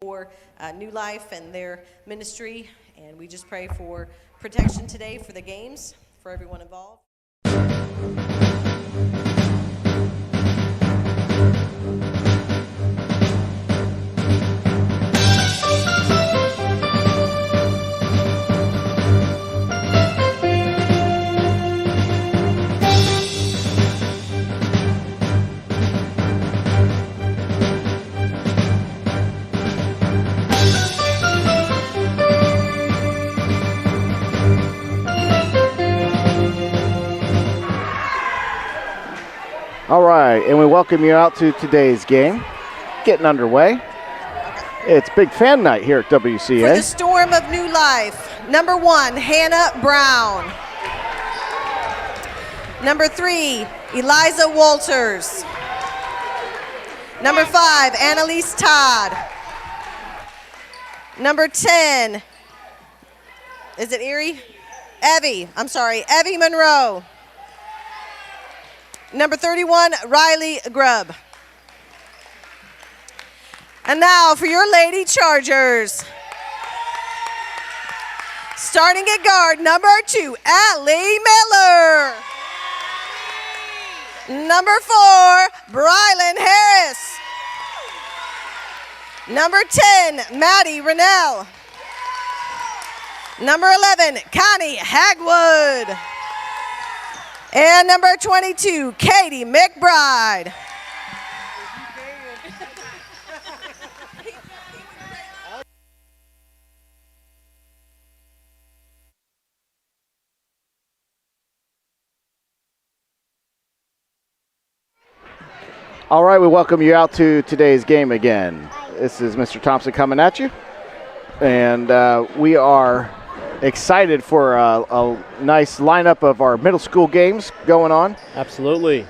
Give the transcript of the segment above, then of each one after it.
for New Life and their ministry, and we just pray for protection today for the games, for everyone involved. All right, and we welcome you out to today's game. Getting underway. It's big fan night here at WCA. For the Storm of New Life, number 1, Hannah Brown. Number 3, Eliza Walters. Number 5, Annalise Todd. Number 10, is it Evie Monroe. Number 31, Riley Grubb. And now for your Lady Chargers. Starting at guard, number 2, Allie Miller. Number 4, Brylan Harris. Number 10, Maddie Rennell. Number 11, Connie Hagwood. And number 22, Katie McBride. All right, we welcome you out to today's game again. This is Mr. Thompson coming at you. And we are excited for a nice lineup of our middle school games going on. Absolutely.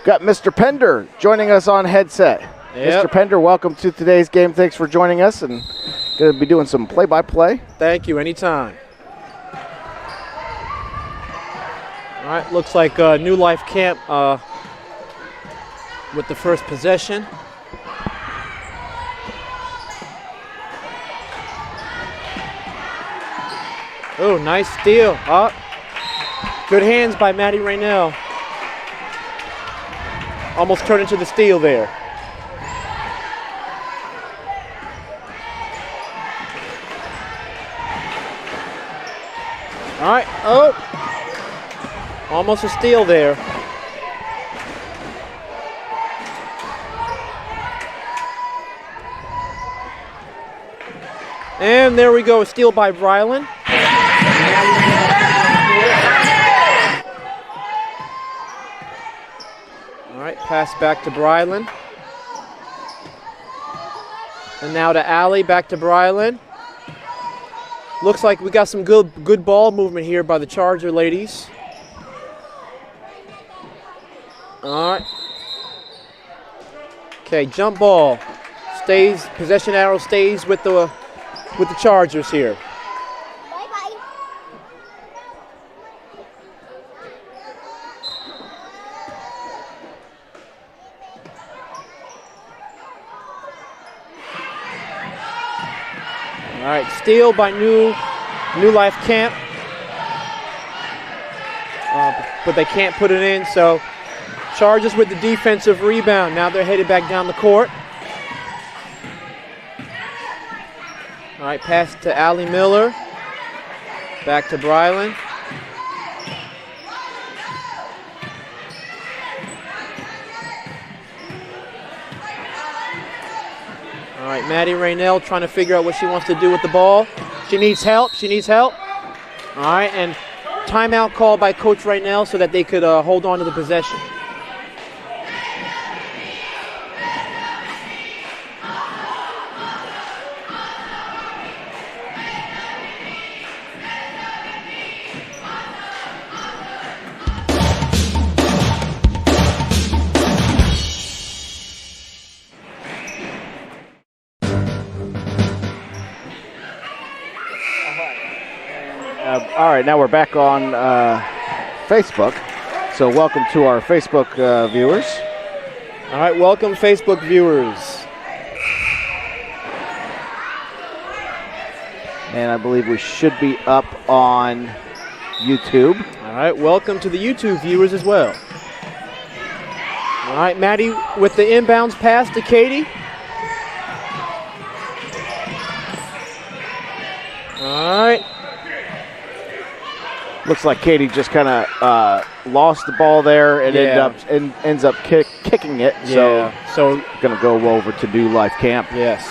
Got Mr. Pender joining us on headset. Yep. Mr. Pender, welcome to today's game. Thanks for joining us, and going to be doing some play-by-play. Thank you. Anytime. All right, looks like New Life Camp with the first possession. Oh, nice steal. Good hands by Maddie Raynell. Almost turned into the steal there. All right. Oh, almost a steal there. And there we go, a steal by Brylan. All right, pass back to Brylan. And now to Allie, back to Brylan. Looks like we got some good ball movement here by the Charger ladies. All right. Okay, jump ball. Stays, possession arrow stays with the Chargers here. Bye-bye. All right, steal by New Life Camp. But they can't put it in, so Chargers with the defensive rebound. Now they're headed back down the court. All right, pass to Allie Miller. Back to Brylan. All right, Maddie Raynell trying to figure out what she wants to do with the ball. She needs help. All right, and timeout called by Coach Raynell so that they could hold on to the possession. All right, now we're back on Facebook. So welcome to our Facebook viewers. All right, welcome Facebook viewers. And I believe we should be up on YouTube. All right, welcome to the YouTube viewers as well. All right, Maddie with the inbounds pass to Katie. All right. Looks like Katie just kind of lost the ball there and ends up kicking it. Yeah. So going to go over to New Life Camp. Yes.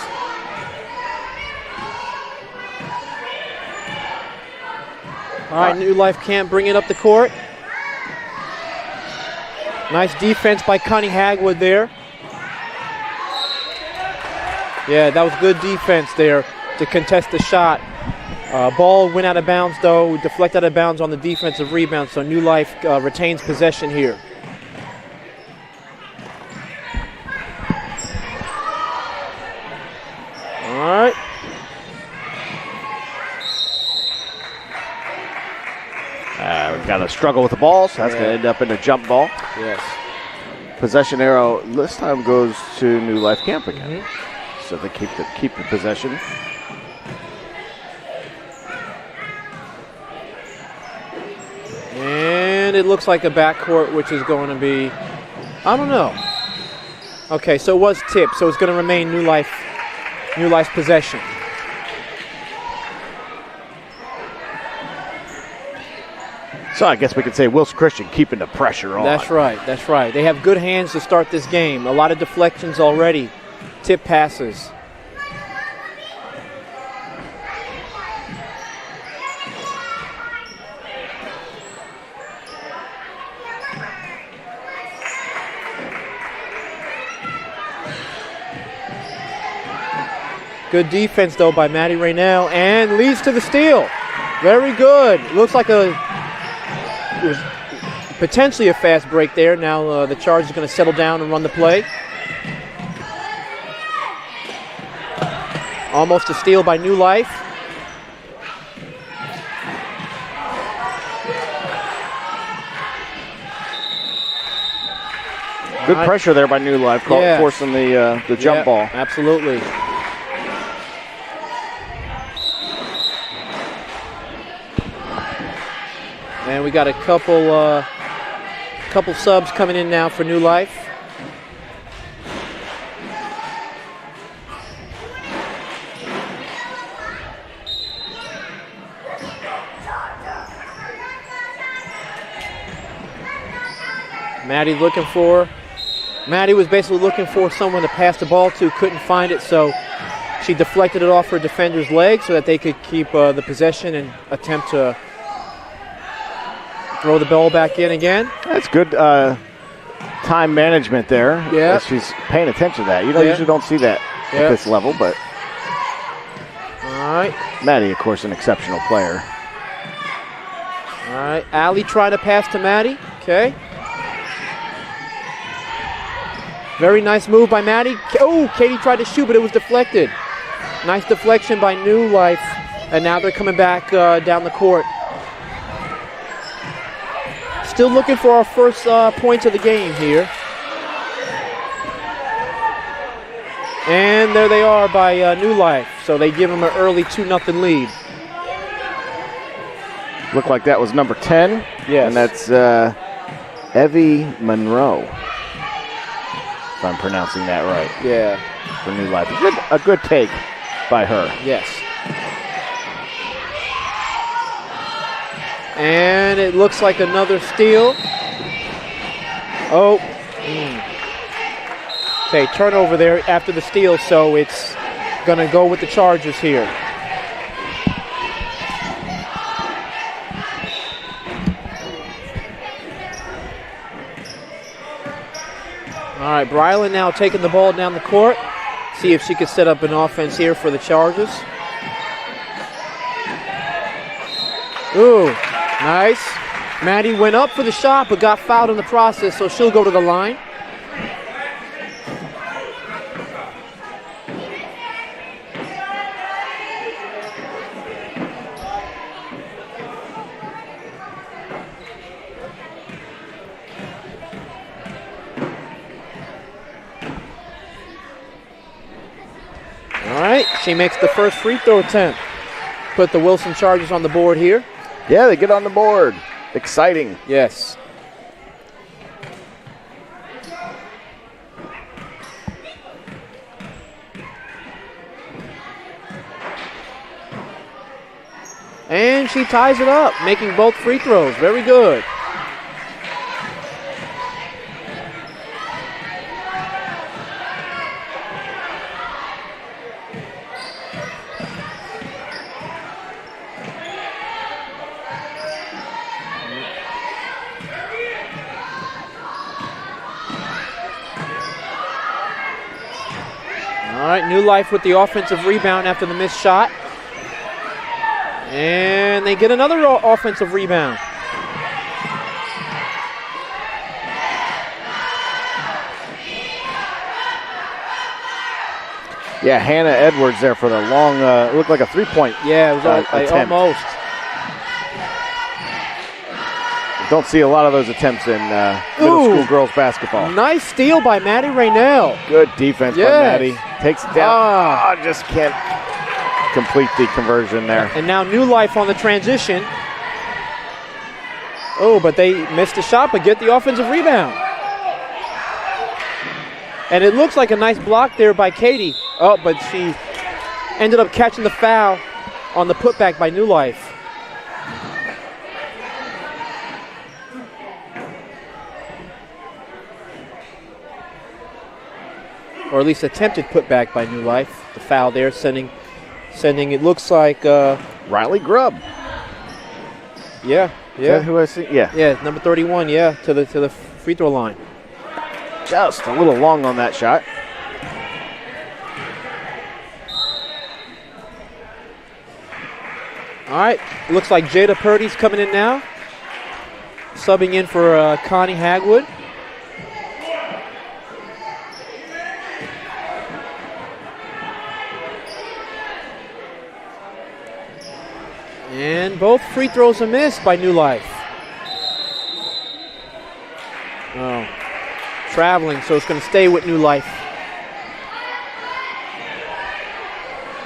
All right, New Life Camp bring it up the court. Nice defense by Connie Hagwood there. Yeah, that was good defense there to contest the shot. Ball went out of bounds, though, deflected out of bounds on the defensive rebound, so New Life retains possession here. All right. We've got to struggle with the ball, so that's going to end up in a jump ball. Yes. Possession arrow this time goes to New Life Camp again. So they keep the possession. And it looks like a backcourt, which is going to be, I don't know. Okay, so it was tipped, so it's going to remain New Life's possession. So I guess we could say Wilson Christian keeping the pressure on. That's right, that's right. They have good hands to start this game. A lot of deflections already. Tip passes. Good defense, though, by Maddie Raynell, and leads to the steal. Very good. Looks like it was potentially a fast break there. Now the Charge is going to settle down and run the play. Almost a steal by New Life. Good pressure there by New Life, forcing the jump ball. Absolutely. And we got a couple subs coming in now for New Life. Maddie was basically looking for someone to pass the ball to, couldn't find it, so she deflected it off her defender's leg so that they could keep the possession and attempt to throw the ball back in again. That's good time management there. Yeah. She's paying attention to that. You usually don't see that at this level, but all right. Maddie, of course, an exceptional player. All right, Allie trying to pass to Maddie. Okay. Very nice move by Maddie. Oh, Katie tried to shoot, but it was deflected. Nice deflection by New Life, and now they're coming back down the court. Still looking for our first points of the game here. And there they are by New Life. So they give them an early 2-0 lead. Looked like that was number 10. Yes. And that's Evie Monroe, if I'm pronouncing that right. Yeah. For New Life. A good take by her. Yes. And it looks like another steal. Oh. Okay, turnover there after the steal, so it's going to go with the Chargers here. All right, Brylan now taking the ball down the court. See if she can set up an offense here for the Chargers. Ooh, nice. Maddie went up for the shot but got fouled in the process, so she'll go to the line. All right, she makes the first free throw attempt. put the Wilson Chargers on the board here. Yeah, they get on the board. Exciting. Yes. And she ties it up, making both free throws. Very good. All right, New Life with the offensive rebound after the missed shot. And they get another offensive rebound. Yeah, Hannah Edwards there for the long, it looked like a three-point Yeah, it was attempt. almost. Don't see a lot of those attempts in middle school girls basketball. Nice steal by Maddie Raynell. Good defense by Maddie. Takes it down. Just can't complete the conversion there. And now New Life on the transition. Oh, but they missed the shot, but get the offensive rebound. And it looks like a nice block there by Katie. Oh, but she ended up catching the foul on the putback by New Life. Or at least attempted putback by New Life. The foul there, sending it looks like Riley Grubb. Yeah. Is that who I see? Yeah. Yeah, number 31, to the free throw line. Just a little long on that shot. All right, looks like Jada Purdy's coming in now. Subbing in for Connie Hagwood. And both free throws are missed by New Life. Oh, traveling, so it's going to stay with New Life.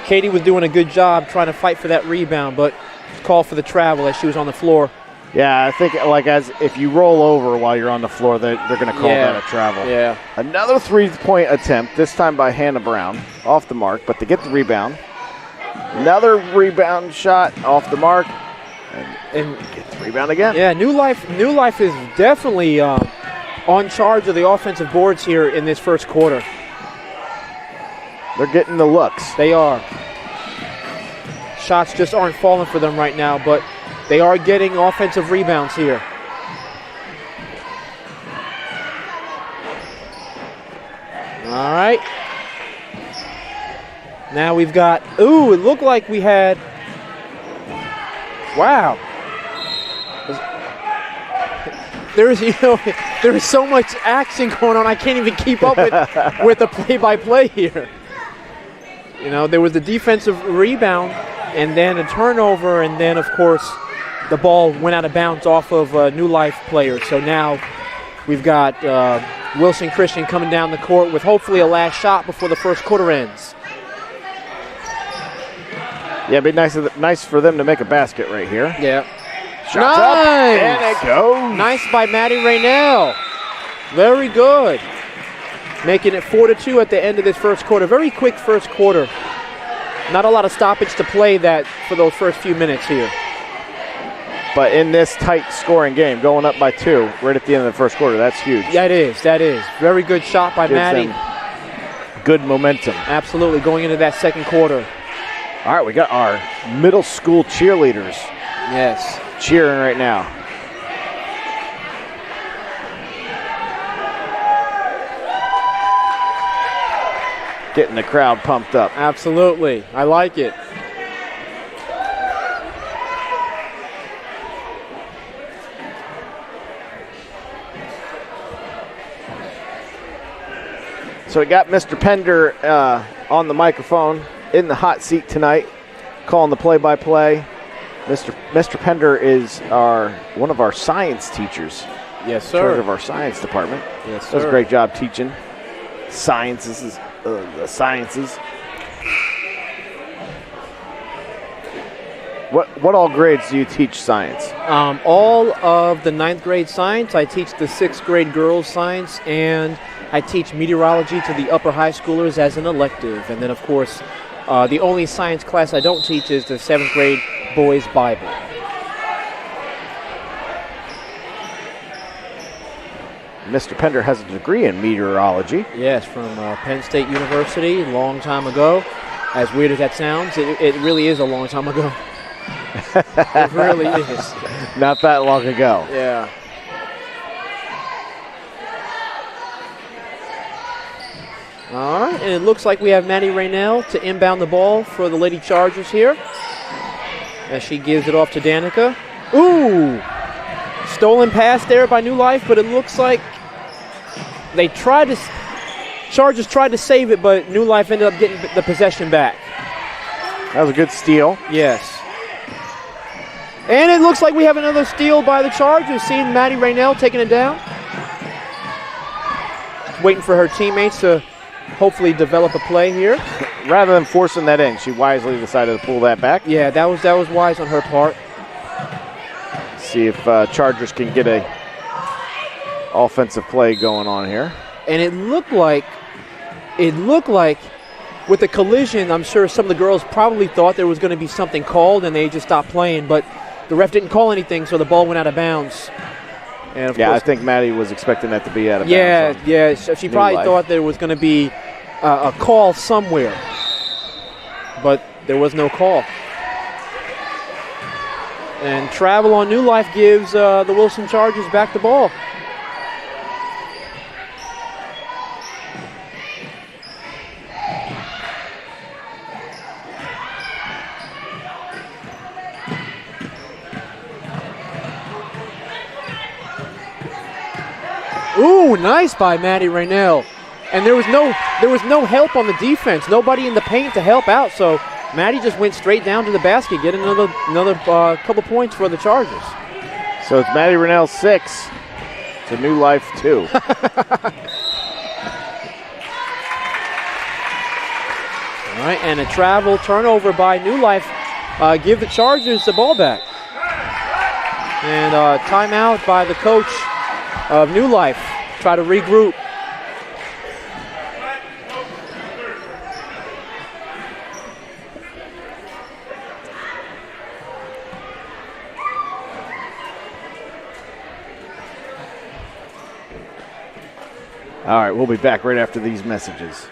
Katie was doing a good job trying to fight for that rebound, but called for the travel as she was on the floor. Yeah, I think if you roll over while you're on the floor, they're going to call that a travel. Yeah. Another three-point attempt, this time by Hannah Brown, off the mark, but they get the rebound. Another rebound shot off the mark, and get the rebound again. Yeah, New Life is definitely on charge of the offensive boards here in this first quarter. They're getting the looks. They are. Shots just aren't falling for them right now, but they are getting offensive rebounds here. All right. Now we've got, it looked like we had, wow. There is so much action going on, I can't even keep up with the play-by-play here. There was the defensive rebound, and then a turnover, and then, of course, the ball went out of bounds off of a New Life player. So now we've got Wilson Christian coming down the court with hopefully a last shot before the first quarter ends. Yeah, it'd be nice for them to make a basket right here. Yeah. Shots up, and it goes. Nice by Maddie Raynell. Very good. Making it 4-2 at the end of this first quarter. Very quick first quarter. Not a lot of stoppage to play that for those first few minutes here. But in this tight scoring game, going up by 2 right at the end of the first quarter, that's huge. That is. Very good shot by Maddie. Good momentum. Absolutely, going into that second quarter. All right, we got our middle school cheerleaders. Yes. Cheering right now. Getting the crowd pumped up. Absolutely. I like it. So we got Mr. Pender on the microphone in the hot seat tonight, calling the play-by-play. Mr. Pender is one of our science teachers. Yes, In sir. charge of our science department. Yes, sir. Does a great job teaching sciences. The sciences. What all grades do you teach science? All of the 9th grade science. I teach the 6th grade girls science, and I teach meteorology to the upper high schoolers as an elective. And then, of course, the only science class I don't teach is the 7th grade boys Bible. Mr. Pender has a degree in meteorology. Yes, from Penn State University, a long time ago. As weird as that sounds, it really is a long time ago. It really is. Not that long ago. Yeah. All right, and it looks like we have Maddie Raynell to inbound the ball for the Lady Chargers here. As she gives it off to Danica. Ooh! Stolen pass there by New Life, but it looks like they tried to... Chargers tried to save it, but New Life ended up getting the possession back. That was a good steal. Yes. And it looks like we have another steal by the Chargers. Seeing Maddie Raynell taking it down. Waiting for her teammates to hopefully develop a play here. Rather than forcing that in, she wisely decided to pull that back. Yeah, that was wise on her part. See if Chargers can get a offensive play going on here. And it looked like with the collision, I'm sure some of the girls probably thought there was going to be something called and they just stopped playing, but the ref didn't call anything, so the ball went out of bounds. And of course, I think Maddie was expecting that to be out of bounds. Yeah, she probably thought there was going to be a call somewhere, but there was no call. And travel on New Life gives the Wilson Chargers back the ball. Ooh, nice by Maddie Raynell. And there was no help on the defense. Nobody in the paint to help out. So Maddie just went straight down to the basket, getting another couple points for the Chargers. So it's Maddie Raynell 6 to New Life 2. All right, and a travel turnover by New Life. Give the Chargers the ball back. And timeout by the coach of New Life. Try to regroup. All right, we'll be back right after these messages.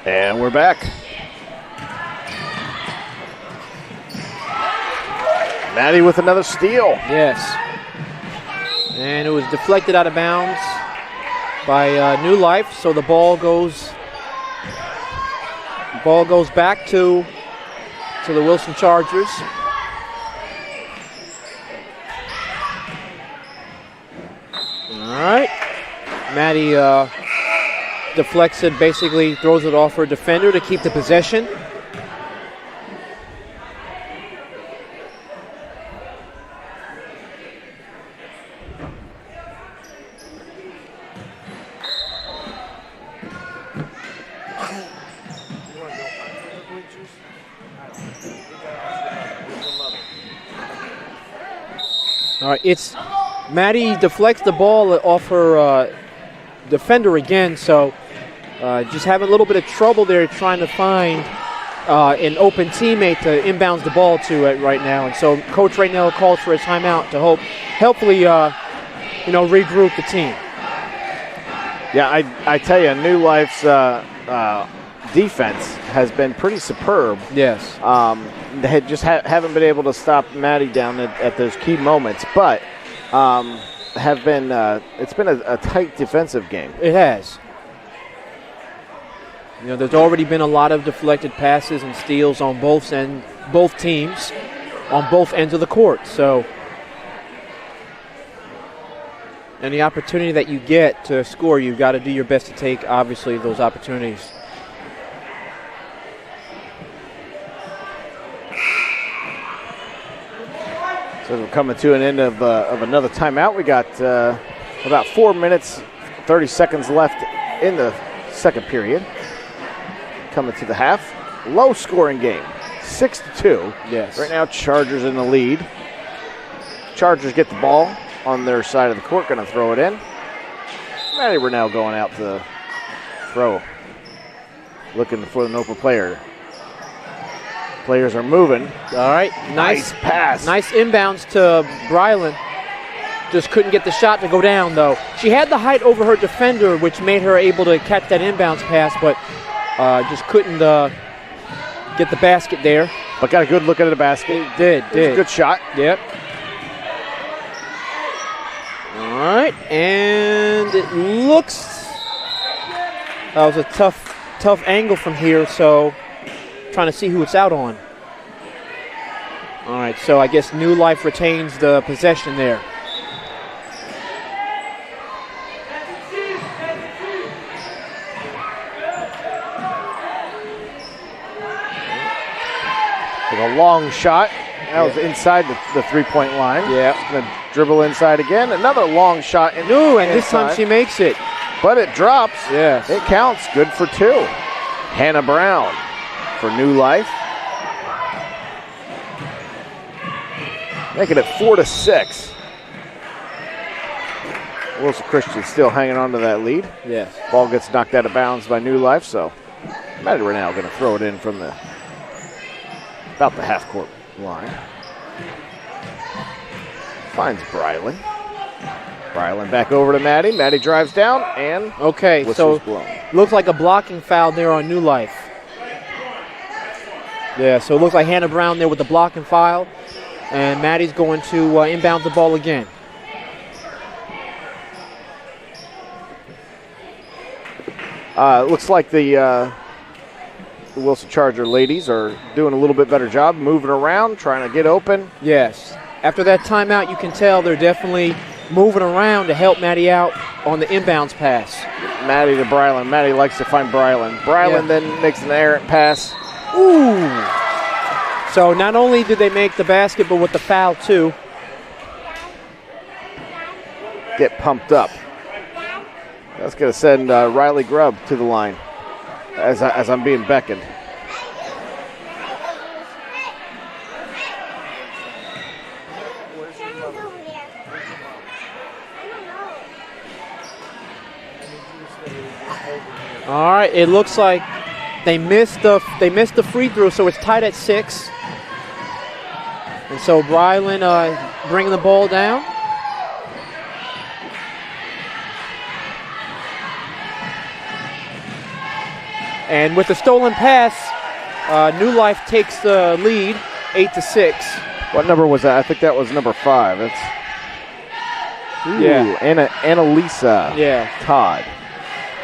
And we're back. Maddie with another steal. Yes. And it was deflected out of bounds by New Life, so the ball goes back to the Wilson Chargers. All right. Maddie deflects it, basically throws it off her defender to keep the possession. All right, it's Maddie deflects the ball off her defender again, so just having a little bit of trouble there trying to find an open teammate to inbounds the ball to right now. And so Coach Raynell calls for a timeout to hopefully regroup the team. Yeah, I tell you, New Life's defense has been pretty superb. Yes. They just haven't been able to stop Maddie down at those key moments. But have been it's been a tight defensive game. It has. You know, there's already been a lot of deflected passes and steals on both teams, on both ends of the court. So, any opportunity that you get to score, you've got to do your best to take, obviously, those opportunities. So we're coming to an end of another timeout. We got about 4 minutes, 30 seconds left in the second period. Coming to the half. Low scoring game, 6-2. Yes. Right now, Chargers in the lead. Chargers get the ball on their side of the court, going to throw it in. Maddie Rennell going out to throw. Looking for an open player. Players are moving. All right. Nice pass. Nice inbounds to Brylan. Just couldn't get the shot to go down, though. She had the height over her defender, which made her able to catch that inbounds pass, but just couldn't get the basket there. But got a good look at the basket. It did. A good shot. Yep. All right, and it looks that was a tough angle from here, so trying to see who it's out on. All right, so I guess New Life retains the possession there. With a long shot. That was inside the three-point line. Yeah. Going to dribble inside again. Another long shot. No, and this time she makes it. But it drops. Yes. It counts. Good for two. Hannah Brown for New Life. Making it 4-6. Wilson Christian still hanging on to that lead. Yes. Ball gets knocked out of bounds by New Life, so Maddie Rennell going to throw it in from about the half-court line. Finds Brylan. Brylan back over to Maddie. Maddie drives down and whistle's blown. Looks like a blocking foul there on New Life. Yeah, so it looks like Hannah Brown there with the blocking foul, and Maddie's going to inbound the ball again. Looks like the Wilson Charger ladies are doing a little bit better job moving around, trying to get open. Yes. After that timeout, you can tell they're definitely moving around to help Maddie out on the inbounds pass. Maddie to Brylan. Maddie likes to find Brylan. Brylan then makes an errant pass. Ooh. So not only did they make the basket, but with the foul too. Get pumped up. That's going to send Riley Grubb to the line as I'm being beckoned. All right, it looks like they missed the free throw, so it's tied at 6. And so Brylan bringing the ball down. And with the stolen pass, New Life takes the lead, 8-6. What number was that? I think that was number 5. Annalisa Todd.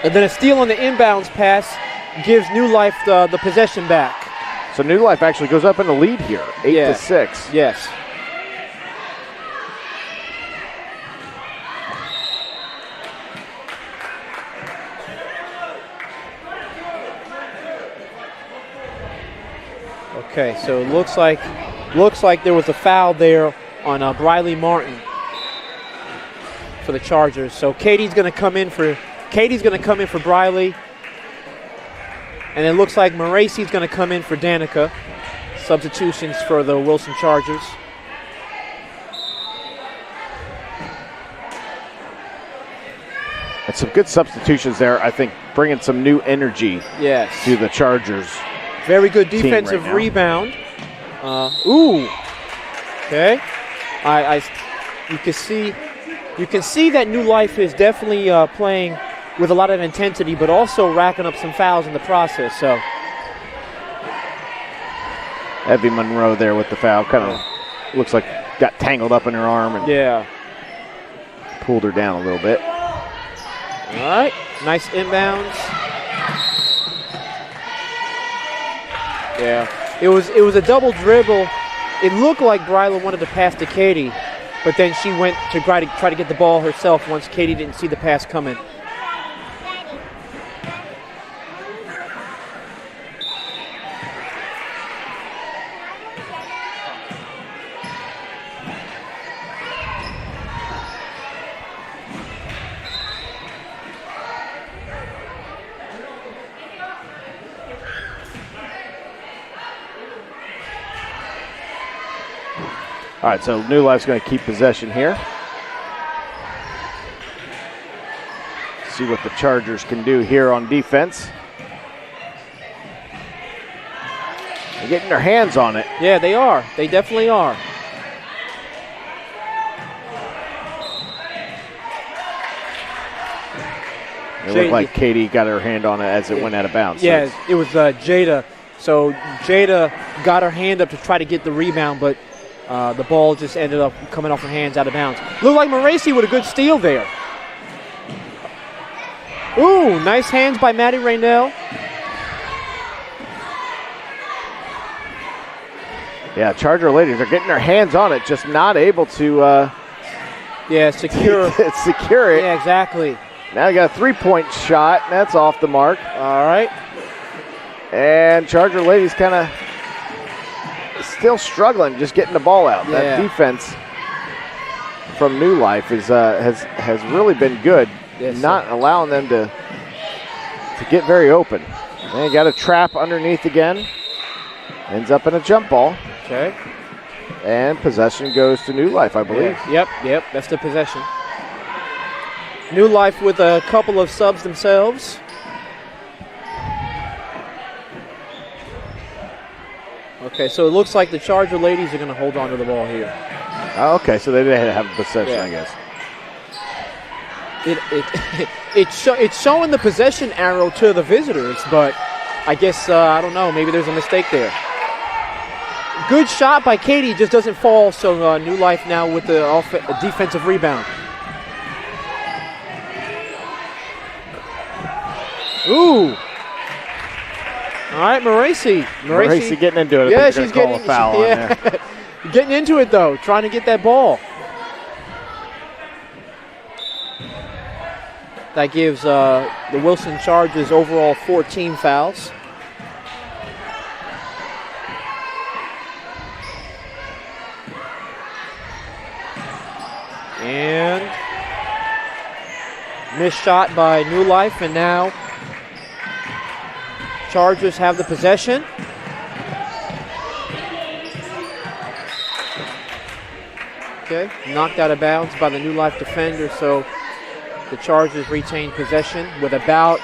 And then a steal on the inbounds pass gives New Life the possession back. So New Life actually goes up in the lead here, 8-6. Yes. Okay, so it looks like there was a foul there on Briley Martin for the Chargers. So Katie's going to come in for Briley, and it looks like Moracey's going to come in for Danica. Substitutions for the Wilson Chargers. And some good substitutions there, I think, bringing some new energy to the Chargers. Very good defensive rebound. Okay. You can see that New Life is definitely playing with a lot of intensity, but also racking up some fouls in the process. So Evie Monroe there with the foul, kind of looks like got tangled up in her arm and pulled her down a little bit. All right, nice inbounds. Yeah, it was a double dribble. It looked like Bryla wanted to pass to Katie, but then she went to try to get the ball herself once Katie didn't see the pass coming. All right, so New Life's going to keep possession here. See what the Chargers can do here on defense. They're getting their hands on it. Yeah, they are. They definitely are. It looked like Katie got her hand on it as it went out of bounds. Yeah, so it was Jada. So Jada got her hand up to try to get the rebound, but the ball just ended up coming off her hands out of bounds. Looked like Moracy with a good steal there. Ooh, nice hands by Maddie Raynell. Yeah, Charger ladies are getting their hands on it, just not able to secure secure it. Yeah, exactly. Now you got a three-point shot, and that's off the mark. All right. And Charger ladies kind of still struggling, just getting the ball out. Yeah. That defense from New Life has really been good, not allowing them to get very open. And got a trap underneath again. Ends up in a jump ball. Okay. And possession goes to New Life, I believe. Yep, that's the possession. New Life with a couple of subs themselves. Okay, so it looks like the Charger ladies are going to hold on to the ball here. Oh, okay, so they didn't have possession, I guess. It's showing the possession arrow to the visitors, but I guess, I don't know, maybe there's a mistake there. Good shot by Katie, just doesn't fall, so New Life now with the defensive rebound. Ooh. All right, Moracy getting into it. Yeah, she's getting a foul on there. Getting into it, though, trying to get that ball. That gives the Wilson Chargers overall 14 fouls. And missed shot by New Life, and now Chargers have the possession. Okay, knocked out of bounds by the New Life defender, so the Chargers retain possession with about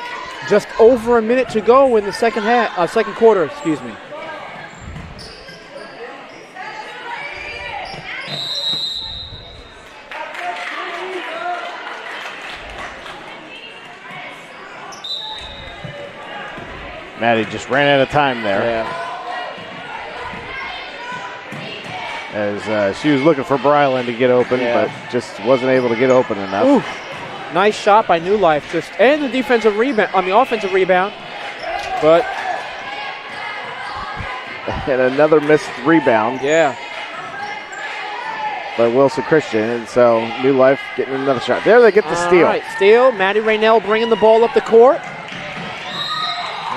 just over a minute to go in the second quarter, excuse me. Maddie just ran out of time there. Yeah. As she was looking for Bryland to get open, but just wasn't able to get open enough. Ooh, nice shot by New Life, and the defensive rebound, on the offensive rebound, but and another missed rebound. Yeah. By Wilson Christian, and so New Life getting another shot. There they get the steal. All right, steal. Maddie Raynell bringing the ball up the court.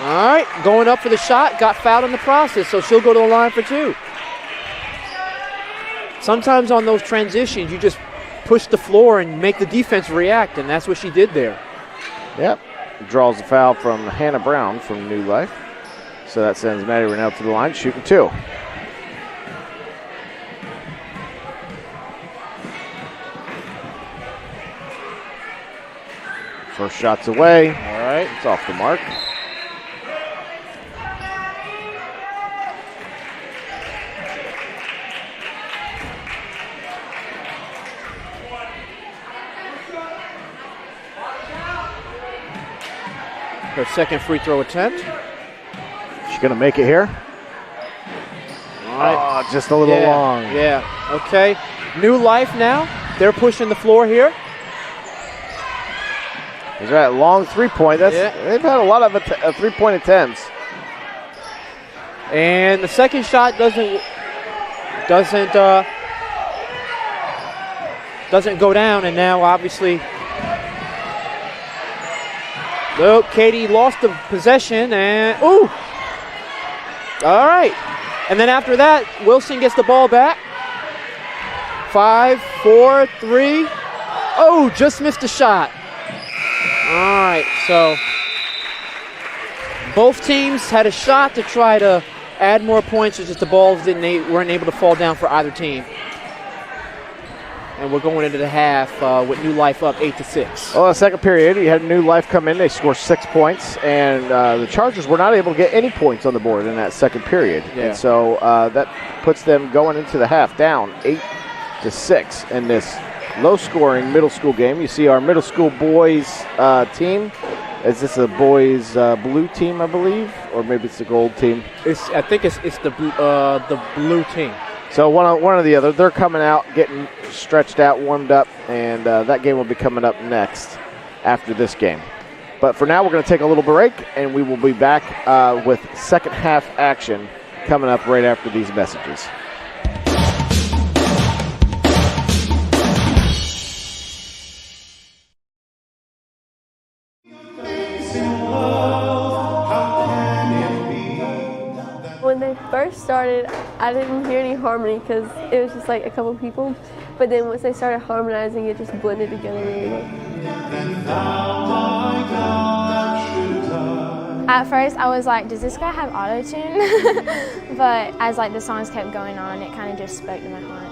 All right, going up for the shot, got fouled in the process, so she'll go to the line for two. Sometimes on those transitions, you just push the floor and make the defense react, and that's what she did there. Yep, draws the foul from Hannah Brown from New Life. So that sends Maddie Raynell to the line, shooting two. First shot's away. All right. It's off the mark. Her second free throw attempt. She's going to make it here. All right. Oh, just a little long. Yeah, okay. New Life now. They're pushing the floor here. There's that long three-point. They've had a lot of three-point attempts. And the second shot doesn't go down, and now obviously, nope, Katie lost the possession, and ooh! All right, and then after that, Wilson gets the ball back. 5, 4, 3. Oh, just missed a shot. All right, so both teams had a shot to try to add more points, it's just the balls weren't able to fall down for either team. And we're going into the half with New Life up 8-6. Well, the second period, you had New Life come in. They scored 6 points, and the Chargers were not able to get any points on the board in that second period. Yeah. And so that puts them going into the half down 8-6 in this low-scoring middle school game. You see our middle school boys team. Is this a boys blue team, I believe, or maybe it's the gold team? I think it's the blue team. So one or the other. They're coming out, getting stretched out, warmed up, and that game will be coming up next after this game. But for now, we're going to take a little break, and we will be back with second half action coming up right after these messages. When they first started, I didn't hear any harmony because it was just like a couple people. But then once they started harmonizing, it just blended together really well. At first, I was like, does this guy have auto-tune? But as like the songs kept going on, it kind of just spoke to my heart.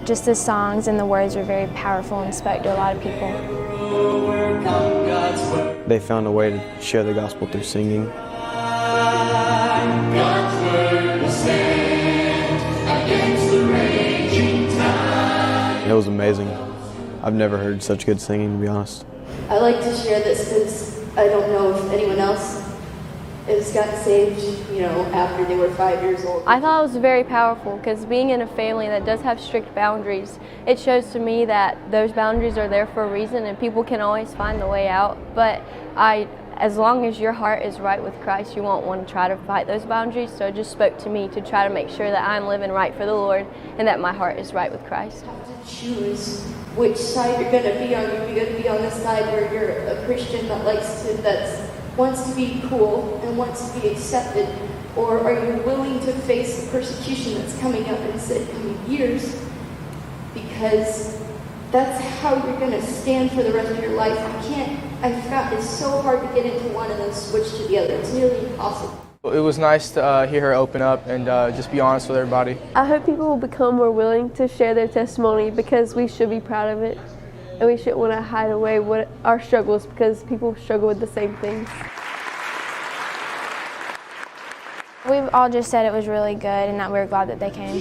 Just the songs and the words were very powerful and spoke to a lot of people. They found a way to share the gospel through singing. It was amazing. I've never heard such good singing, to be honest. I like to share this since I don't know if anyone else has gotten saved, after they were 5 years old. I thought it was very powerful because being in a family that does have strict boundaries, it shows to me that those boundaries are there for a reason and people can always find the way out. But as long as your heart is right with Christ, you won't want to try to fight those boundaries. So it just spoke to me to try to make sure that I'm living right for the Lord and that my heart is right with Christ. You have to choose which side you're going to be on. You're going to be on the side where you're a Christian that wants to be cool and wants to be accepted, or are you willing to face the persecution that's coming up in the coming years? Because that's how you're going to stand for the rest of your life. I found it's so hard to get into one and then switch to the other. It's nearly impossible. It was nice to hear her open up and just be honest with everybody. I hope people will become more willing to share their testimony because we should be proud of it. And we shouldn't want to hide away what our struggles because people struggle with the same things. We've all just said it was really good and that we were glad that they came.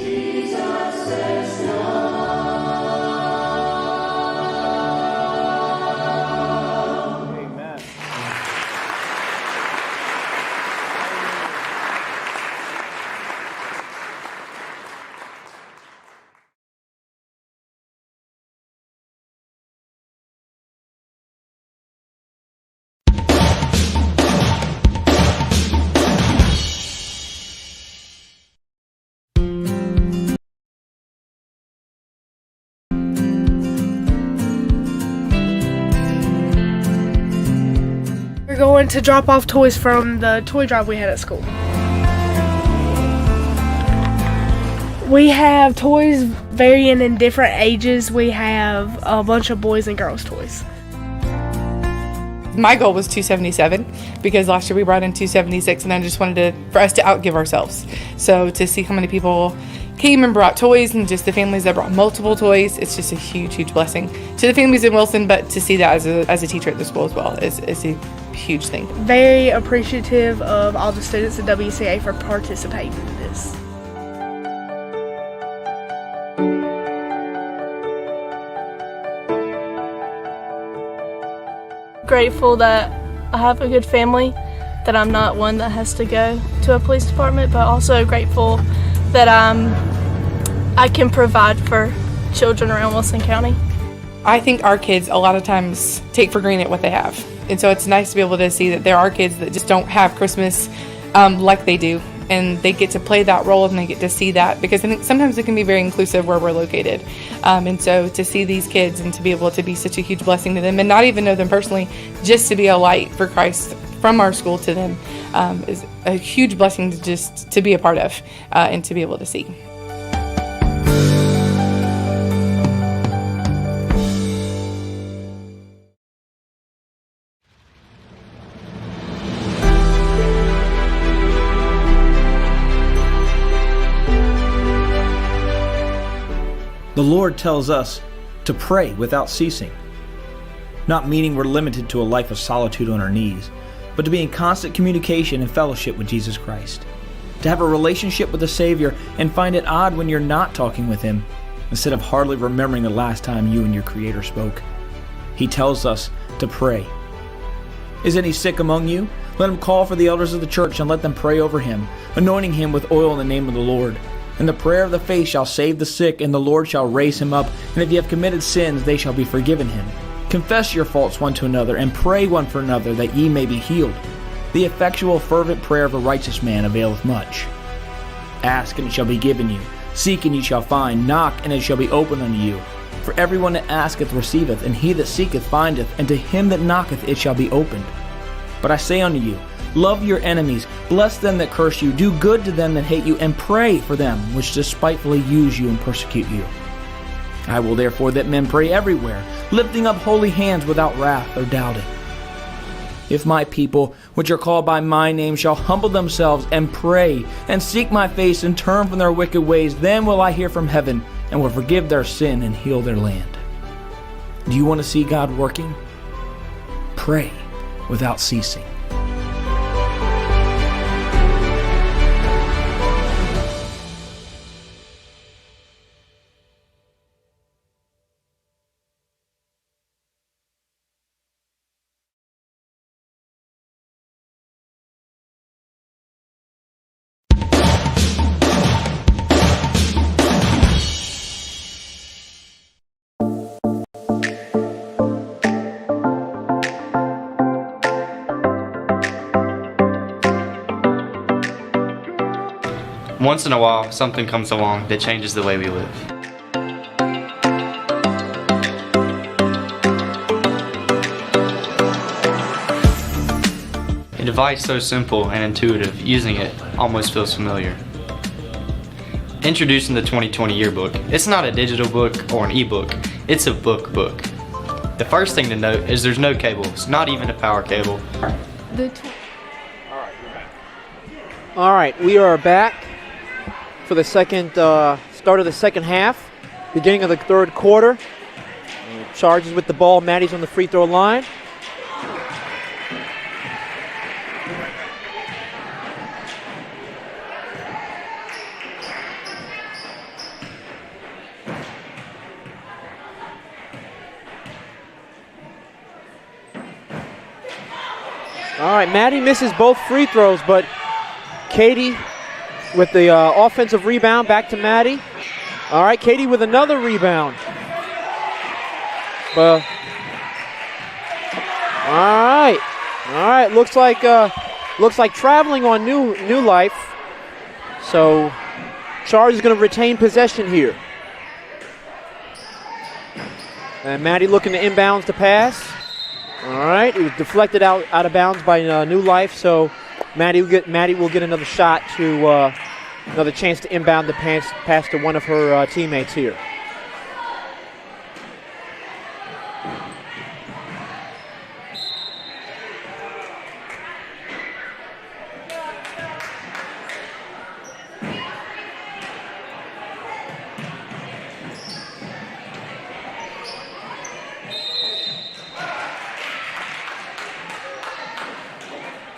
Going to drop off toys from the toy drive we had at school. We have toys varying in different ages. We have a bunch of boys and girls toys. My goal was 277 because last year we brought in 276 and I just wanted for us to outgive ourselves. So to see how many people came and brought toys and just the families that brought multiple toys, it's just a huge, huge blessing to the families in Wilson, but to see that as a teacher at the school as well is a huge thing. Very appreciative of all the students at WCA for participating in this. Grateful that I have a good family, that I'm not one that has to go to a police department, but also grateful that I can provide for children around Wilson County. I think our kids a lot of times take for granted what they have. And so it's nice to be able to see that there are kids that just don't have Christmas like they do. And they get to play that role and they get to see that, because I think sometimes it can be very inclusive where we're located. And so to see these kids and to be able to be such a huge blessing to them and not even know them personally, just to be a light for Christ from our school to them is a huge blessing to just to be a part of and to be able to see. The Lord tells us to pray without ceasing, not meaning we're limited to a life of solitude on our knees, but to be in constant communication and fellowship with Jesus Christ, to have a relationship with the Savior and find it odd when you're not talking with Him, instead of hardly remembering the last time you and your Creator spoke. He tells us to pray. Is any sick among you? Let him call for the elders of the church and let them pray over him, anointing him with oil in the name of the Lord. And the prayer of the faith shall save the sick, and the Lord shall raise him up. And if you have committed sins, they shall be forgiven him. Confess your faults one to another, and pray one for another, that ye may be healed. The effectual fervent prayer of a righteous man availeth much. Ask, and it shall be given you. Seek, and ye shall find. Knock, and it shall be opened unto you. For everyone that asketh receiveth, and he that seeketh findeth, and to him that knocketh it shall be opened. But I say unto you, love your enemies, bless them that curse you, do good to them that hate you, and pray for them which despitefully use you and persecute you. I will therefore that men pray everywhere, lifting up holy hands without wrath or doubting. If my people, which are called by my name, shall humble themselves and pray, and seek my face, and turn from their wicked ways, then will I hear from heaven, and will forgive their sin and heal their land. Do you want to see God working? Pray without ceasing. Once in a while, something comes along that changes the way we live. A device so simple and intuitive, using it almost feels familiar. Introducing the 2020 yearbook. It's not a digital book or an ebook, it's a book. The first thing to note is there's no cables, not even a power cable. All right, we are back for the second start of the second half, beginning of the third quarter. Charges with the ball. Maddie's on the free throw line. All right, Maddie misses both free throws, but Katie with the offensive rebound, back to Maddie. All right, Katie with another rebound. All right. Looks like traveling on New Life. So Charge is going to retain possession here. And Maddie looking to inbounds to pass. All right, it was deflected out of bounds by New Life. So Maddie will get another shot to another chance to inbound the pass to one of her teammates here.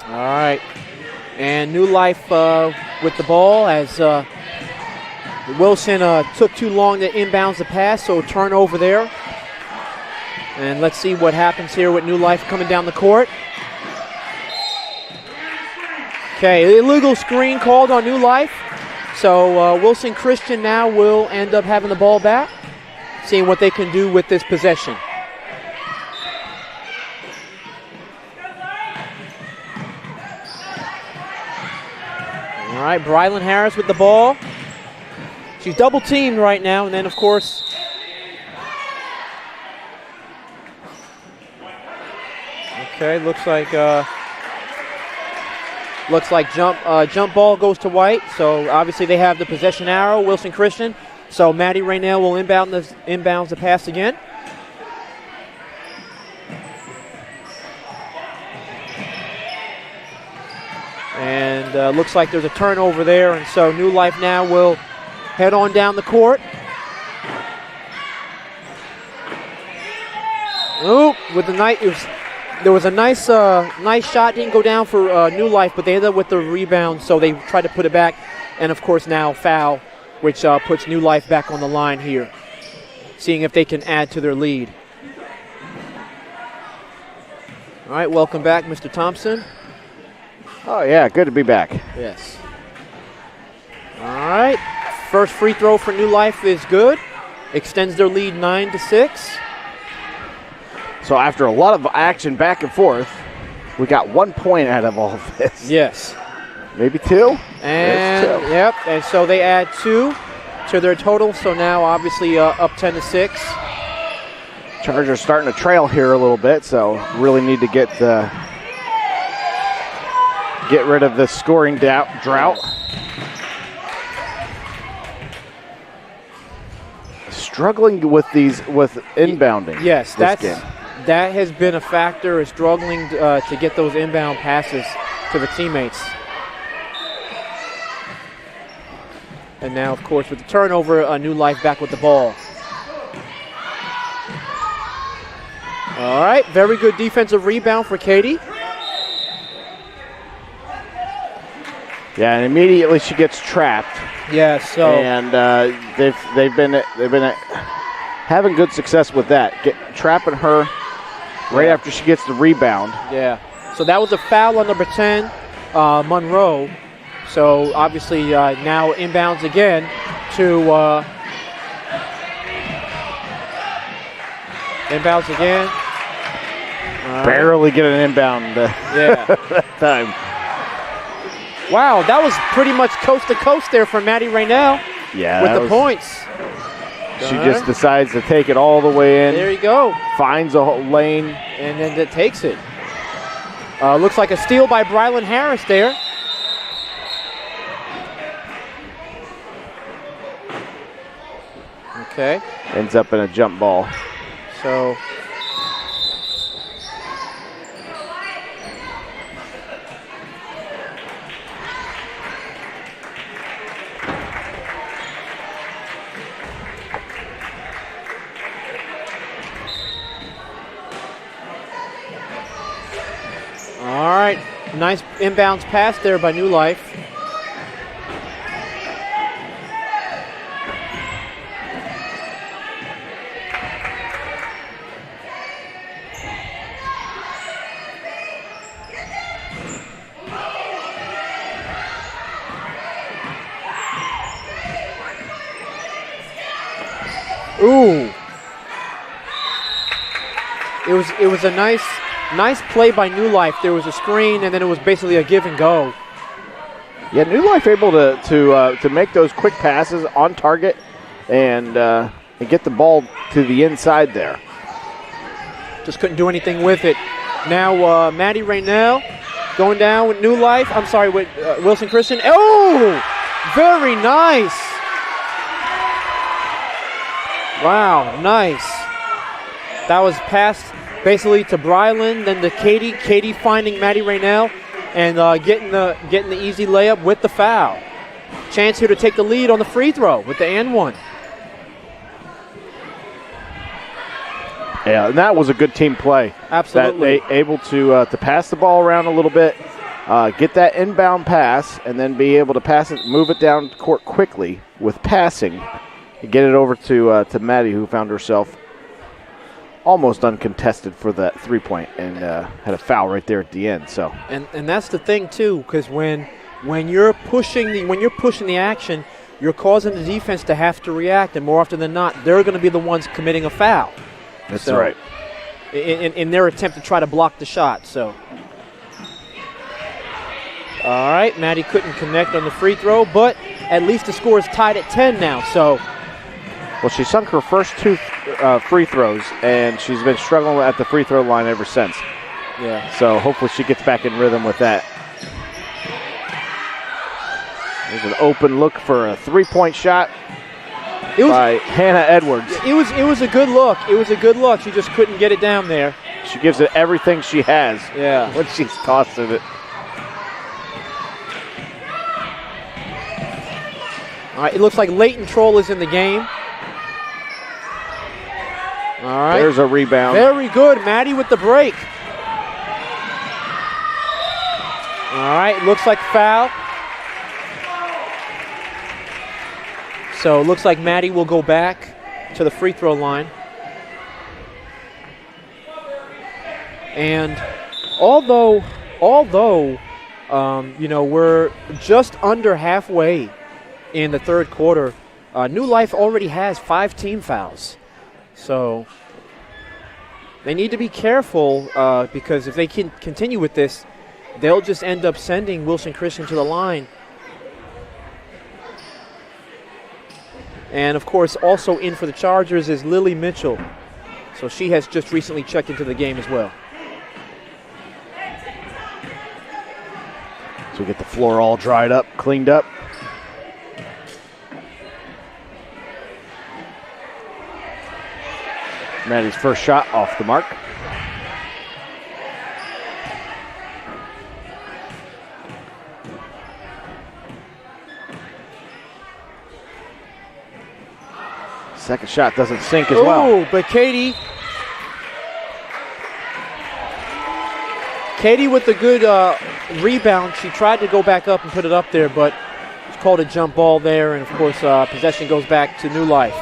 All right, and New Life with the ball as Wilson took too long to inbounds the pass, so turnover there. And let's see what happens here with New Life coming down the court. Okay, illegal screen called on New Life. So Wilson Christian now will end up having the ball back. seeing what they can do with this possession. All right, Brylan Harris with the ball. She's double teamed right now, and then of course, okay, looks like jump ball goes to White. So obviously they have the possession arrow, Wilson Christian. So Maddie Raynell will inbounds the pass again. And looks like there's a turnover there, and so New Life now will head on down the court. Oh, with the night, there was a nice shot, didn't go down for New Life, but they ended up with the rebound, so they tried to put it back, and of course now foul, which puts New Life back on the line here, seeing if they can add to their lead. All right, welcome back, Mr. Thompson. Oh, yeah, good to be back. Yes. All right, first free throw for New Life is good. Extends their lead 9-6. So after a lot of action back and forth, we got 1 point out of all of this. Yes. Maybe 2? And, yep, and so they add 2 to their total, so now obviously up 10-6. Chargers starting to trail here a little bit, so really need to get rid of the scoring drought. Struggling with inbounding. Yes, that has been a factor, is struggling to get those inbound passes to the teammates. And now, of course, with the turnover, New Life back with the ball. All right, very good defensive rebound for Katie. Yeah, and immediately she gets trapped. Yeah, so and they've been having good success with that, trapping her right after she gets the rebound. Yeah, so that was a foul on number 10, Monroe. So obviously now inbounds again to inbounds again. Barely get an inbound that time. Wow, that was pretty much coast to coast there for Maddie Raynell. Yeah, with the points. She just decides to take it all the way in. There you go. Finds a lane. And then it takes it. Looks like a steal by Brylan Harris there. Okay. Ends up in a jump ball. So all right, nice inbounds pass there by New Life. Ooh. It was a nice play by New Life. There was a screen, and then it was basically a give and go. Yeah, New Life able to make those quick passes on target and get the ball to the inside there. Just couldn't do anything with it. Now Maddie Raynell going down with New Life. I'm sorry, with Wilson Christian. Oh, very nice. Wow, nice. That was passed basically to Brylan, then to Katie. Katie finding Maddie Raynell and getting the easy layup with the foul. Chance here to take the lead on the free throw with the and one. Yeah, and that was a good team play. Absolutely. That they able to pass the ball around a little bit, get that inbound pass, and then be able to pass it, move it down court quickly with passing, and get it over to Maddie, who found herself almost uncontested for that 3-point and had a foul right there at the end. So and that's the thing too, because when you're pushing the action, you're causing the defense to have to react, and more often than not, they're going to be the ones committing a foul. That's right. In their attempt to try to block the shot. So, all right, Maddie couldn't connect on the free throw, but at least the score is tied at 10 now. So, well, she sunk her first 2 free throws, and she's been struggling at the free throw line ever since. Yeah. So hopefully she gets back in rhythm with that. There's an open look for a 3-point shot by Hannah Edwards. It was a good look. It was a good look. She just couldn't get it down there. She gives it everything she has. Yeah. When she's tossing it. All right, it looks like Leighton Troll is in the game. All right. There's a rebound. Very good. Maddie with the break. All right, looks like foul. So it looks like Maddie will go back to the free throw line. And although we're just under halfway in the third quarter, New Life already has 5 team fouls. So they need to be careful because if they can continue with this, they'll just end up sending Wilson Christian to the line. And, of course, also in for the Chargers is Lily Mitchell. So she has just recently checked into the game as well. So we get the floor all dried up, cleaned up. Maddie's first shot off the mark. Second shot doesn't sink as well. Oh, but Katie with the good rebound. She tried to go back up and put it up there, but it's called a jump ball there, and of course possession goes back to New Life.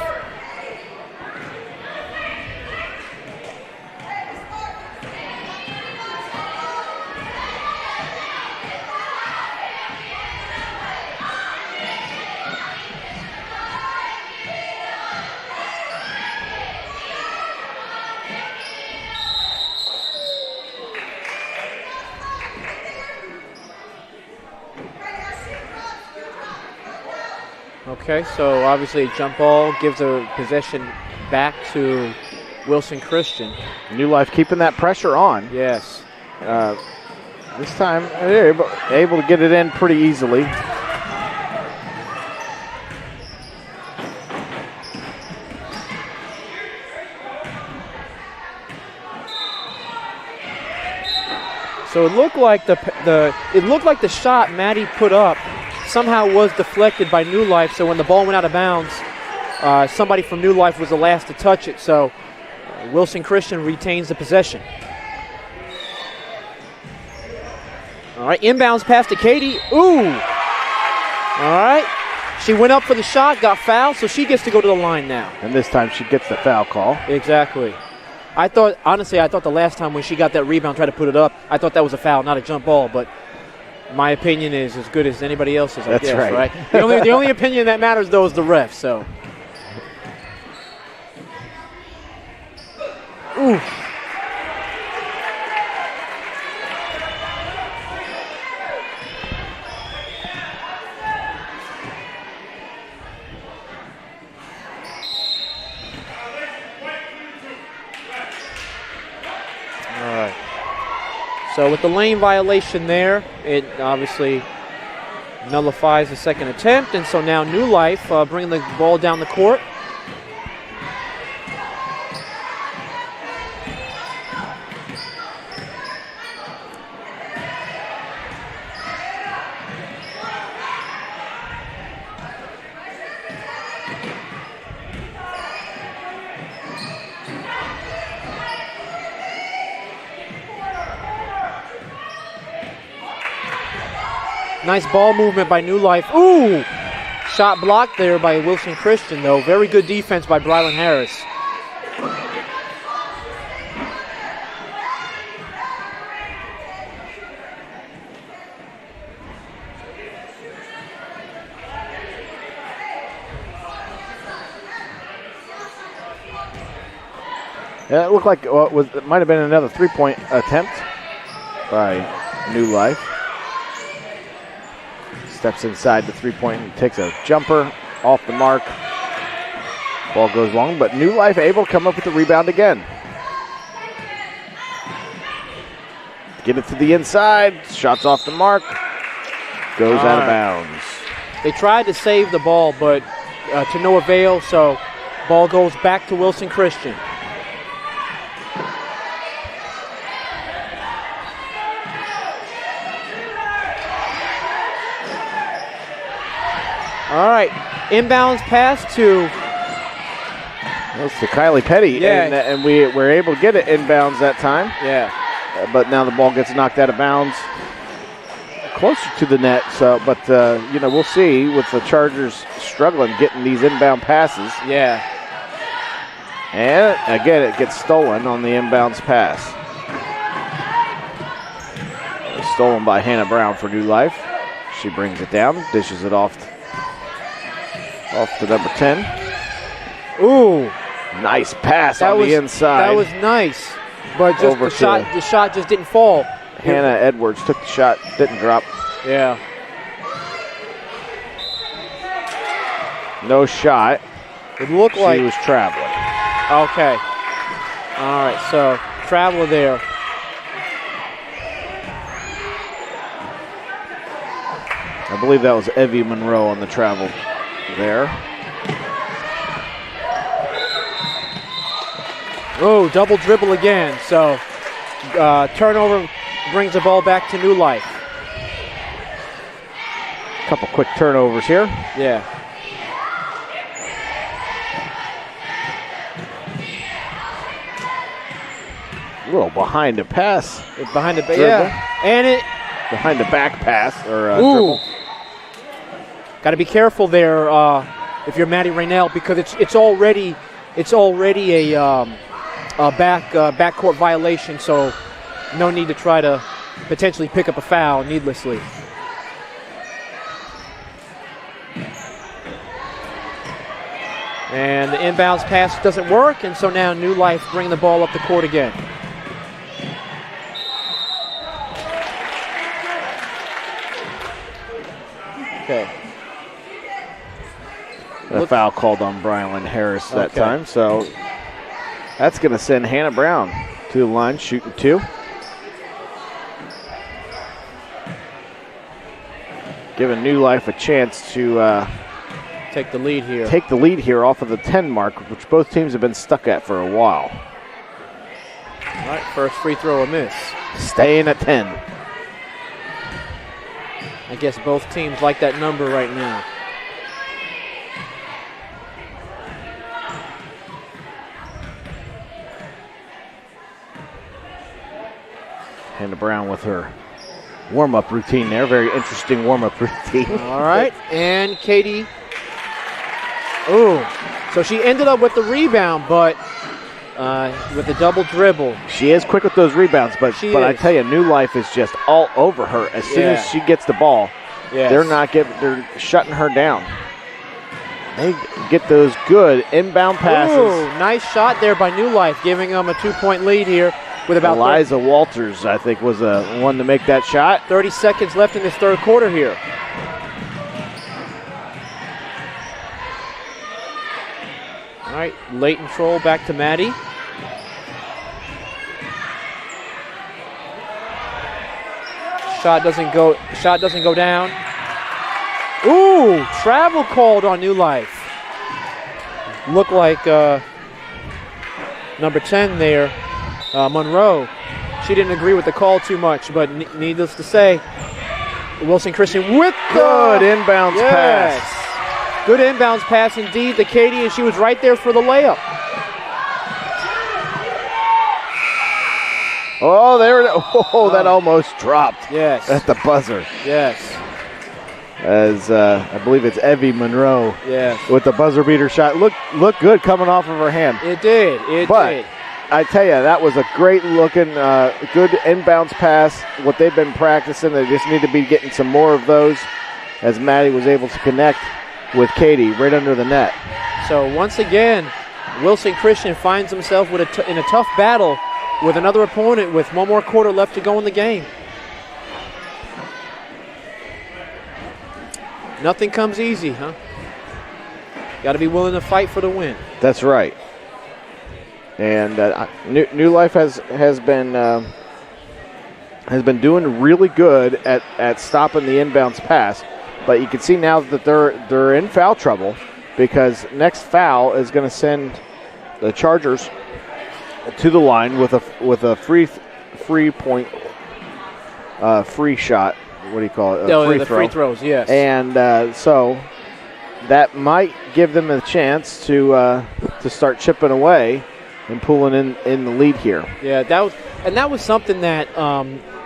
Okay, so obviously a jump ball gives a possession back to Wilson Christian. New Life keeping that pressure on. Yes. This time they're able to get it in pretty easily. So it looked like the shot Maddie put up somehow was deflected by New Life. So when the ball went out of bounds, somebody from New Life was the last to touch it. So Wilson Christian retains the possession. All right, inbounds pass to Katie. Ooh. All right. She went up for the shot, got fouled, so she gets to go to the line now. And this time she gets the foul call. Exactly. Honestly, I thought the last time when she got that rebound, tried to put it up, I thought that was a foul, not a jump ball. But my opinion is as good as anybody else's, I guess, right? The only opinion that matters, though, is the ref, so. Ooh. All right. So with the lane violation there, it obviously nullifies the second attempt, and so now New Life bringing the ball down the court. Nice ball movement by New Life. Ooh! Shot blocked there by Wilson Christian, though. Very good defense by Brylan Harris. Yeah, it looked like it might have been another three-point attempt by New Life. Steps inside the three-point and takes a jumper off the mark. Ball goes long, but New Life able to come up with the rebound again. Get it to the inside. Shots off the mark. Goes out of bounds. They tried to save the ball, but to no avail, so ball goes back to Wilson Christian. All right, inbounds pass to... That's to Kylie Petty, and we were able to get it inbounds that time. Yeah. But now the ball gets knocked out of bounds closer to the net. So, but we'll see with the Chargers struggling getting these inbound passes. Yeah. And again, it gets stolen on the inbounds pass. Stolen by Hannah Brown for New Life. She brings it down, dishes it off to number 10. Ooh. Nice pass on the inside. That was nice, but just the shot just didn't fall. Hannah Edwards took the shot, didn't drop. Yeah. No shot. It looked like she was traveling. Okay. All right, so travel there. I believe that was Evie Monroe on the travel there. Oh, double dribble again. So turnover brings the ball back to New Life. Couple quick turnovers here. Yeah. A little behind the pass. Behind the dribble. Yeah. And it behind the back pass or dribble. Got to be careful there if you're Maddie Raynell, because it's already a backcourt violation, so no need to try to potentially pick up a foul needlessly. And the inbounds pass doesn't work, and so now New Life bring the ball up the court again. Okay. A foul called on Brylan Harris that time, so that's going to send Hannah Brown to the line, shooting 2. Giving New Life a chance to take the lead here. Take the lead here off of the 10 mark, which both teams have been stuck at for a while. All right, first free throw a miss. Staying at 10. I guess both teams like that number right now. Hannah Brown with her warm-up routine there. Very interesting warm-up routine. All right, and Katie. Ooh, so she ended up with the rebound, but with the double dribble. She is quick with those rebounds, but I tell you, New Life is just all over her as soon as she gets the ball. Yes. They're shutting her down. They get those good inbound passes. Ooh, nice shot there by New Life, giving them a 2-point lead here. With about Eliza Walters, I think, was the one to make that shot. 30 seconds left in this third quarter here. All right, Leighton Troll back to Maddie. Shot doesn't go down. Ooh, travel called on New Life. Looked like number 10 there. Monroe, she didn't agree with the call too much, but needless to say, Wilson Christian with good inbounds pass. Good inbounds pass indeed to Katie, and she was right there for the layup. Oh, that almost dropped. Yes. At the buzzer. Yes. As I believe it's Evie Monroe. Yes. With the buzzer beater shot. Looked good coming off of her hand. It did. It did. I tell you, that was a great looking, good inbounds pass. What they've been practicing, they just need to be getting some more of those, as Maddie was able to connect with Katie right under the net. So once again, Wilson Christian finds himself in a tough battle with another opponent with one more quarter left to go in the game. Nothing comes easy, huh? Got to be willing to fight for the win. That's right. And New Life has been doing really good at stopping the inbounds pass, but you can see now that they're in foul trouble because next foul is going to send the Chargers to the line with a free shot. What do you call it? The free throws, yes. And so that might give them a chance to start chipping away and pulling in the lead here. Yeah, that was something that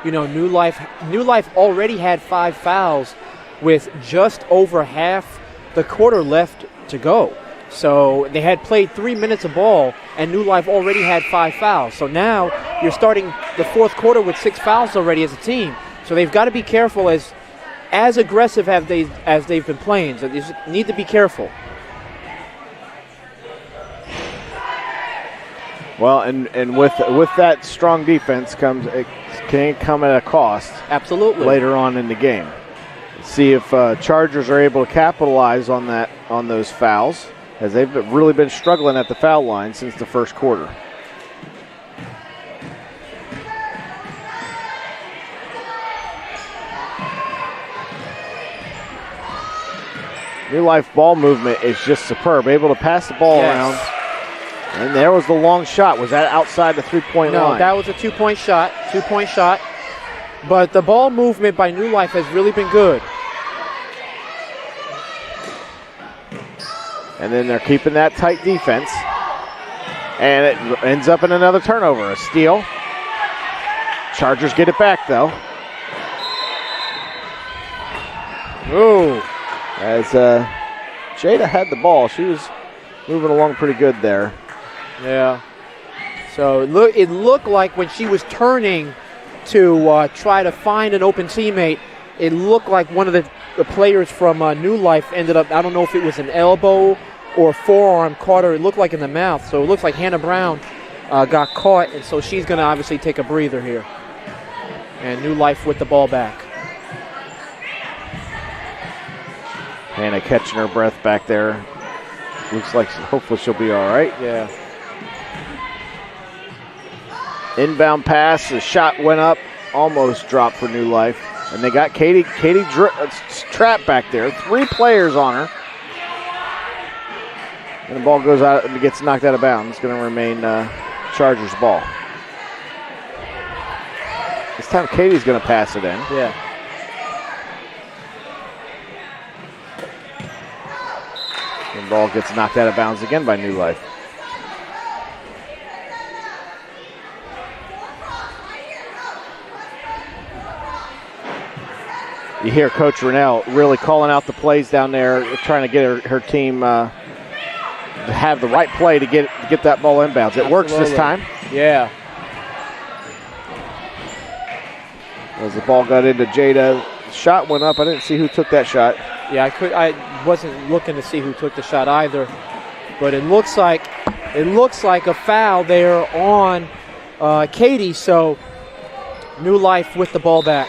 New Life already had 5 fouls with just over half the quarter left to go. So they had played 3 minutes of ball, and New Life already had 5 fouls. So now you're starting the fourth quarter with 6 fouls already as a team. So they've got to be careful as aggressive as they've been playing. So they just need to be careful. Well, and with that strong defense can come at a cost. Absolutely. Later on in the game. See if Chargers are able to capitalize on those fouls, as they've really been struggling at the foul line since the first quarter. New Life ball movement is just superb. Able to pass the ball around. And there was the long shot. Was that outside the three-point line? No, that was a two-point shot. But the ball movement by New Life has really been good. And then they're keeping that tight defense. And it ends up in another turnover, a steal. Chargers get it back, though. Ooh. As Jada had the ball, she was moving along pretty good there. Yeah. So it looked like when she was turning to try to find an open teammate, it looked like one of the players from New Life ended up, I don't know if it was an elbow or forearm caught her. It looked like in the mouth. So it looks like Hannah Brown got caught, and so she's going to obviously take a breather here. And New Life with the ball back. Hannah catching her breath back there. Looks like hopefully she'll be all right. Yeah. Inbound pass, the shot went up, almost dropped for New Life. And they got Katie trapped back there. 3 players on her. And the ball goes out and gets knocked out of bounds. It's going to remain Chargers ball. This time Katie's going to pass it in. Yeah. And the ball gets knocked out of bounds again by New Life. You hear Coach Rennell really calling out the plays down there, trying to get her team to have the right play to get that ball inbounds. It works this time. Yeah. As the ball got into Jada, shot went up. I didn't see who took that shot. Yeah, I wasn't looking to see who took the shot either, but it looks like a foul there on Katie. So New Life with the ball back.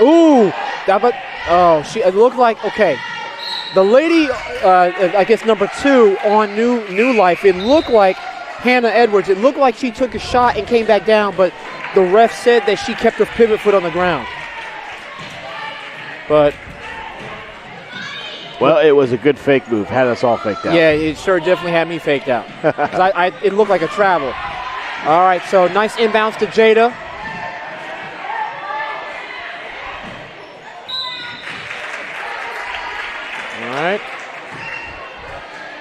Ooh, it looked like, okay. The lady, I guess number 2 on New Life, it looked like Hannah Edwards. It looked like she took a shot and came back down, but the ref said that she kept her pivot foot on the ground. But. Well, it was a good fake move. Had us all faked out. Yeah, it sure definitely had me faked out. It looked like a travel. All right, so nice inbounds to Jada. All right.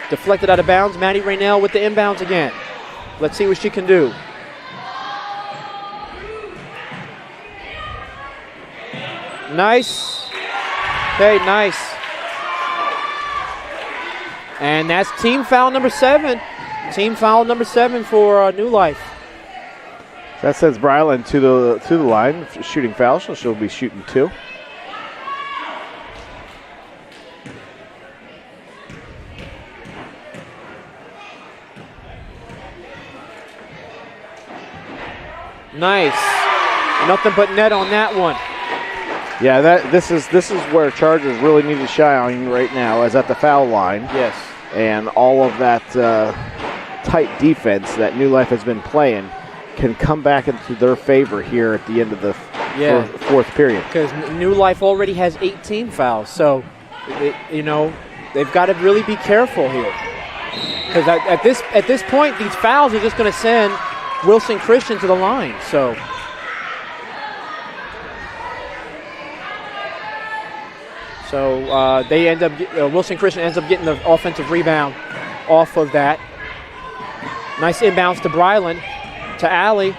Deflected out of bounds. Maddie Raynell with the inbounds again. Let's see what she can do. Nice. Okay, nice. And that's team foul number 7. Team foul number 7 for New Life. That sends Bryland to the line, shooting foul, so she'll be shooting 2. Nice. Nothing but net on that one. Yeah, this is where Chargers really need to shine right now, is at the foul line. Yes. And all of that tight defense that New Life has been playing can come back into their favor here at the end of the fourth period. Because New Life already has 18 fouls, so they've got to really be careful here. Because at this point, these fouls are just going to send Wilson Christian to the line. So they end up. Wilson Christian ends up getting the offensive rebound off of that. Nice inbounds to Bryland, to Allie,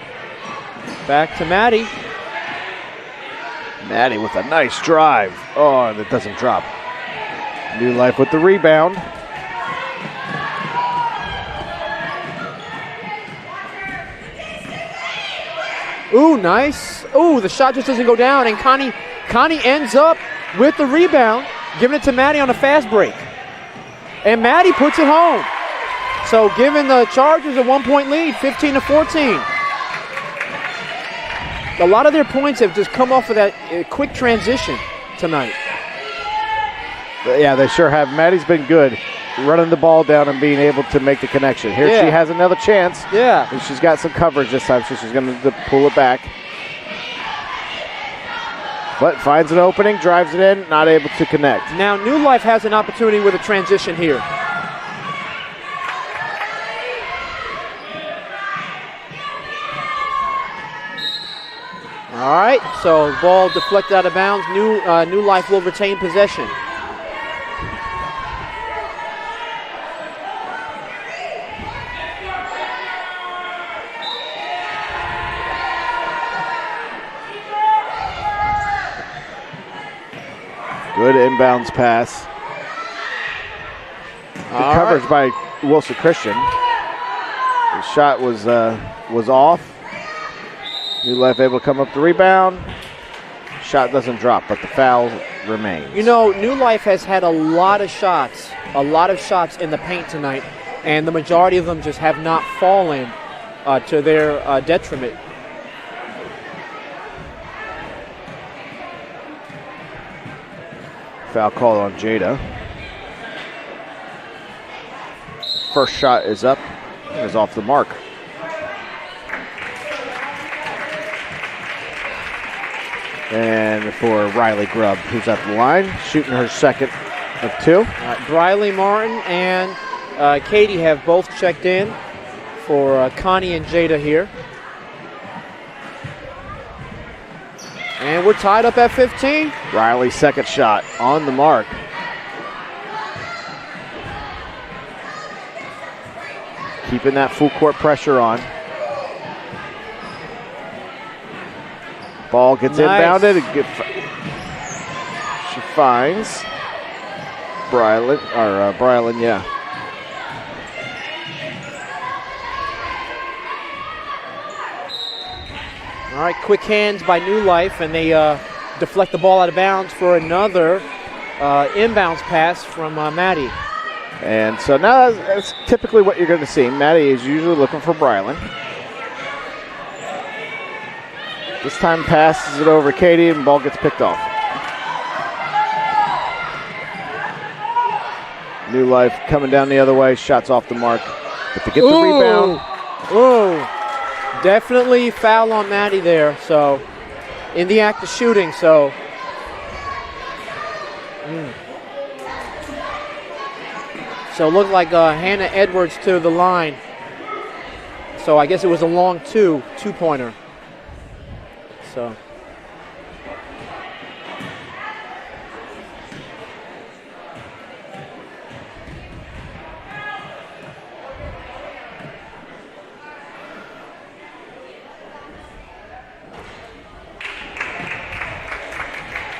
back to Maddie. Maddie with a nice drive. Oh, and it doesn't drop. New Life with the rebound. Ooh, nice. Ooh, the shot just doesn't go down, and Connie ends up with the rebound, giving it to Maddie on a fast break. And Maddie puts it home. So giving the Chargers a 1-point lead, 15-14. A lot of their points have just come off of that quick transition tonight. Yeah, they sure have. Maddie's been good running the ball down and being able to make the connection. Here she has another chance. Yeah. And she's got some coverage this time, so she's going to pull it back. But finds an opening, drives it in, not able to connect. Now New Life has an opportunity with a transition here. All right, so ball deflected out of bounds. New Life will retain possession. Good inbounds pass. Good coverage by Wilson Christian. The shot was off. New Life able to come up the rebound. Shot doesn't drop, but the foul remains. New Life has had a lot of shots in the paint tonight, and the majority of them just have not fallen to their detriment. Foul call on Jada. First shot is up and is off the mark. And for Riley Grubb, who's at the line, shooting her second of 2. Briley Martin and Katie have both checked in for Connie and Jada here. And we're tied up at 15. Riley's second shot on the mark. Keeping that full court pressure on. Ball gets inbounded. She finds Bryland, yeah. All right, quick hands by New Life, and they deflect the ball out of bounds for another inbounds pass from Maddie. And so now that's typically what you're going to see. Maddie is usually looking for Bryland. This time passes it over Katie, and the ball gets picked off. New Life coming down the other way, shots off the mark. But to get the rebound. Ooh. Definitely foul on Maddie there, so in the act of shooting, so. So it looked like Hannah Edwards to the line. So I guess it was a long two-pointer. So.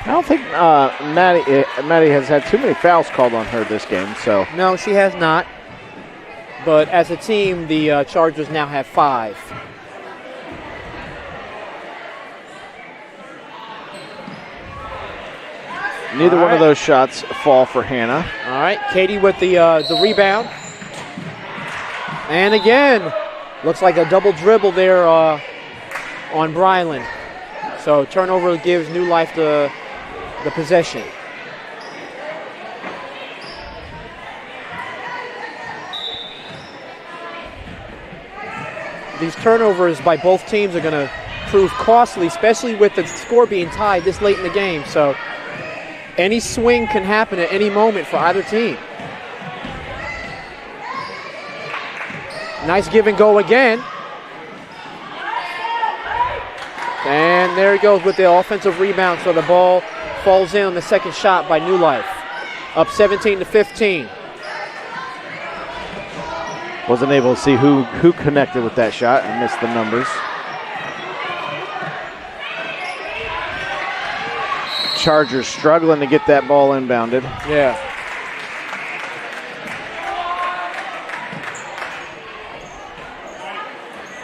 I don't think Maddie has had too many fouls called on her this game. So no, she has not. But as a team, the Chargers now have 5. Neither one of those shots fall for Hannah. All right, Katie with the rebound. And again, looks like a double dribble there on Bryland. So turnover gives New Life the possession. These turnovers by both teams are going to prove costly, especially with the score being tied this late in the game. So any swing can happen at any moment for either team. Nice give and go again. And there he goes with the offensive rebound, so the ball falls in on the second shot by New Life. Up 17-15. Wasn't able to see who connected with that shot and missed the numbers. Chargers struggling to get that ball inbounded. Yeah.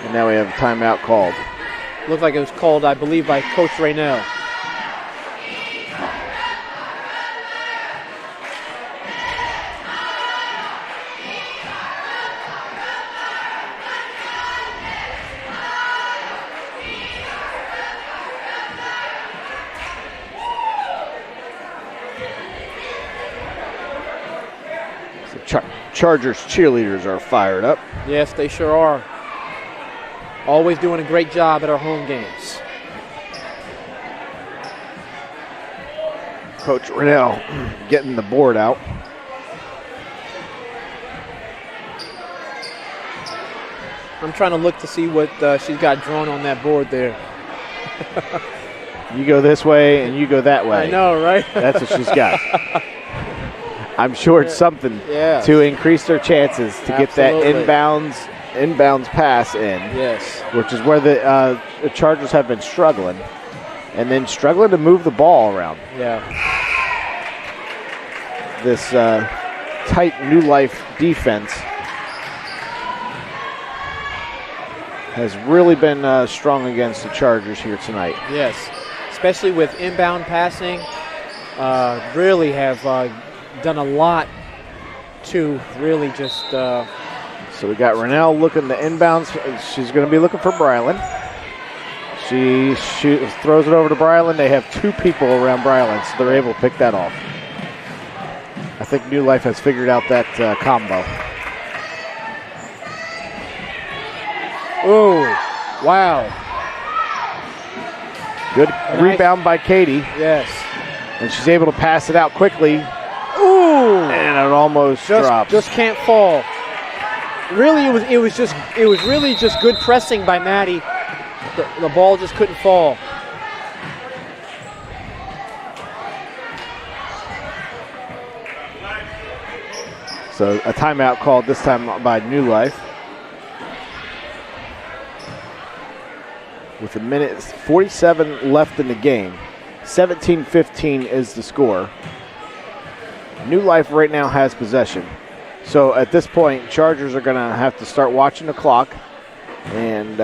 And now we have a timeout called. Looked like it was called, I believe, by Coach Raynell. Chargers cheerleaders are fired up. Yes, they sure are. Always doing a great job at our home games. Coach Rennell getting the board out. I'm trying to look to see what she's got drawn on that board there. You go this way and you go that way. I know, right? That's what she's got. I'm sure it's something to increase their chances to get that inbounds pass in. Yes. Which is where the Chargers have been struggling. And then struggling to move the ball around. Yeah. This tight New Life defense has really been strong against the Chargers here tonight. Yes. Especially with inbound passing. Really have done a lot to really just... So we got Rennell looking to inbounds. She's going to be looking for Bryland. She throws it over to Bryland. They have two people around Bryland, so they're able to pick that off. I think New Life has figured out that combo. Oh, wow. Good rebound by Katie. Yes. And she's able to pass it out quickly. Ooh. And it almost drops. Just can't fall. Really, it was really just good pressing by Maddie. The ball just couldn't fall. So a timeout called this time by New Life. With a minute 47 left in the game. 17-15 is the score. New Life right now has possession. So at this point, Chargers are going to have to start watching the clock and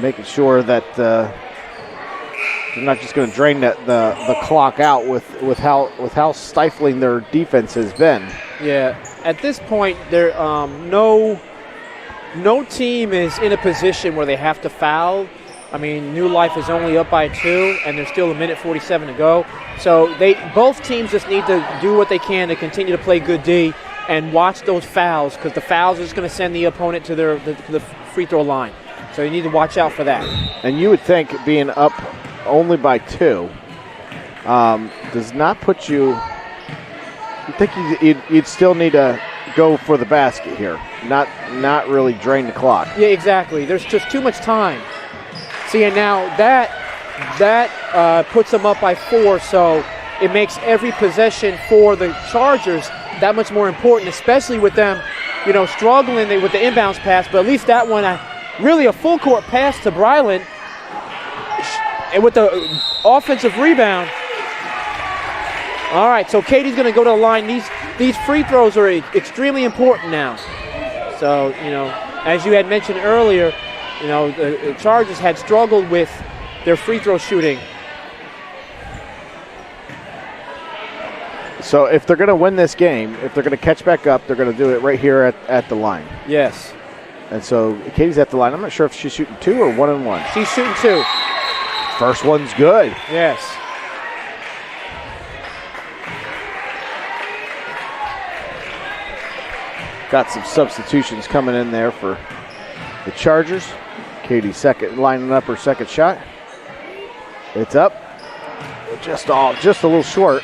making sure that they're not just going to drain the clock out with how stifling their defense has been. Yeah, at this point, there no team is in a position where they have to foul. I mean, New Life is only up by 2, and there's still a minute 47 to go. So both teams just need to do what they can to continue to play good D and watch those fouls, because the fouls are just going to send the opponent to the free throw line. So you need to watch out for that. And you would think being up only by 2 does not put you. You think you'd still need to go for the basket here, not really drain the clock. Yeah, exactly. There's just too much time. See, and now that puts them up by 4, so it makes every possession for the Chargers that much more important, especially with them, struggling with the inbounds pass. But at least that one, really a full court pass to Bryland, and with the offensive rebound. All right, so Katie's going to go to the line. These free throws are extremely important now. So, as you had mentioned earlier, the Chargers had struggled with their free throw shooting. So if they're going to win this game, if they're going to catch back up, they're going to do it right here at the line. Yes. And so Katie's at the line. I'm not sure if she's shooting 2 or 1-1. She's shooting 2. First one's good. Yes. Got some substitutions coming in there for the Chargers. Katie lining up her second shot. It's up. Just a little short.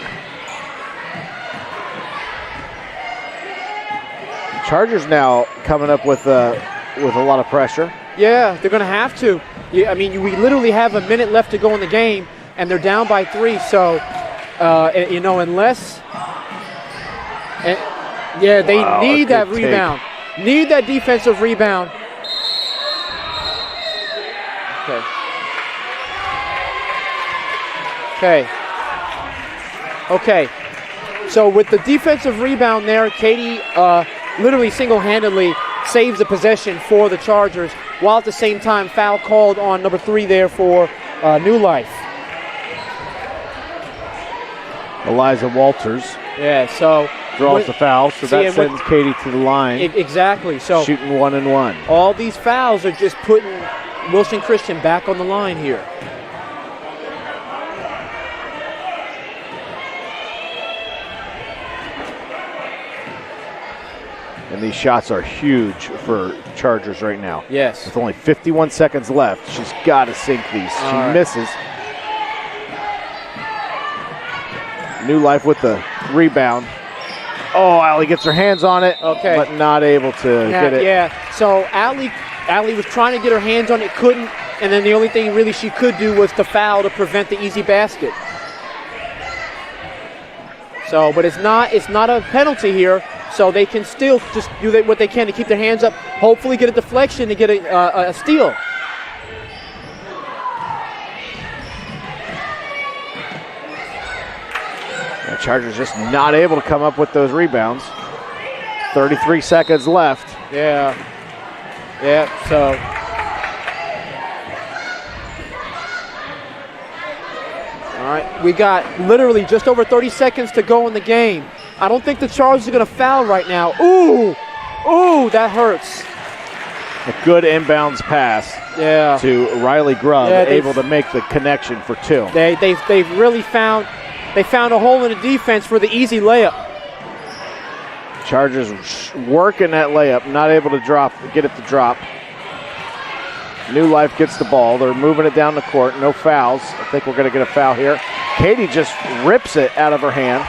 Chargers now coming up with a lot of pressure. Yeah, they're going to have to. Yeah, I mean, we literally have a minute left to go in the game, and they're down by 3. So, unless, they need that rebound, need that defensive rebound. Okay. So with the defensive rebound there, Katie literally single-handedly saves the possession for the Chargers, while at the same time foul called on number 3 there for New Life. Eliza Walters. Yeah, so draws the foul, so that sends Katie to the line. Exactly. So shooting 1-1. All these fouls are just putting Wilson Christian back on the line here. And these shots are huge for Chargers right now. Yes. With only 51 seconds left, she's got to sink these. She misses. New Life with the rebound. Oh, Allie gets her hands on it, but not able to get it. Yeah, so Allie was trying to get her hands on it, couldn't, and then the only thing really she could do was to foul to prevent the easy basket. So, but it's not a penalty here, so they can still just do what they can to keep their hands up, hopefully get a deflection to get a steal. The Chargers just not able to come up with those rebounds. 33 seconds left. Yeah, so. All right, we got literally just over 30 seconds to go in the game. I don't think the Chargers are going to foul right now. Ooh, that hurts. A good inbounds pass to Riley Grubb, able to make the connection for 2. They've really found a hole in the defense for the easy layup. Chargers working that layup, not able to get it to drop. New Life gets the ball. They're moving it down the court. No fouls. I think we're going to get a foul here. Katie just rips it out of her hand.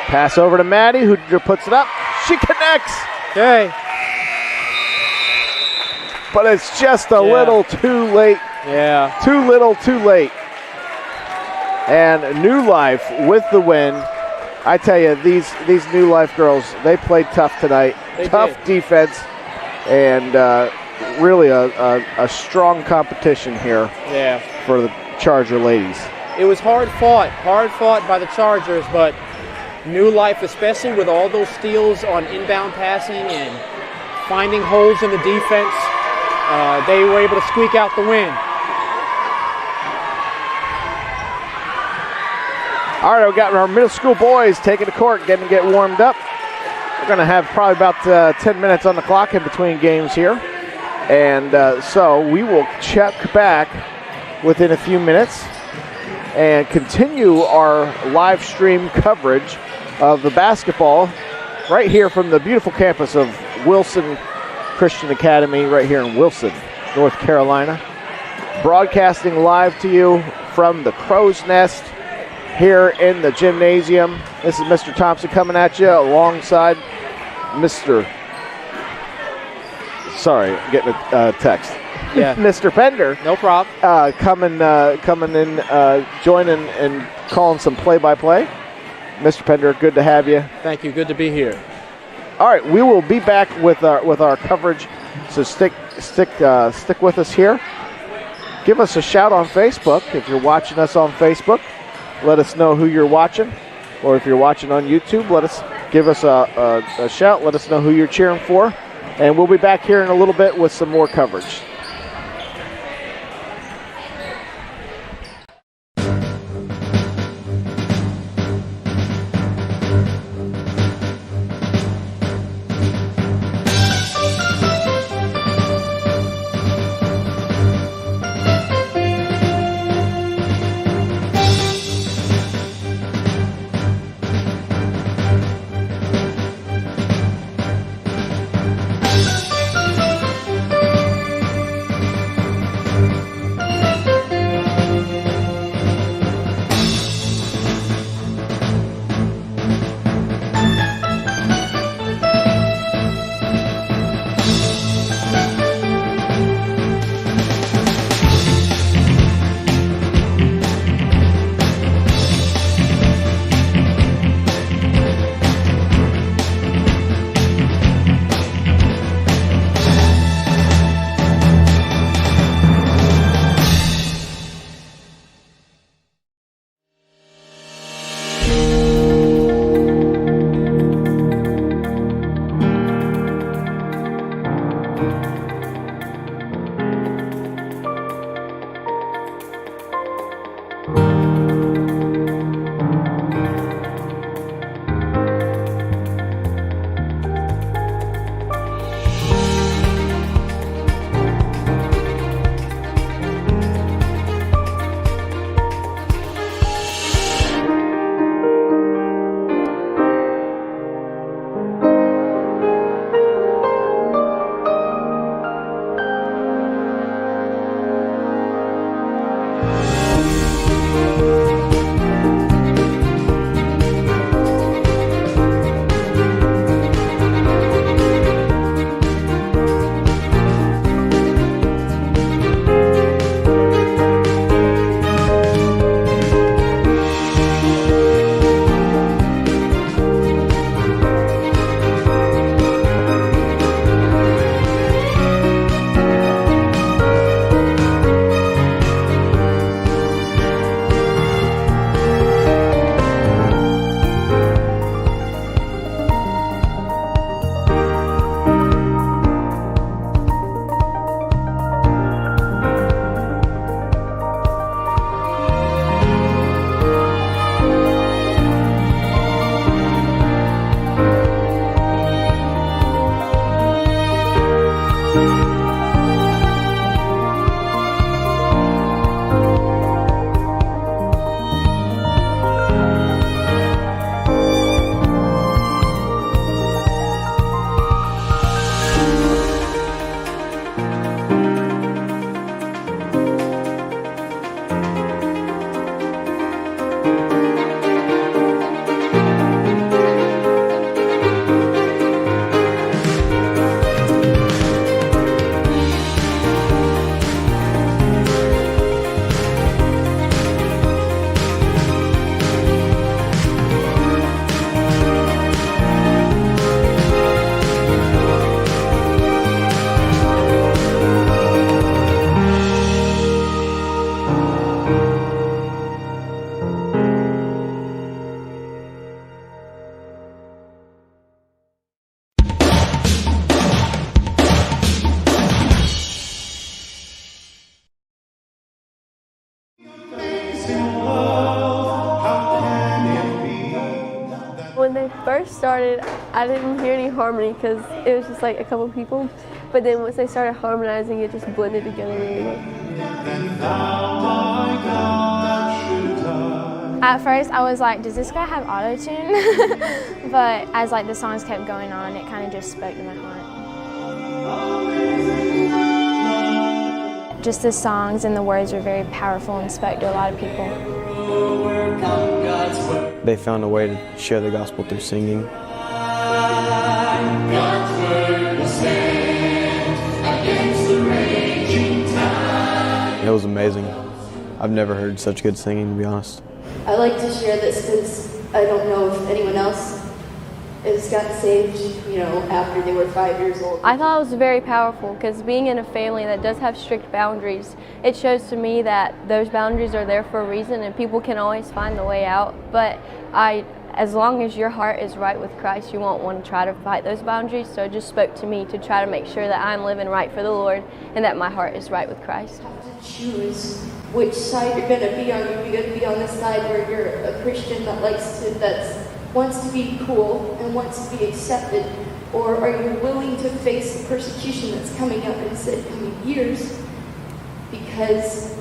Pass over to Maddie, who puts it up. She connects. Okay. But it's just a little too late. Yeah. Too little, too late. And New Life with the win. I tell you, these New Life girls, they played tough tonight. Tough defense, and really a strong competition here for the Charger ladies. It was hard fought by the Chargers, but New Life, especially with all those steals on inbound passing and finding holes in the defense, they were able to squeak out the win. All right, we've got our middle school boys taking the court, getting to get warmed up. We're going to have probably about 10 minutes on the clock in between games here. And so we will check back within a few minutes and continue our live stream coverage of the basketball right here from the beautiful campus of Wilson Christian Academy right here in Wilson, North Carolina. Broadcasting live to you from the Crow's Nest here in the gymnasium. This is Mr. Thompson coming at you alongside Mr. Sorry, getting a text. Yeah. Mr. Pender. No problem. Coming in, joining and calling some play-by-play. Mr. Pender, good to have you. Thank you. Good to be here. All right, we will be back with our coverage. So stick with us here. Give us a shout on Facebook if you're watching us on Facebook. Let us know who you're watching, or if you're watching on YouTube, give us a shout. Let us know who you're cheering for, and we'll be back here in a little bit with some more coverage. first started, I didn't hear any harmony because it was just like a couple people. But then once they started harmonizing, it just blended together really well. At first, I was like, does this guy have auto-tune? But as like the songs kept going on, it kind of just spoke to my heart. Just the songs and the words were very powerful and spoke to a lot of people. They found a way to share the gospel through singing. It was amazing. I've never heard such good singing, to be honest. I like to share this because I don't know if anyone else has gotten saved, after they were 5 years old. I thought it was very powerful because being in a family that does have strict boundaries, it shows to me that those boundaries are there for a reason and people can always find the way out. But as long as your heart is right with Christ, you won't want to try to fight those boundaries. So it just spoke to me to try to make sure that I'm living right for the Lord and that my heart is right with Christ. You have to choose which side you're going to be on. You're going to be on the side where you're a Christian that wants to be cool and wants to be accepted, or are you willing to face the persecution that's coming up in the coming years? Because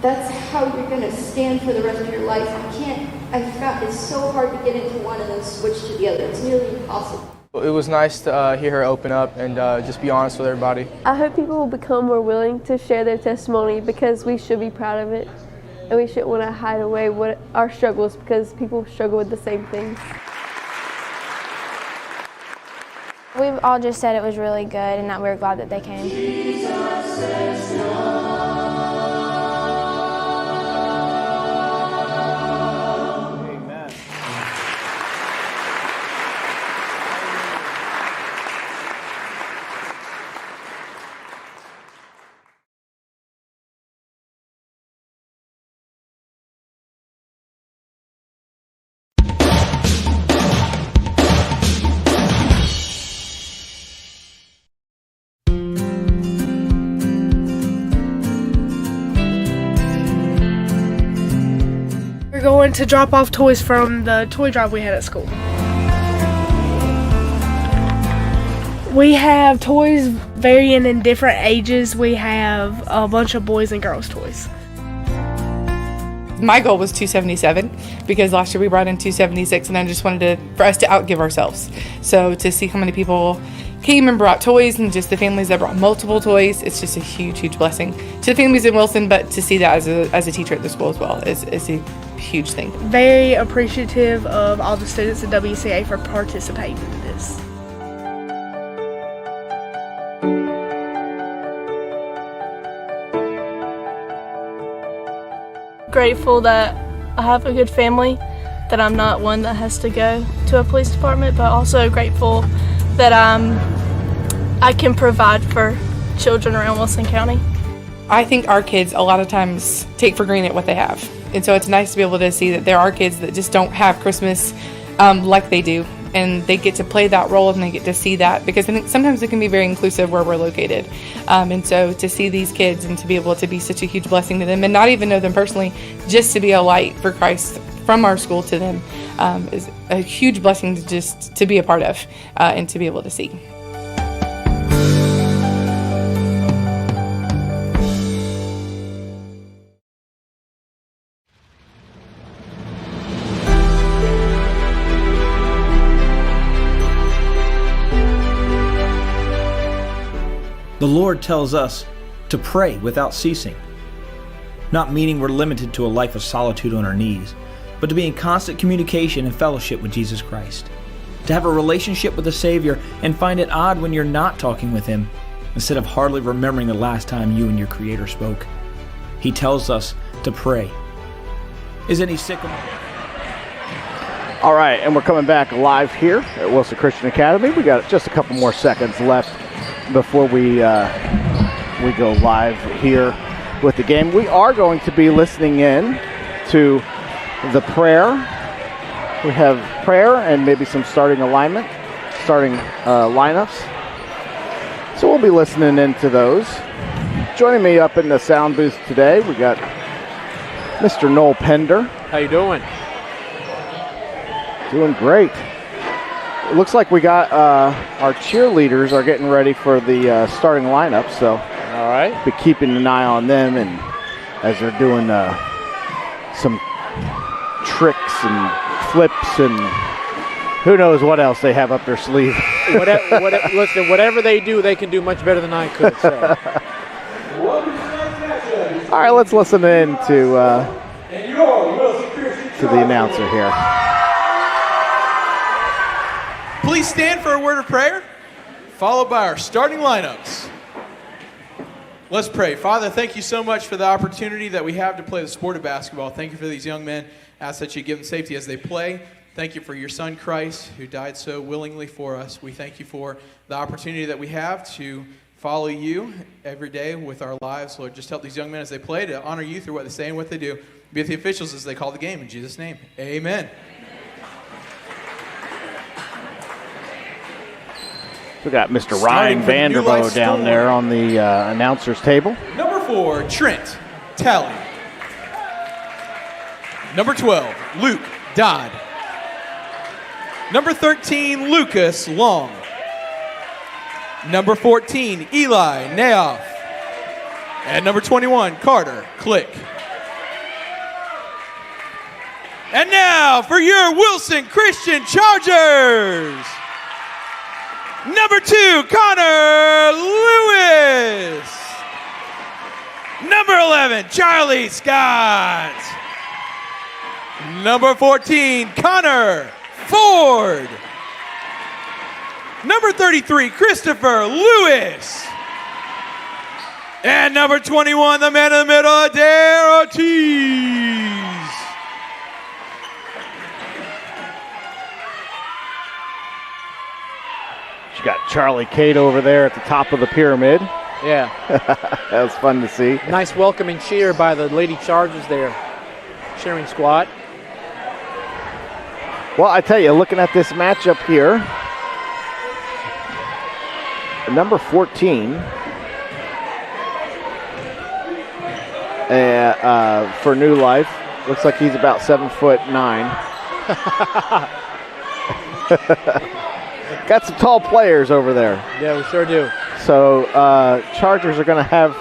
that's how you're going to stand for the rest of your life. I found it's so hard to get into one and then switch to the other. It's nearly impossible. It was nice to hear her open up and just be honest with everybody. I hope people will become more willing to share their testimony because we should be proud of it. And we shouldn't want to hide away what our struggles because people struggle with the same things. We've all just said it was really good and that we were glad that they came. We're going to drop off toys from the toy drive we had at school. We have toys varying in different ages. We have a bunch of boys and girls toys. My goal was 277 because last year we brought in 276 and I just wanted for us to outgive ourselves. So to see how many people came and brought toys and just the families that brought multiple toys, it's just a huge, huge blessing to the families in Wilson, but to see that as a teacher at the school as well is a huge thing. Very appreciative of all the students at WCA for participating in this. Grateful that I have a good family, that I'm not one that has to go to a police department, but also grateful that I can provide for children around Wilson County. I think our kids a lot of times take for granted what they have. And so it's nice to be able to see that there are kids that just don't have Christmas like they do. And they get to play that role and they get to see that because I think sometimes it can be very inclusive where we're located. And so to see these kids and to be able to be such a huge blessing to them and not even know them personally, just to be a light for Christ from our school to them is a huge blessing to be a part of and to be able to see. The Lord tells us to pray without ceasing, not meaning we're limited to a life of solitude on our knees, but to be in constant communication and fellowship with Jesus Christ, to have a relationship with the Savior and find it odd when you're not talking with Him, instead of hardly remembering the last time you and your Creator spoke. He tells us to pray. Isn't He sick of? All right, and we're coming back live here at Wilson Christian Academy. We got just a couple more seconds left before we go live here with the game. We are going to be listening in to the prayer. We have prayer and maybe some starting lineups. So we'll be listening into those. Joining me up in the sound booth today, we got Mr. Noel Pender. How you doing? Doing great. It looks like we got our cheerleaders are getting ready for the starting lineup, so all right, be keeping an eye on them and as they're doing some tricks and flips and who knows what else they have up their sleeve. Listen, whatever they do, they can do much better than I could. So. All right, let's listen in to the announcer here. Please stand for a word of prayer, followed by our starting lineups. Let's pray. Father, thank you so much for the opportunity that we have to play the sport of basketball. Thank you for these young men. Ask that you give them safety as they play. Thank you for your son, Christ, who died so willingly for us. We thank you for the opportunity that we have to follow you every day with our lives. Lord, just help these young men as they play to honor you through what they say and what they do. Be with the officials as they call the game. In Jesus' name, amen. We got Mr. Ryan Vanderbo down there on the announcer's table. Number 4, Trent Talley. Number 12, Luke Dodd. Number 13, Lucas Long. Number 14, Eli Naoff. And number 21, Carter Click. And now for your Wilson Christian Chargers. Number 2, Connor Lewis. Number 11, Charlie Scott. Number 14, Connor Ford. Number 33, Christopher Lewis. And number 21, the man in the middle, Adair Ortiz. You got Charlie Cade over there at the top of the pyramid. Yeah. That was fun to see. Nice welcoming cheer by the Lady Chargers there, cheering squad. Well, I tell you, looking at this matchup here, number 14 for New Life, looks like he's about 7'9". Got some tall players over there. Yeah, we sure do. So Chargers are going to have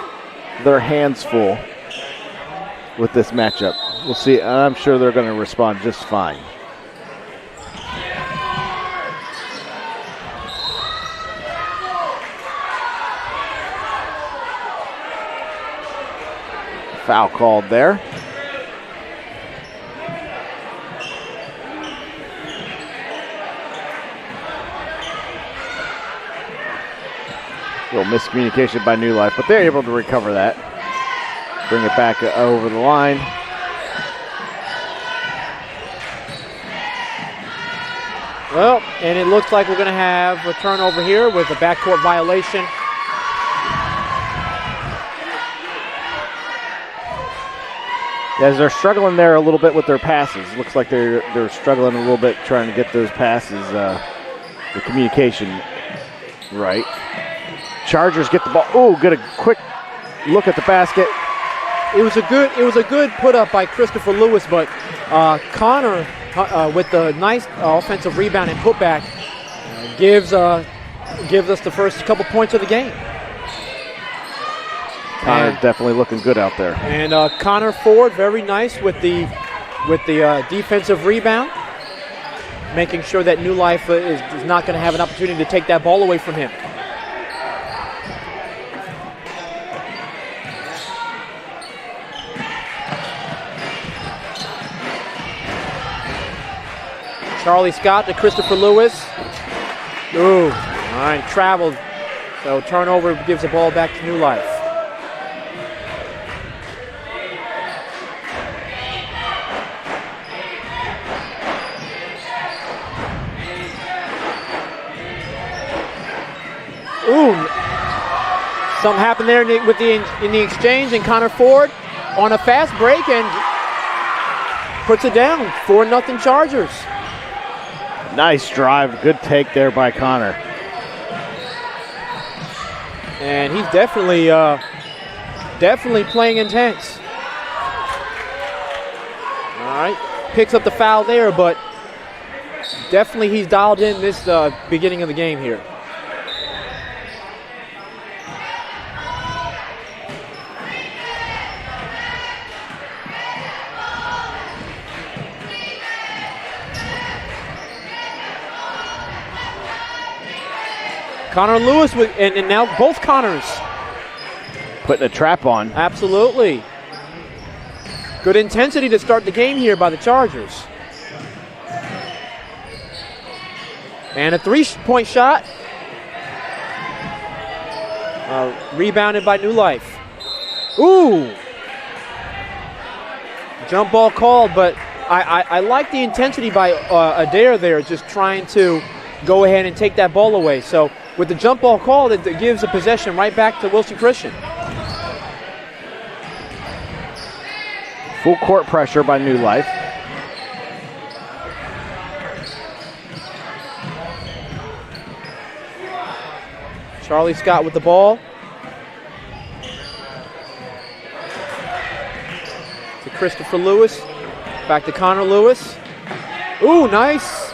their hands full with this matchup. We'll see. I'm sure they're going to respond just fine. Foul called there. Little miscommunication by New Life, but they're able to recover that. Bring it back over the line. Well, and it looks like we're going to have a turnover here with a backcourt violation. As they're struggling there a little bit with their passes. Looks like they're struggling a little bit trying to get those passes, the communication right. Chargers get the ball. Oh, get a quick look at the basket. It was a good put up by Christopher Lewis, but Connor with the nice offensive rebound and putback gives us the first couple points of the game. Connor definitely looking good out there. And Connor Ford, very nice with the defensive rebound, making sure that New Life is not going to have an opportunity to take that ball away from him. Charlie Scott to Christopher Lewis. Ooh, all right, traveled. So turnover gives the ball back to New Life. Ooh, something happened there in the exchange, and Connor Ford on a fast break and puts it down. 4-0 Chargers. Nice drive, good take there by Connor. And he's definitely playing intense. All right, picks up the foul there, but definitely he's dialed in this beginning of the game here. Connor Lewis, and now both Connors. Putting a trap on. Absolutely. Good intensity to start the game here by the Chargers. And a three-point shot. Rebounded by New Life. Ooh. Jump ball called, but I like the intensity by Adair there, just trying to go ahead and take that ball away. So with the jump ball called, it gives the possession right back to Wilson Christian. Full court pressure by New Life. Charlie Scott with the ball. To Christopher Lewis. Back to Connor Lewis. Ooh, nice.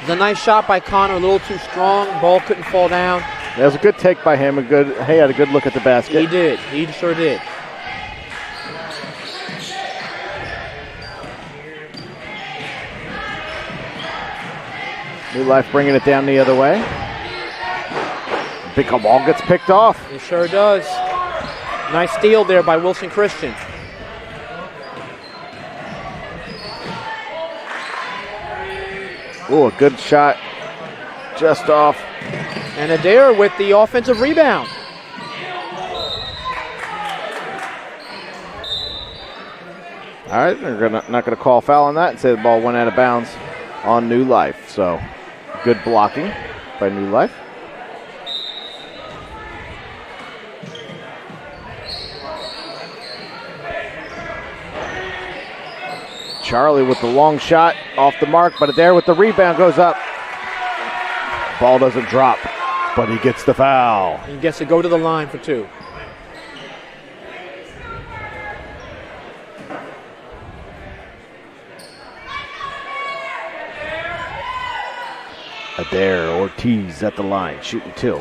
It's a nice shot by Connor, a little too strong. Ball couldn't fall down. That was a good take by him. He had a good look at the basket. He did. He sure did. New Life bringing it down the other way. Big ball gets picked off. It sure does. Nice steal there by Wilson Christian. Ooh, a good shot. Just off. And Adair with the offensive rebound. All right, they're not going to call foul on that and say the ball went out of bounds on New Life. So good blocking by New Life. Charlie with the long shot off the mark, but Adair with the rebound goes up. Ball doesn't drop, but he gets the foul. He gets to go to the line for two. Adair Ortiz at the line, shooting two.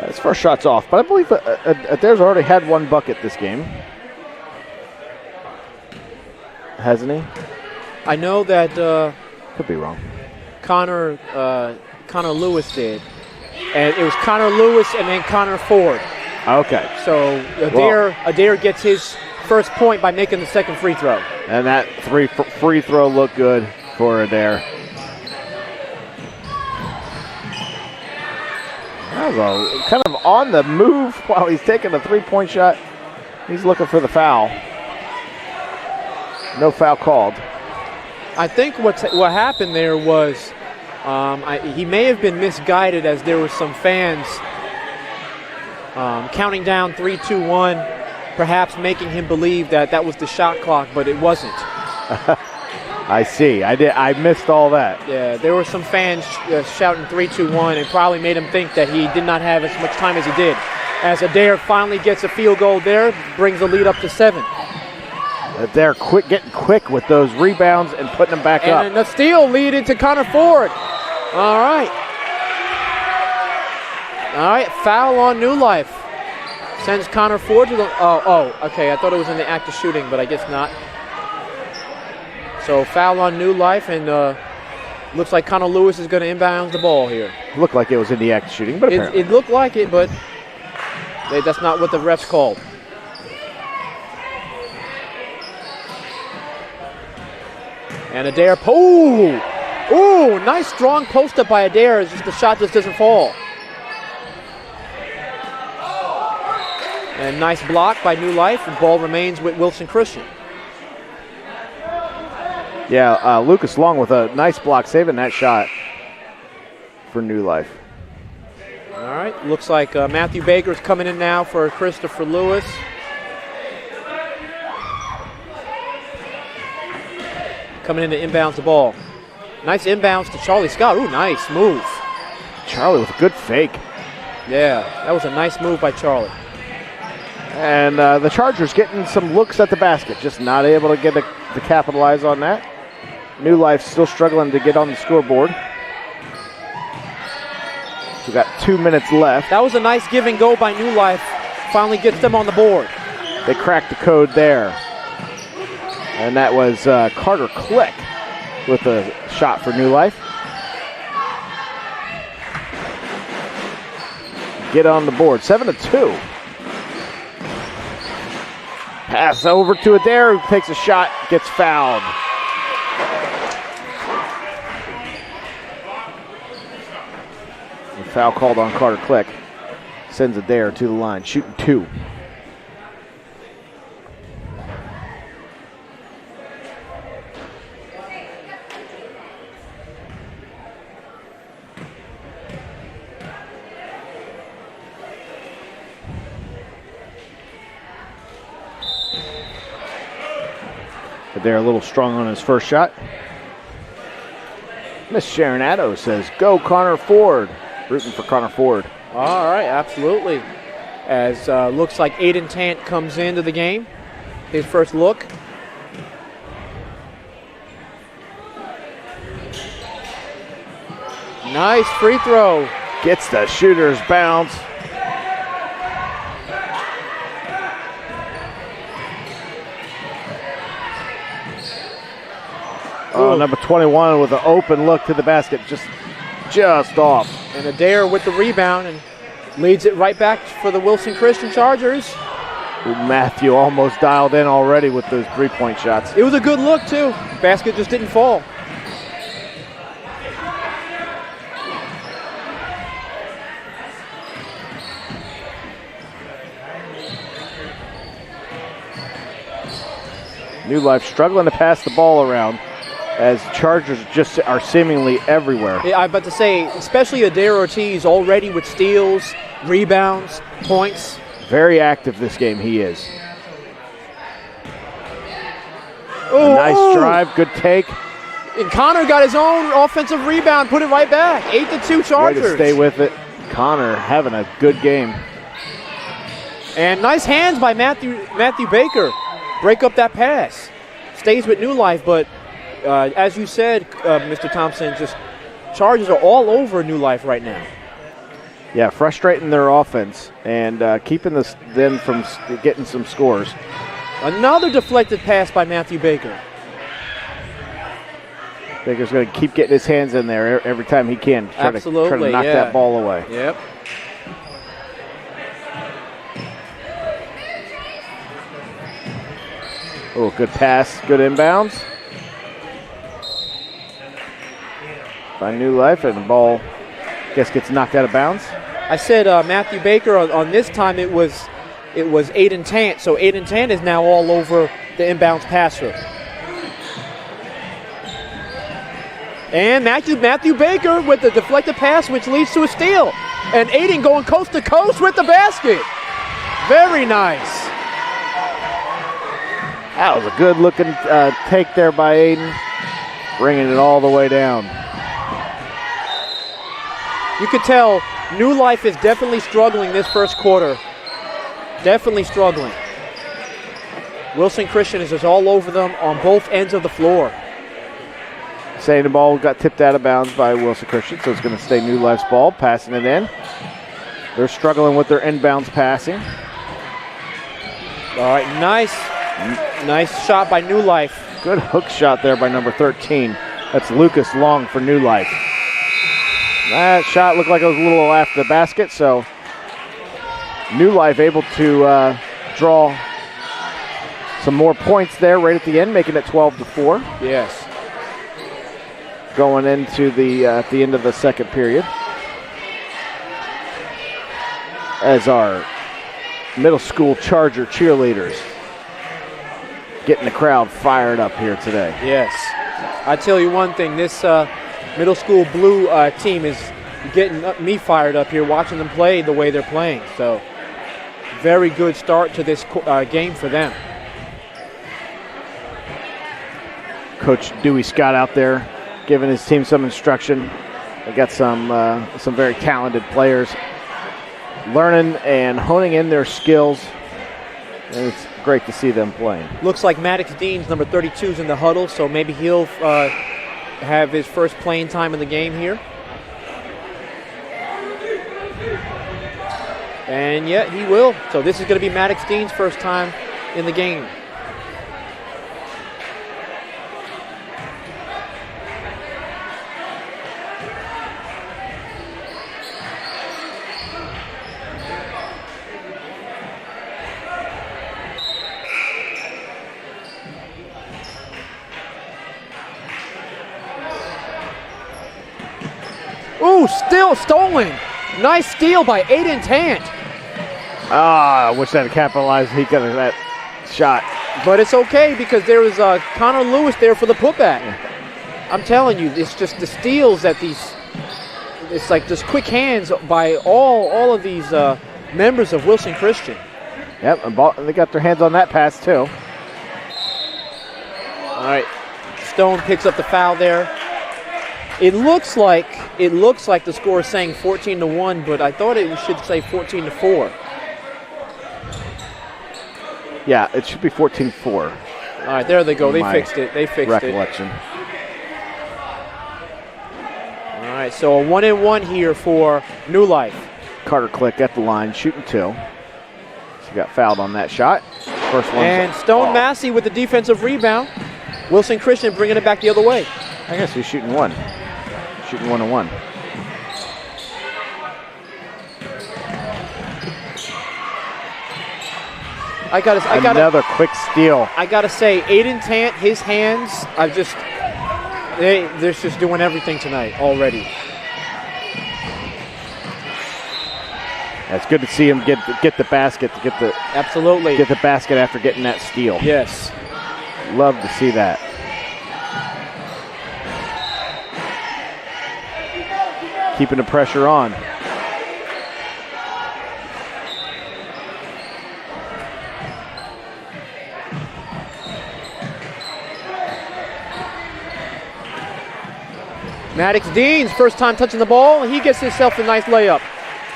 His first shot's off, but I believe Adair's already had one bucket this game. Hasn't he? I know that could be wrong. Connor Lewis did. And it was Connor Lewis and then Connor Ford. Okay. So Adair gets his first point by making the second free throw. And that free throw looked good for Adair. That was kind of on the move while he's taking a three-point shot. He's looking for the foul. No foul called. I think what happened there was he may have been misguided, as there were some fans counting down 3, 2, 1, perhaps making him believe that was the shot clock, but it wasn't. I see. I missed all that. Yeah, there were some fans shouting 3, 2, 1, and probably made him think that he did not have as much time as he did. As Adair finally gets a field goal there, brings the lead up to 7. Adair getting quick with those rebounds and putting them back up. And the steal leading to Connor Ford. All right. All right, foul on New Life. Sends Connor Ford to the... okay. I thought it was in the act of shooting, but I guess not. So foul on New Life, and looks like Connor Lewis is going to inbound the ball here. Looked like it was in the act of shooting, but apparently. It looked like it, but that's not what the refs called. And Adair, ooh, nice strong post up by Adair. It's just the shot just doesn't fall. And nice block by New Life, and ball remains with Wilson Christian. Yeah, Lucas Long with a nice block, saving that shot for New Life. All right, looks like Matthew Baker's coming in now for Christopher Lewis. Coming in to inbounds the ball. Nice inbounds to Charlie Scott. Ooh, nice move. Charlie with a good fake. Yeah, that was a nice move by Charlie. And the Chargers getting some looks at the basket, just not able to get to capitalize on that. New Life still struggling to get on the scoreboard. So we got 2 minutes left. That was a nice give and go by New Life. Finally gets them on the board. They cracked the code there. And that was Carter Click with a shot for New Life. Get on the board, 7-2. Pass over to Adair, who takes a shot, gets fouled. The foul called on Carter Click. Sends Adair to the line, shooting 2. They're a little strong on his first shot. Miss Sharon Addo says, go Connor Ford. Rooting for Connor Ford. All right, absolutely. As looks like Aiden Tant comes into the game. His first look. Nice free throw. Gets the shooter's bounce. Oh, number 21 with an open look to the basket, just off. And Adair with the rebound and leads it right back for the Wilson Christian Chargers. Ooh, Matthew almost dialed in already with those three-point shots. It was a good look, too. Basket just didn't fall. New Life struggling to pass the ball around, as Chargers just are seemingly everywhere. Yeah, I'm about to say, especially Adair Ortiz already with steals, rebounds, points. Very active this game, he is. Ooh, a nice drive, good take. And Connor got his own offensive rebound, put it right back. 8-2 Chargers. Way to stay with it. Connor having a good game. And nice hands by Matthew Baker. Break up that pass. Stays with New Life, but as you said, Mr. Thompson, just Chargers are all over New Life right now. Yeah, frustrating their offense and keeping them from getting some scores. Another deflected pass by Matthew Baker. Baker's going to keep getting his hands in there every time he can. Try to knock that ball away. Yep. Oh, good pass, good inbounds. By New Life, and the ball, I guess, gets knocked out of bounds. I said Matthew Baker on this time it was Aiden Tant, so Aiden Tant is now all over the inbounds passer. And Matthew Baker with the deflected pass, which leads to a steal. And Aiden going coast to coast with the basket. Very nice. That was a good-looking take there by Aiden, bringing it all the way down. You could tell New Life is definitely struggling this first quarter. Definitely struggling. Wilson Christian is just all over them on both ends of the floor. Saying the ball got tipped out of bounds by Wilson Christian, so it's going to stay New Life's ball, passing it in. They're struggling with their inbounds passing. All right, nice shot by New Life. Good hook shot there by number 13. That's Lucas Long for New Life. That shot looked like it was a little after the basket, so New Life able to draw some more points there right at the end, making it 12-4. Yes. Going into at the end of the second period, as our middle school Charger cheerleaders getting the crowd fired up here today. Yes. I tell you one thing, this middle school blue team is getting me fired up here watching them play the way they're playing. So very good start to this game for them. Coach Dewey Scott out there giving his team some instruction. They got some very talented players learning and honing in their skills. And it's great to see them playing. Looks like Maddox Dean's number 32 is in the huddle, so maybe he'll have his first playing time in the game here. And yeah, he will. So this is going to be Maddox Dean's first time in the game. Ooh, still stolen. Nice steal by Aiden Tant. I wish that had capitalized. He got that shot. But it's okay because there was Connor Lewis there for the putback. I'm telling you, it's just the steals that it's like just quick hands by all of these members of Wilson Christian. Yep, and they got their hands on that pass too. All right, Stone picks up the foul there. It looks like the score is saying 14-1, but I thought it should say 14-4. Yeah, it should be 14-4. All right, there they go. They fixed it. Recollection. All right, so a 1-and-1 here for New Life. Carter Click at the line, shooting 2. She got fouled on that shot. First one. And Stone Massey with the defensive rebound. Wilson Christian bringing it back the other way. I guess he's shooting 1. Shooting 1-on-1. Another quick steal. I gotta say, Aiden Tant, his hands, they're just doing everything tonight already. It's good to see him get the basket, get the basket after getting that steal. Yes, love to see that. Keeping the pressure on. Maddox Dean's first time touching the ball. He gets himself a nice layup.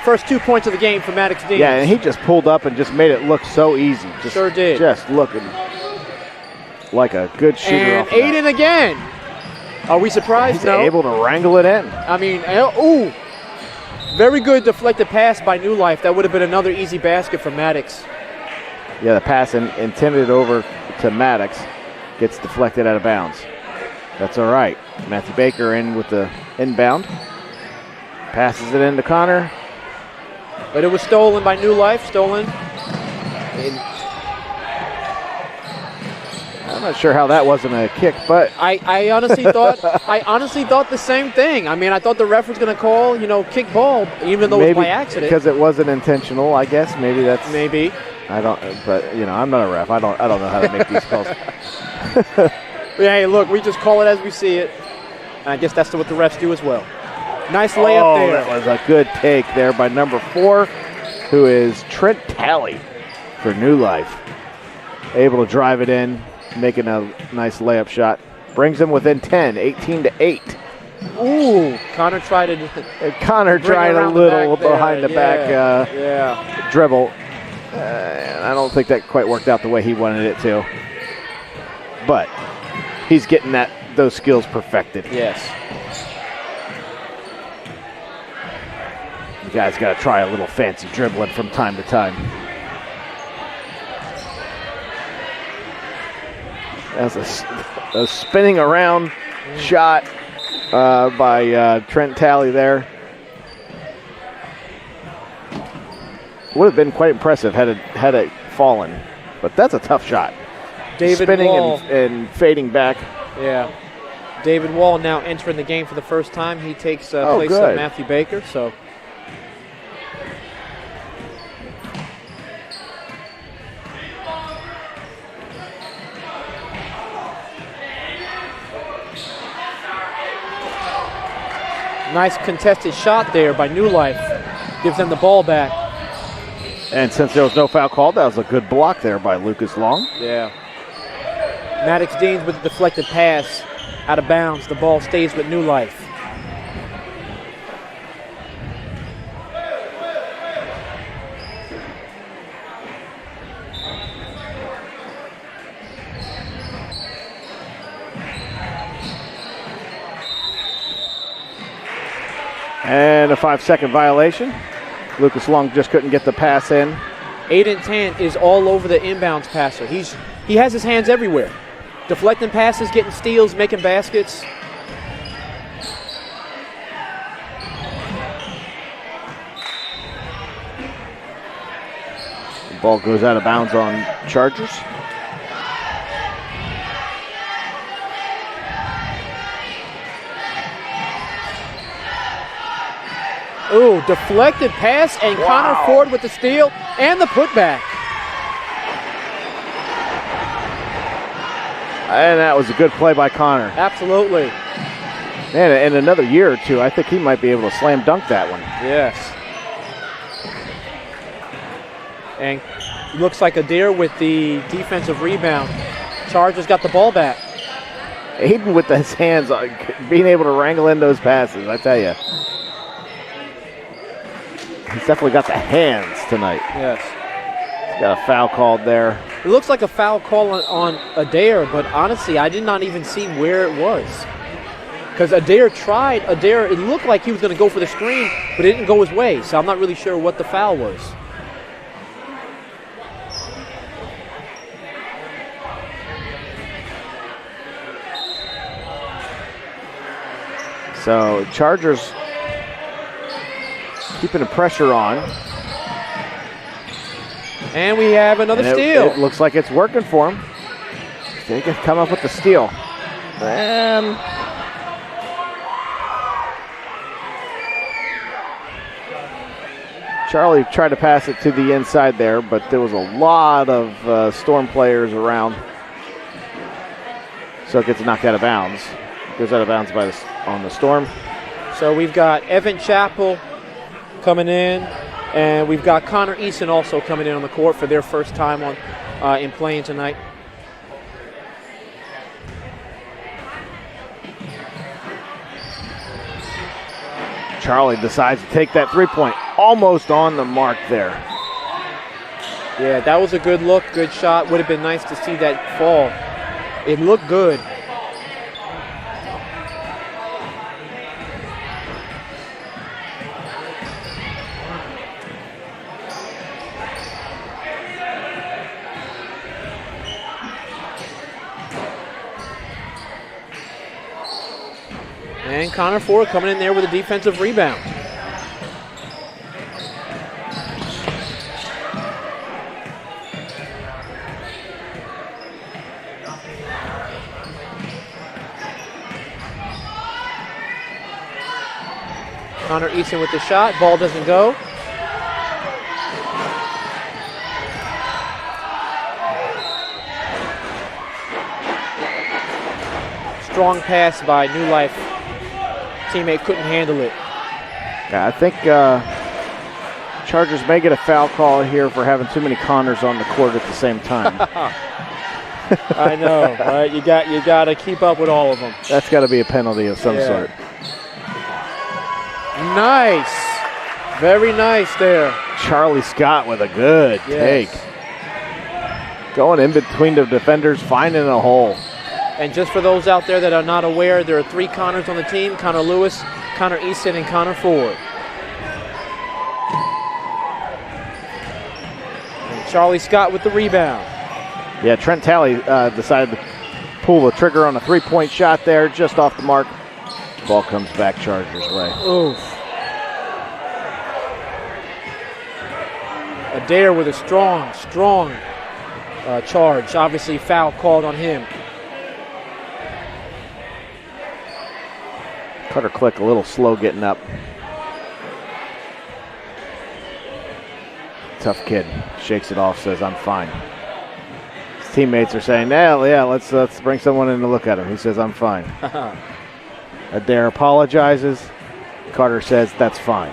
First 2 points of the game for Maddox Dean. Yeah, and he just pulled up and just made it look so easy. Sure did. Just looking like a good shooter. And Aiden again. Are we surprised? He's no. able to wrangle it in. I mean, ooh. Very good deflected pass by New Life. That would have been another easy basket for Maddox. Yeah, the pass intended over to Maddox gets deflected out of bounds. That's all right. Matthew Baker in with the inbound. Passes it into Connor. But it was stolen by New Life. Stolen. I'm not sure how that wasn't a kick, but I honestly thought the same thing. I mean, I thought the ref was going to call, kick ball, even though it was by accident. Because it wasn't intentional, I guess. Maybe. I don't. But I'm not a ref. I don't know how to make these calls. Yeah, hey, look, we just call it as we see it. And I guess that's what the refs do as well. Nice layup there. That was a good take there by number 4, who is Trent Talley for New Life. Able to drive it in, making a nice layup shot. Brings them within 10, 18-8. Ooh, Connor tried a little behind the back dribble. I don't think that quite worked out the way he wanted it to. But he's getting those skills perfected. Yes. You guys got to try a little fancy dribbling from time to time. That's a spinning around shot by Trent Talley there. Would have been quite impressive had it fallen, but that's a tough shot. David spinning Wall. and fading back. Yeah. David Wall now entering the game for the first time. He takes place of Matthew Baker. So. Nice contested shot there by New Life. Gives them the ball back. And since there was no foul called, that was a good block there by Lucas Long. Yeah. Maddox Deans with the deflected pass out of bounds. The ball stays with New Life. And a 5-second violation. Lucas Long just couldn't get the pass in. Aiden Tant is all over the inbounds passer. He has his hands everywhere. Deflecting passes, getting steals, making baskets. The ball goes out of bounds on Chargers. Ooh, deflected pass, and Connor Ford with the steal and the putback. And that was a good play by Connor. Absolutely. Man, in another year or two, I think he might be able to slam dunk that one. Yes. And looks like Adair with the defensive rebound. Chargers got the ball back. Aiden with his hands, being able to wrangle in those passes, I tell you. He's definitely got the hands tonight. Yes. He's got a foul called there. It looks like a foul call on Adair, but honestly, I did not even see where it was. Because Adair, it looked like he was going to go for the screen, but it didn't go his way, so I'm not really sure what the foul was. So Chargers keeping the pressure on. And we have another steal. It looks like it's working for him. They can come up with the steal. And Charlie tried to pass it to the inside there, but there was a lot of Storm players around. So it gets knocked out of bounds. Goes out of bounds on the Storm. So we've got Evan Chappell coming in, and we've got Connor Eason also coming in on the court for their first time in playing tonight. Charlie decides to take that three-point. Almost on the mark there. Yeah, that was a good look, good shot. Would have been nice to see that fall. It looked good. And Connor Ford coming in there with a defensive rebound. Connor Eason with the shot. Ball doesn't go. Strong pass by New Life. Teammate couldn't handle it. Yeah, I think Chargers may get a foul call here for having too many Connors on the court at the same time. I know, right? You got to keep up with all of them. That's got to be a penalty of some sort. Nice. Very nice there. Charlie Scott with a good take. Going in between the defenders, finding a hole. And just for those out there that are not aware, there are 3 Connors on the team: Connor Lewis, Connor Easton, and Connor Ford. And Charlie Scott with the rebound. Yeah, Trent Talley decided to pull the trigger on a three-point shot there, just off the mark. Ball comes back Chargers' way. Oof. Adair with a strong charge. Obviously, foul called on him. Cutter Click a little slow getting up. Tough kid. Shakes it off, says, I'm fine. His teammates are saying, yeah, let's bring someone in to look at him. He says, I'm fine. Adair apologizes. Carter says, that's fine.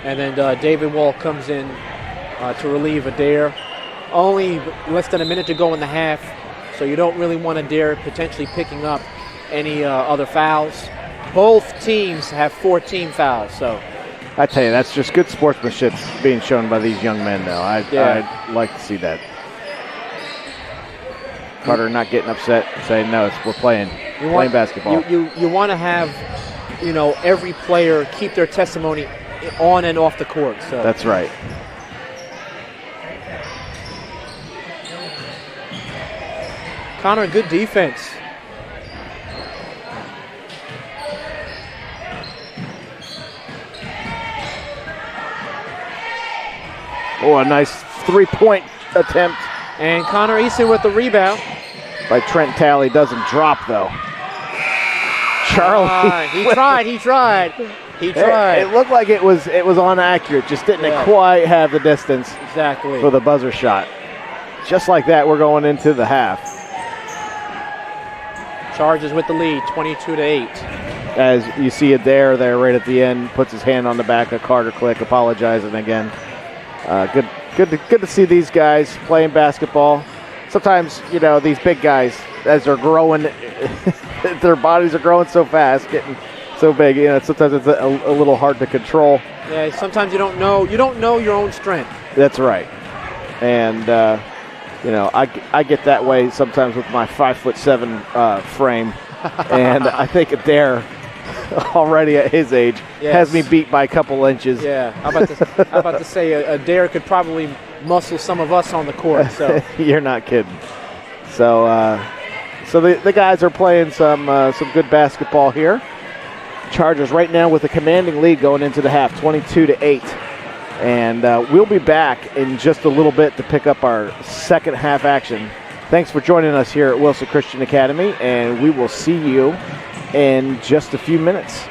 And then David Wall comes in to relieve Adair. Only less than a minute to go in the half, so you don't really want Adair potentially picking up any other fouls. Both teams have 14 fouls, so. I tell you, that's just good sportsmanship being shown by these young men, though. I'd like to see that. Carter not getting upset, saying, no, we're playing basketball. You want to have every player keep their testimony on and off the court. So That's right. Connor, good defense. Oh, a nice three-point attempt. And Connor Easton with the rebound. By Trent Talley, doesn't drop though. Charlie. He tried. It looked like it was inaccurate, just didn't quite have the distance exactly for the buzzer shot. Just like that, we're going into the half. Chargers with the lead, 22-8. As you see it there right at the end, puts his hand on the back of Carter Click, apologizing again. Good to see these guys playing basketball. Sometimes, these big guys, as they're growing, their bodies are growing so fast, getting so big. Sometimes it's a little hard to control. Yeah, sometimes you don't know your own strength. That's right. And I get that way sometimes with my 5'7" frame, and I think Adair, already at his age, has me beat by a couple inches. Yeah, I'm about to say Adair could probably muscle some of us on the court. So you're not kidding. So the guys are playing some good basketball here. Chargers right now with a commanding lead going into the half, 22-8. And we'll be back in just a little bit to pick up our second half action. Thanks for joining us here at Wilson Christian Academy, and we will see you in just a few minutes.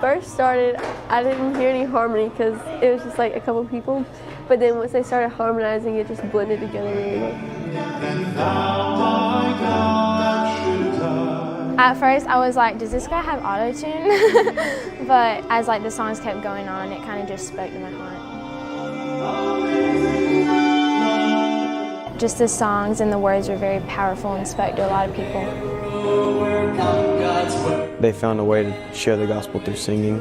first started, I didn't hear any harmony because it was just like a couple people. But then once they started harmonizing, it just blended together really well. At first, I was like, does this guy have auto-tune? But as like the songs kept going on, it kind of just spoke to my heart. Just the songs and the words were very powerful and spoke to a lot of people. They found a way to share the gospel through singing.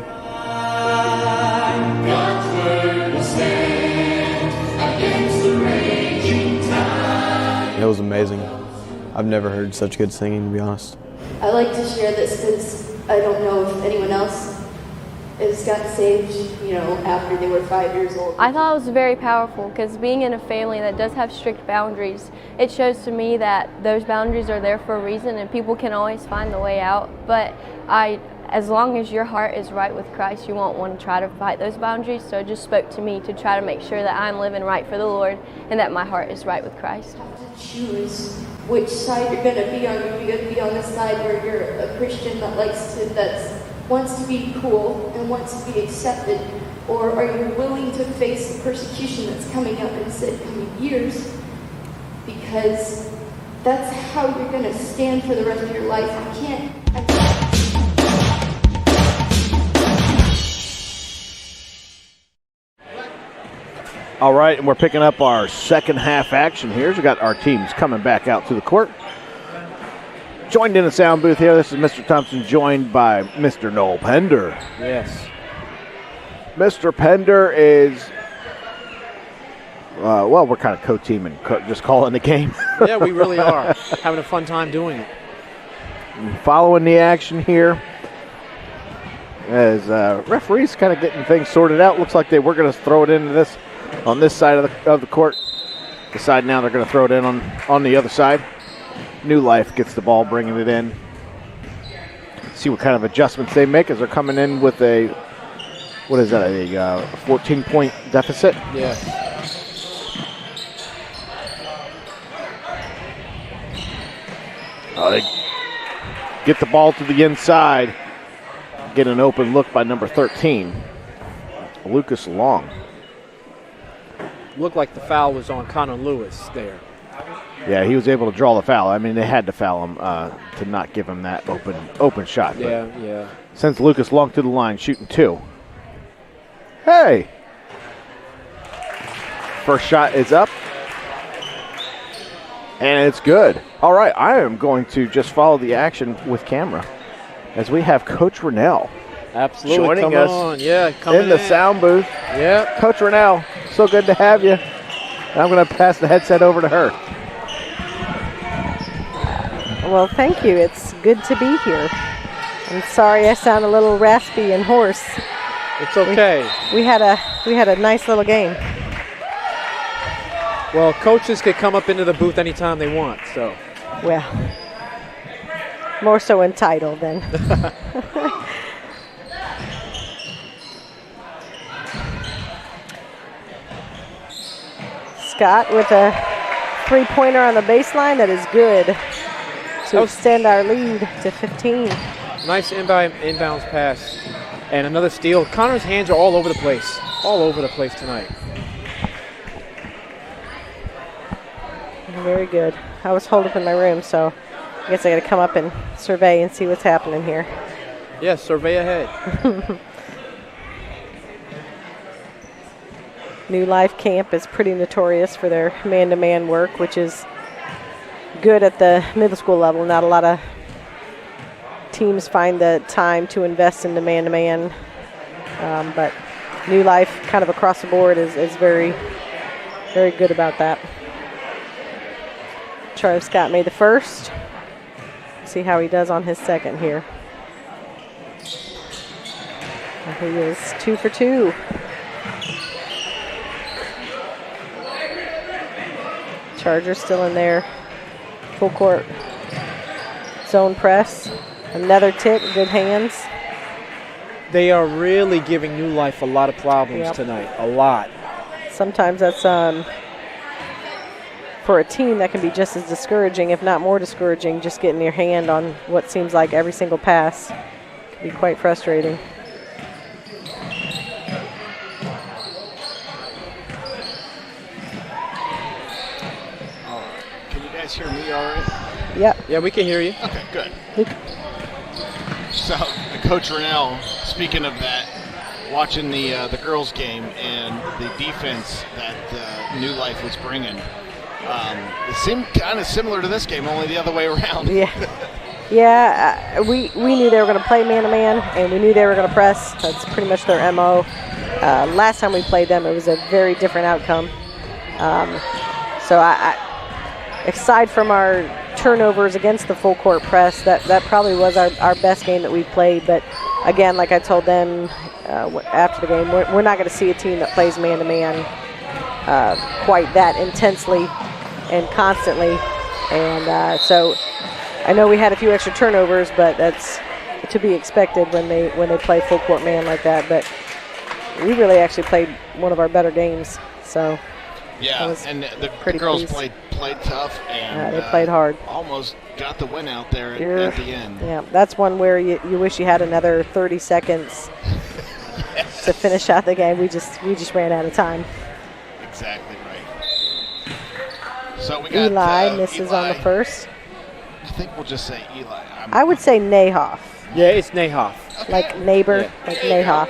It was amazing. I've never heard such good singing, to be honest. I like to share this because I don't know if anyone else has gotten saved, after they were 5 years old. I thought it was very powerful because being in a family that does have strict boundaries, it shows to me that those boundaries are there for a reason and people can always find the way out. But as long as your heart is right with Christ, you won't want to try to fight those boundaries. So it just spoke to me to try to make sure that I'm living right for the Lord and that my heart is right with Christ. Choose which side you're going to be on. You're going to be on the side where you're a Christian that wants to be cool and wants to be accepted, or are you willing to face the persecution that's coming up in the coming years? Because that's how you're going to stand for the rest of your life. You can't. All right, and we're picking up our second half action here. We got our teams coming back out to the court. Joined in the sound booth here, this is Mr. Thompson, joined by Mr. Noel Pender. Yes. Mr. Pender is, we're kind of co-teaming, just calling the game. Yeah, we really are. Having a fun time doing it. Following the action here, as referees kind of getting things sorted out. Looks like they were going to throw it into this on this side of the court. Decide now they're going to throw it in on the other side. New Life gets the ball, bringing it in. See what kind of adjustments they make as they're coming in with a 14-point deficit. Yeah. They get the ball to the inside. Get an open look by number 13, Lucas Long. Looked like the foul was on Connor Lewis there. Yeah, he was able to draw the foul. I mean, they had to foul him to not give him that open shot. Yeah. Sends Lucas Long to the line, shooting 2. Hey! First shot is up. And it's good. All right, I am going to just follow the action with camera as we have Coach Rennell Absolutely. joining us in the sound booth. Yeah. Coach Rennell, so good to have you. And I'm going to pass the headset over to her. Well, thank you. It's good to be here. I'm sorry I sound a little raspy and hoarse. It's okay. We had a nice little game. Well, coaches could come up into the booth anytime they want, so. Well, more so entitled then. Scott with a three-pointer on the baseline that is good to extend our lead to 15. Nice inbounds pass and another steal. Connor's hands are all over the place tonight. Very good. I was holed up in my room, so I guess I got to come up and survey and see what's happening here. Yeah, survey ahead. New Life Camp is pretty notorious for their man-to-man work, which is good at the middle school level. Not a lot of teams find the time to invest in the man-to-man, but New Life kind of across the board is very, very good about that. Charlie Scott made the first. See how he does on his second here. And he is 2 for 2. Chargers still in there. Full court zone press. Another tick, good hands. They are really giving New Life a lot of problems tonight. A lot. Sometimes that's for a team that can be just as discouraging, if not more discouraging, just getting your hand on what seems like every single pass. Can be quite frustrating. guys hear me all right? Yep. Yeah, we can hear you. Okay, good. So, Coach Rennell, speaking of that, watching the girls' game and the defense that New Life was bringing, it seemed kind of similar to this game, only the other way around. Yeah, we knew they were going to play man-to-man, and we knew they were going to press. That's pretty much their MO. Last time we played them, it was a very different outcome. So aside from our turnovers against the full court press, that probably was our best game that we played. But again, like I told them after the game, we're not going to see a team that plays man-to-man quite that intensely and constantly. And so I know we had a few extra turnovers, but that's to be expected when they play full court man like that. But we really actually played one of our better games. So yeah, and the girls played tough, and they played hard. Almost got the win out there at the end. Yeah, that's one where you wish you had another 30 seconds to finish out the game. We just ran out of time. Exactly right. So we got Eli misses on the first. I think we'll just say Eli. I would say Nahoff. Yeah, it's Nahoff. Okay. Like neighbor, like Nahoff.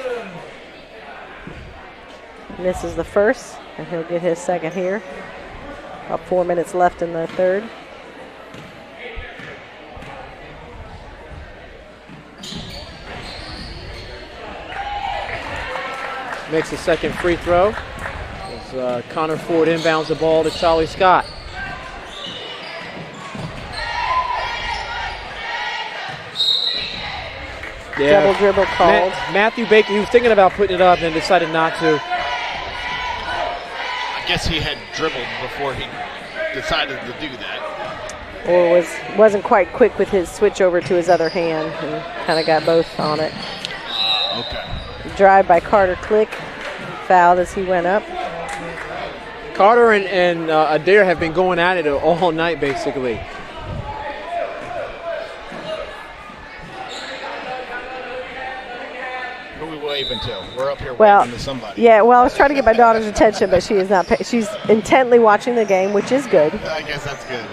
Misses the first, and he'll get his second here. About 4 minutes left in the third. Makes the second free throw. As Connor Ford inbounds the ball to Charlie Scott. Yeah. Double dribble called. Matthew Baker, he was thinking about putting it up and decided not to. I guess he had dribbled before he decided to do that. Or wasn't quite quick with his switch over to his other hand and kind of got both on it. Okay. Drive by Carter Click. Fouled as he went up. Carter and Adair have been going at it all night, basically. Who are we waving to? We're up here Well, waving to somebody. yeah, well, I was trying to get my daughter's attention, but she is not. She's intently watching the game, which is good. I guess that's good.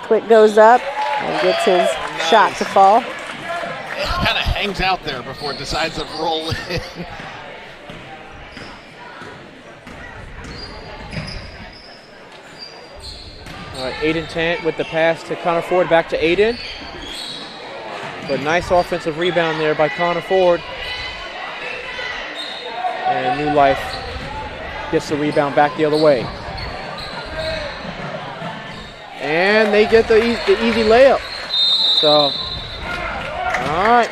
Click goes up and gets his shot to fall. It kind of hangs out there before it decides to roll in. All right, Aiden Tant with the pass to Connor Ford, back to Aiden. But nice offensive rebound there by Connor Ford. And New Life gets the rebound back the other way. And they get the easy layup. So, all right.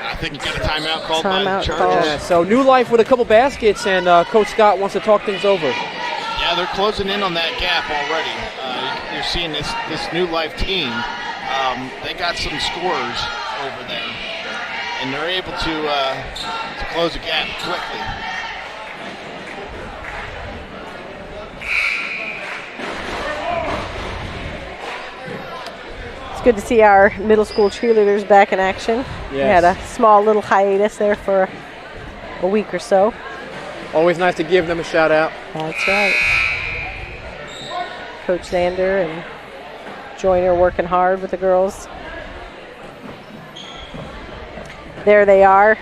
I think you got a timeout called by the Chargers. Yeah, so New Life with a couple baskets, and Coach Scott wants to talk things over. Yeah, they're closing in on that gap already. You're seeing this New Life team. They got some scorers over there, and they're able to close the gap quickly. It's good to see our middle school cheerleaders back in action. Yes. We had a small little hiatus there for a week or so. Always nice to give them a shout out. That's right. Coach Zander and Joyner working hard with the girls. There they are.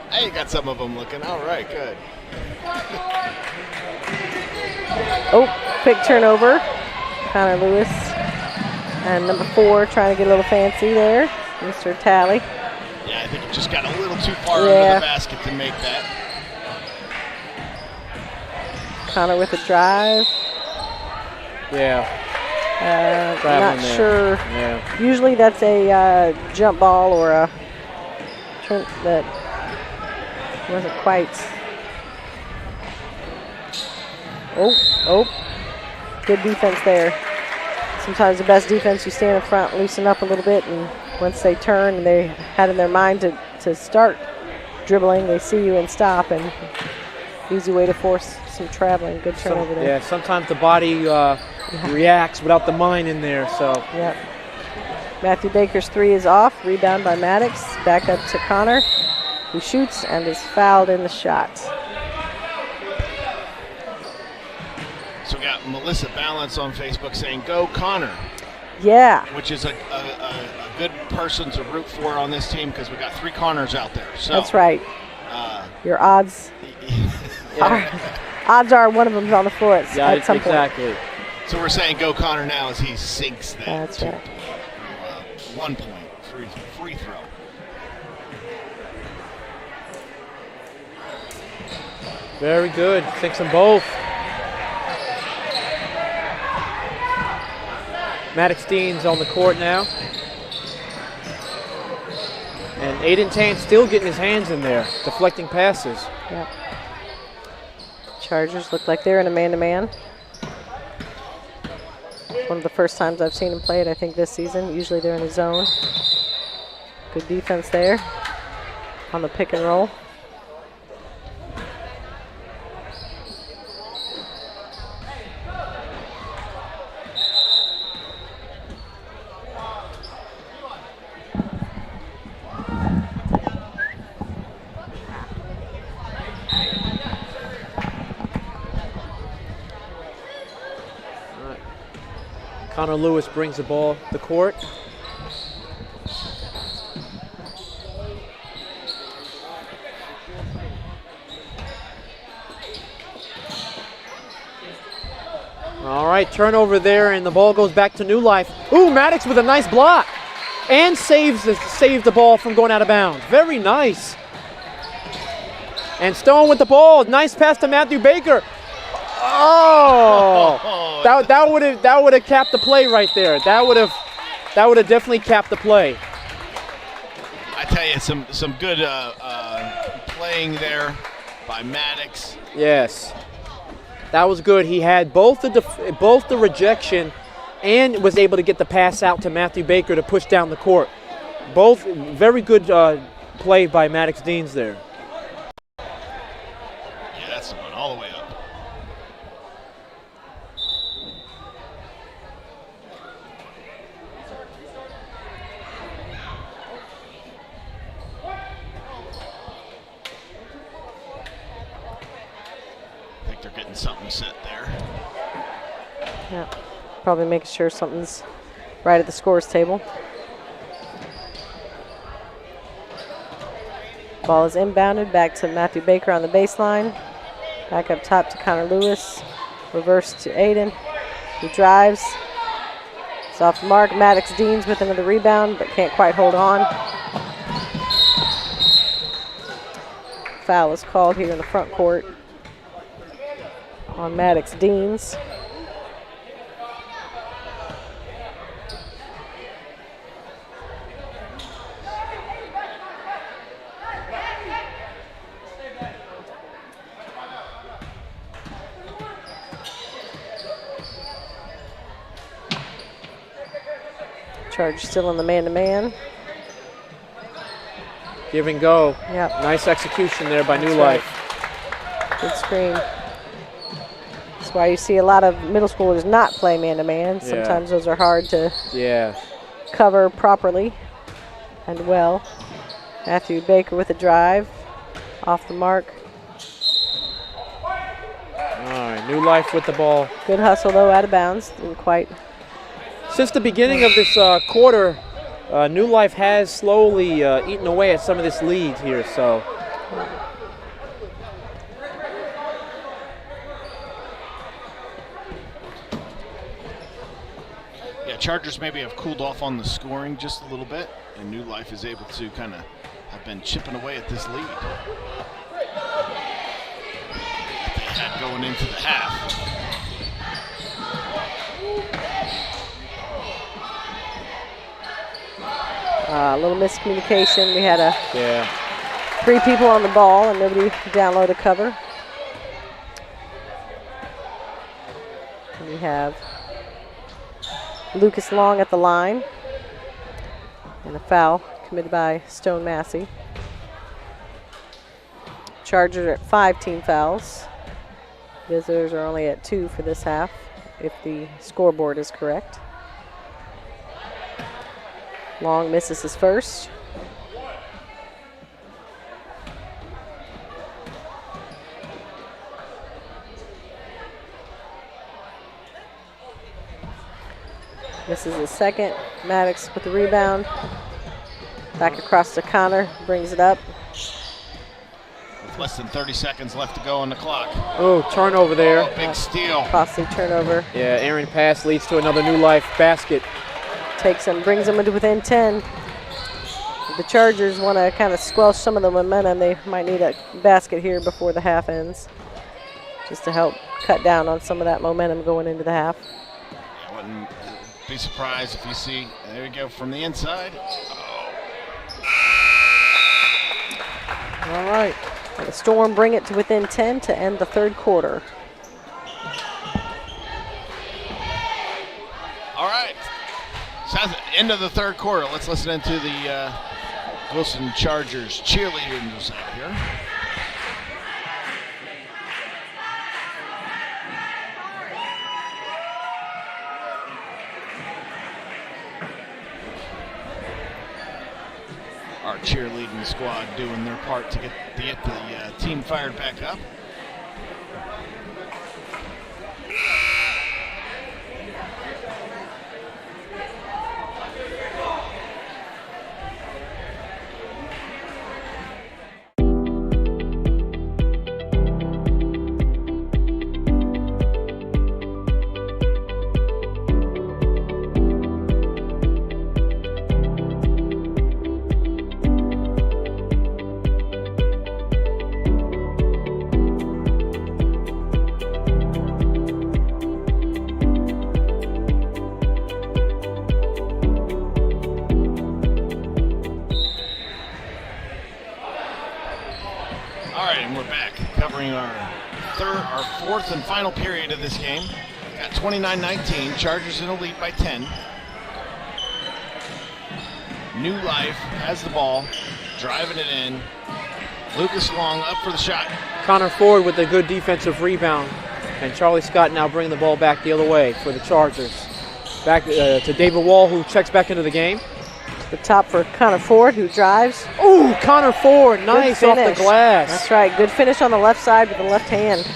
Hey, you got some of them looking. All right, good. Oh, quick turnover. Connor Lewis. And number 4 trying to get a little fancy there. Mr. Talley. Yeah, I think he just got a little too far under the basket to make that. Connor with a drive. Yeah. Not there. sure. Yeah. Usually that's a jump ball or a turn that wasn't quite. Oh. Good defense there. Sometimes the best defense, you stand in front, loosen up a little bit, and once they turn and they had in their mind to start dribbling, they see you and stop, and easy way to force some traveling. Good turnover there. Yeah, sometimes the body reacts without the mind in there. So. Yep. Matthew Baker's 3 is off. Rebound by Maddox. Back up to Connor. who shoots and is fouled in the shot. So we got Melissa Balance on Facebook saying, "Go Connor." Yeah. Which is a good person to root for on this team because we got 3 Connors out there. So that's right. Your odds are one of them's on the floor at some point. Exactly. So we're saying go Connor now as he sinks that. That's right. 1 point free throw. Very good. Sinks them both. Maddox Dean's on the court now. And Aiden Tan still getting his hands in there, deflecting passes. Yep. Chargers look like they're in a man-to-man. One of the first times I've seen them play it, I think, this season. Usually they're in a zone. Good defense there on the pick and roll. Connor Lewis brings the ball to the court. All right, turnover there, and the ball goes back to New Life. Ooh, Maddox with a nice block. And saves the ball from going out of bounds. Very nice. And Stone with the ball. Nice pass to Matthew Baker. Oh, that would have capped the play right there. That would have definitely capped the play. I tell you, some good playing there by Maddox. Yes, that was good. He had both the rejection and was able to get the pass out to Matthew Baker to push down the court. Both very good play by Maddox Deans there. Yeah, that's the one all the way up. I think they're getting something set there. Yeah, probably making sure something's right at the scores table. Ball is inbounded back to Matthew Baker on the baseline. Back up top to Connor Lewis. Reverse to Aiden, who drives. It's off the mark. Maddox Deans with another rebound, but can't quite hold on. Foul is called here in the front court on Maddox Deans. Charge still in the man-to-man. Give and go. Yep. Nice execution there by New That's Life. right. Good screen. That's why you see a lot of middle schoolers not play man-to-man. Yeah. Sometimes those are hard to Yeah. cover properly and well. Matthew Baker with a drive. Off the mark. All right, New Life with the ball. Good hustle, though, out of bounds. Didn't quite. Since the beginning of this quarter, New Life has slowly eaten away at some of this lead here. So, Yeah, Chargers maybe have cooled off on the scoring just a little bit, and New Life is able to kind of have been chipping away at this lead that they had going into the half. A little miscommunication. We had yeah. 3 people on the ball and nobody downloaded cover. And we have Lucas Long at the line. And a foul committed by Stone Massey. Chargers are at 5 team fouls. Visitors are only at 2 for this half, if the scoreboard is correct. Long misses his first. Misses the second. Maddox with the rebound. Back across to Connor. Brings it up. With less than 30 seconds left to go on the clock. Oh, turnover there. Big steal. Costly turnover. Yeah, errant pass leads to another New Life basket. Takes him, brings him into within 10. The Chargers want to kind of squelch some of the momentum. They might need a basket here before the half ends, just to help cut down on some of that momentum going into the half. I wouldn't be surprised if you see, there we go, from the inside. All right. And the Storm bring it to within 10 to end the third quarter. All right. Sounds like the end of the third quarter. Let's listen into the Wilson Chargers cheerleaders out here. Our cheerleading squad doing their part to get the team fired back up. Fourth and final period of this game. Got 29-19. Chargers in the lead by 10. New Life has the ball, driving it in. Lucas Long up for the shot. Connor Ford with a good defensive rebound. And Charlie Scott now bringing the ball back the other way for the Chargers. Back to David Wall, who checks back into the game. The top for Connor Ford, who drives. Ooh, Connor Ford, nice off the glass. That's right, good finish on the left side with the left hand.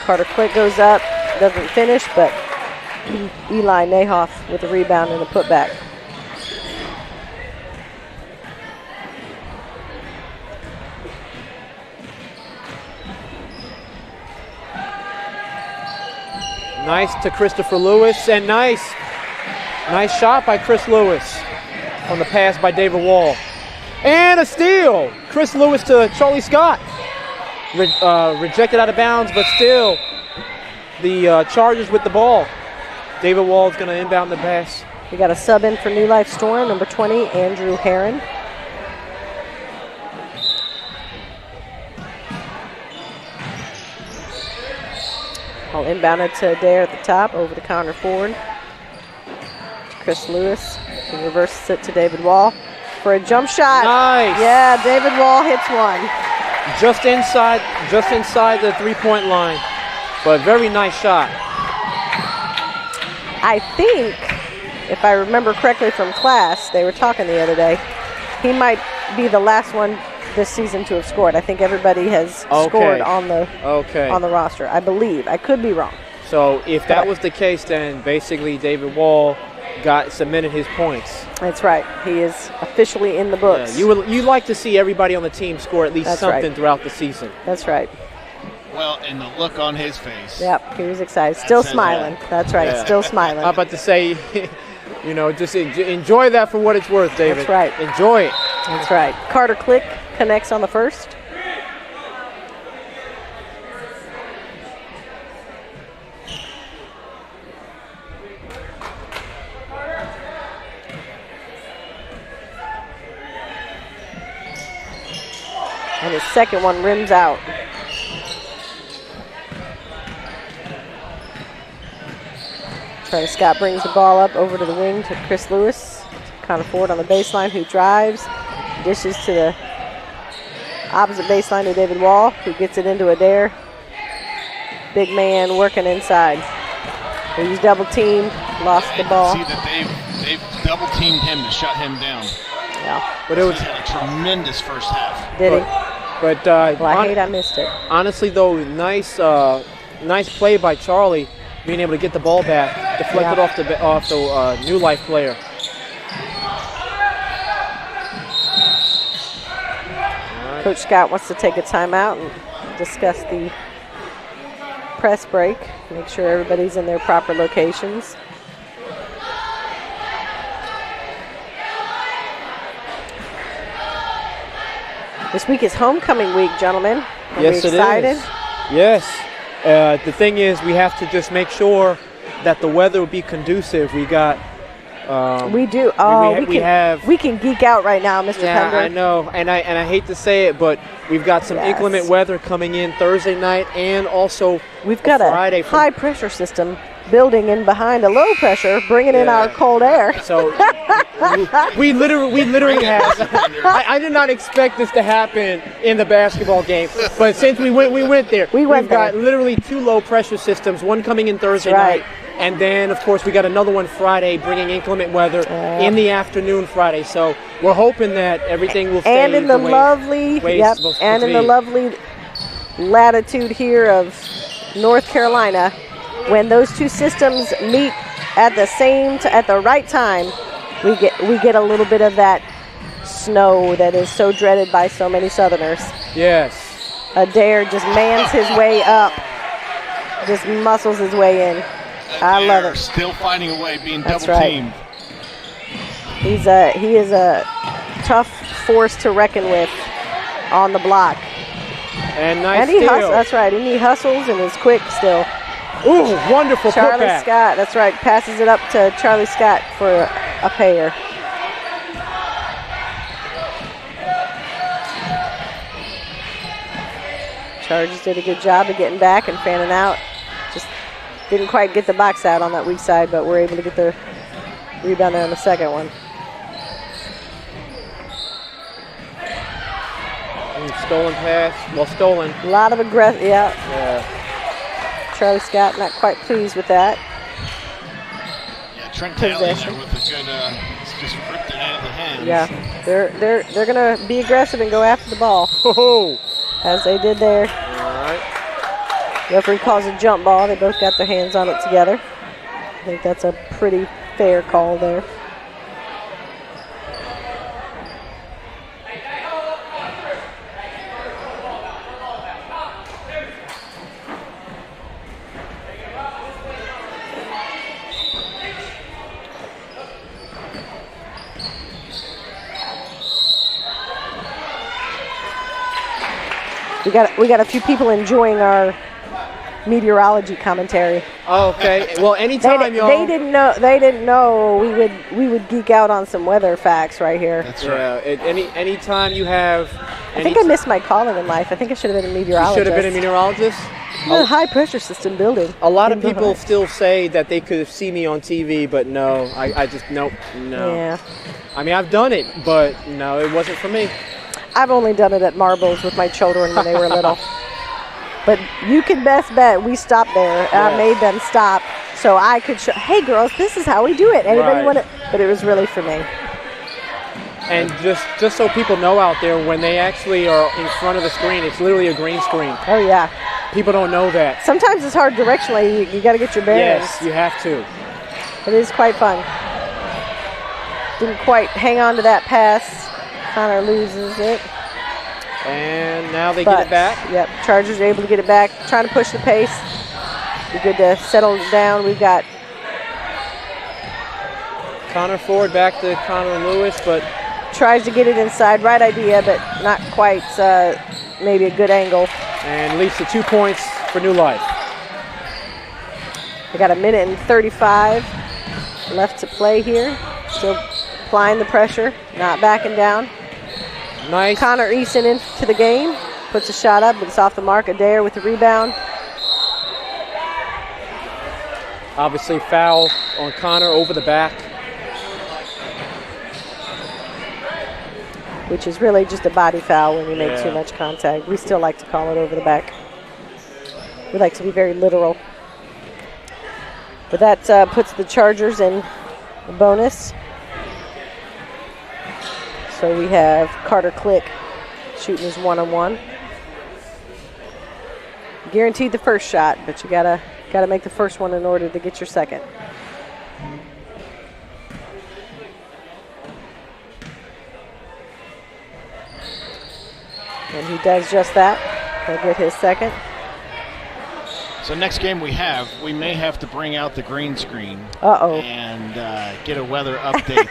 Carter Quick goes up, doesn't finish, but Eli Nahoff with the rebound and the putback. Nice to Christopher Lewis, and nice shot by Chris Lewis on the pass by David Wall. And a steal! Chris Lewis to Charlie Scott. Rejected out of bounds, but still the Chargers with the ball. David Wall is going to inbound the pass. We got a sub in for New Life Storm, number 20, Andrew Herron. I'll inbound it to Adair at the top, over to Connor Ford. To Chris Lewis, who reverses it to David Wall for a jump shot. Nice. Yeah, David Wall hits one. Just inside the three-point line, but very nice shot. I think, if I remember correctly from class, they were talking the other day, he might be the last one this season to have scored. I think everybody has scored on the roster, I believe. I could be wrong. So if that was the case, then basically David Wall submitted his points. That's right. He is officially in the books. Yeah, you like to see everybody on the team score at least something throughout the season. That's right. Well, and the look on his face. Yep, he was excited. Still smiling. That's right, still smiling. I'm about to say, just enjoy that for what it's worth, David. That's right. Enjoy it. That's right. Carter Click connects on the first. And his second one rims out. Travis Scott brings the ball up over to the wing to Chris Lewis. Connor Ford on the baseline, who drives. Dishes to the opposite baseline to David Wall, who gets it into Adair. Big man working inside. He's double teamed, lost the ball. See that they've double teamed him to shut him down. Yeah. But it was had a tremendous first half. Did he? But Well, I hate I missed it. honestly, though, nice play by Charlie, being able to get the ball back, deflected off the New Life player. Coach Scott wants to take a timeout and discuss the press break, make sure everybody's in their proper locations. This week is homecoming week, gentlemen. Are we excited? It is. Yes. The thing is, we have to just make sure that the weather will be conducive. We got. We do. Oh, we can geek out right now, Mr. Pender. I know, and I hate to say it, but we've got some inclement weather coming in Thursday night, and also we've got Friday a high pressure system building in behind a low pressure, bringing in our cold air. So we literally have. I did not expect this to happen in the basketball game, but since we went there. We've got literally 2 low pressure systems, one coming in Thursday night. And then, of course, we got another one Friday, bringing inclement weather in the afternoon Friday. So we're hoping that everything will stay and in the lovely, in the lovely latitude here of North Carolina, when those 2 systems meet at the right time, we get a little bit of that snow that is so dreaded by so many Southerners. Yes. Adair just mans his way up, just muscles his way in. I love it. Still finding a way, being That's double teamed. Right. He is a tough force to reckon with on the block. And nice steal. That's right. And he hustles and is quick still. Ooh, wonderful Charlie putback. Scott. That's right. Passes it up to Charlie Scott for a pair. Chargers did a good job of getting back and fanning out. Just didn't quite get the box out on that weak side, but we're able to get the rebound there on the second one. Stolen pass. Well, stolen. A lot of aggression. Yeah. Charlie Scott not quite pleased with that. Yeah, Trent Taylor with a good, just ripped it out of the hands. Yeah, they're gonna be aggressive and go after the ball. As they did there. All right. Referee calls a jump ball. They both got their hands on it together. I think that's a pretty fair call there. We got a few people enjoying our meteorology commentary. Oh, okay. Well, anytime y'all. They didn't know we would geek out on some weather facts right here. That's right. Anytime you have. I think I missed my calling in life. I think I should have been a meteorologist. You should have been a meteorologist? A high pressure system building. A lot of people still say that they could see me on TV, but no, I just no. Yeah. I mean, I've done it, but no, it wasn't for me. I've only done it at Marbles with my children when they were little. But you can best bet we stopped there. Yes. I made them stop so I could show, hey girls, this is how we do it. Anybody want it? But it was really for me. And just so people know out there, when they actually are in front of the screen, it's literally a green screen. Oh yeah. People don't know that. Sometimes it's hard directionally. You got to get your bearings. Yes, you have to. It is quite fun. Didn't quite hang on to that pass. Connor loses it. And now they get it back. Yep, Chargers are able to get it back. Trying to push the pace. Be good to settle it down. We've got Connor Ford back to Connor Lewis, but tries to get it inside. Right idea, but not quite maybe a good angle. And leads to 2 points for New Life. We got 1:35 left to play here. Still applying the pressure, not backing down. Nice. Connor Eason into the game. Puts a shot up, but it's off the mark. Adair with the rebound. Obviously foul on Connor over the back. Which is really just a body foul when you make too much contact. We still like to call it over the back. We like to be very literal. But that puts the Chargers in a bonus. So we have Carter Click shooting his one-on-one. guaranteed the first shot, but you gotta make the first one in order to get your second. And he does just that. He'll get his second. So next game we may have to bring out the green screen. Uh-oh. And get a weather update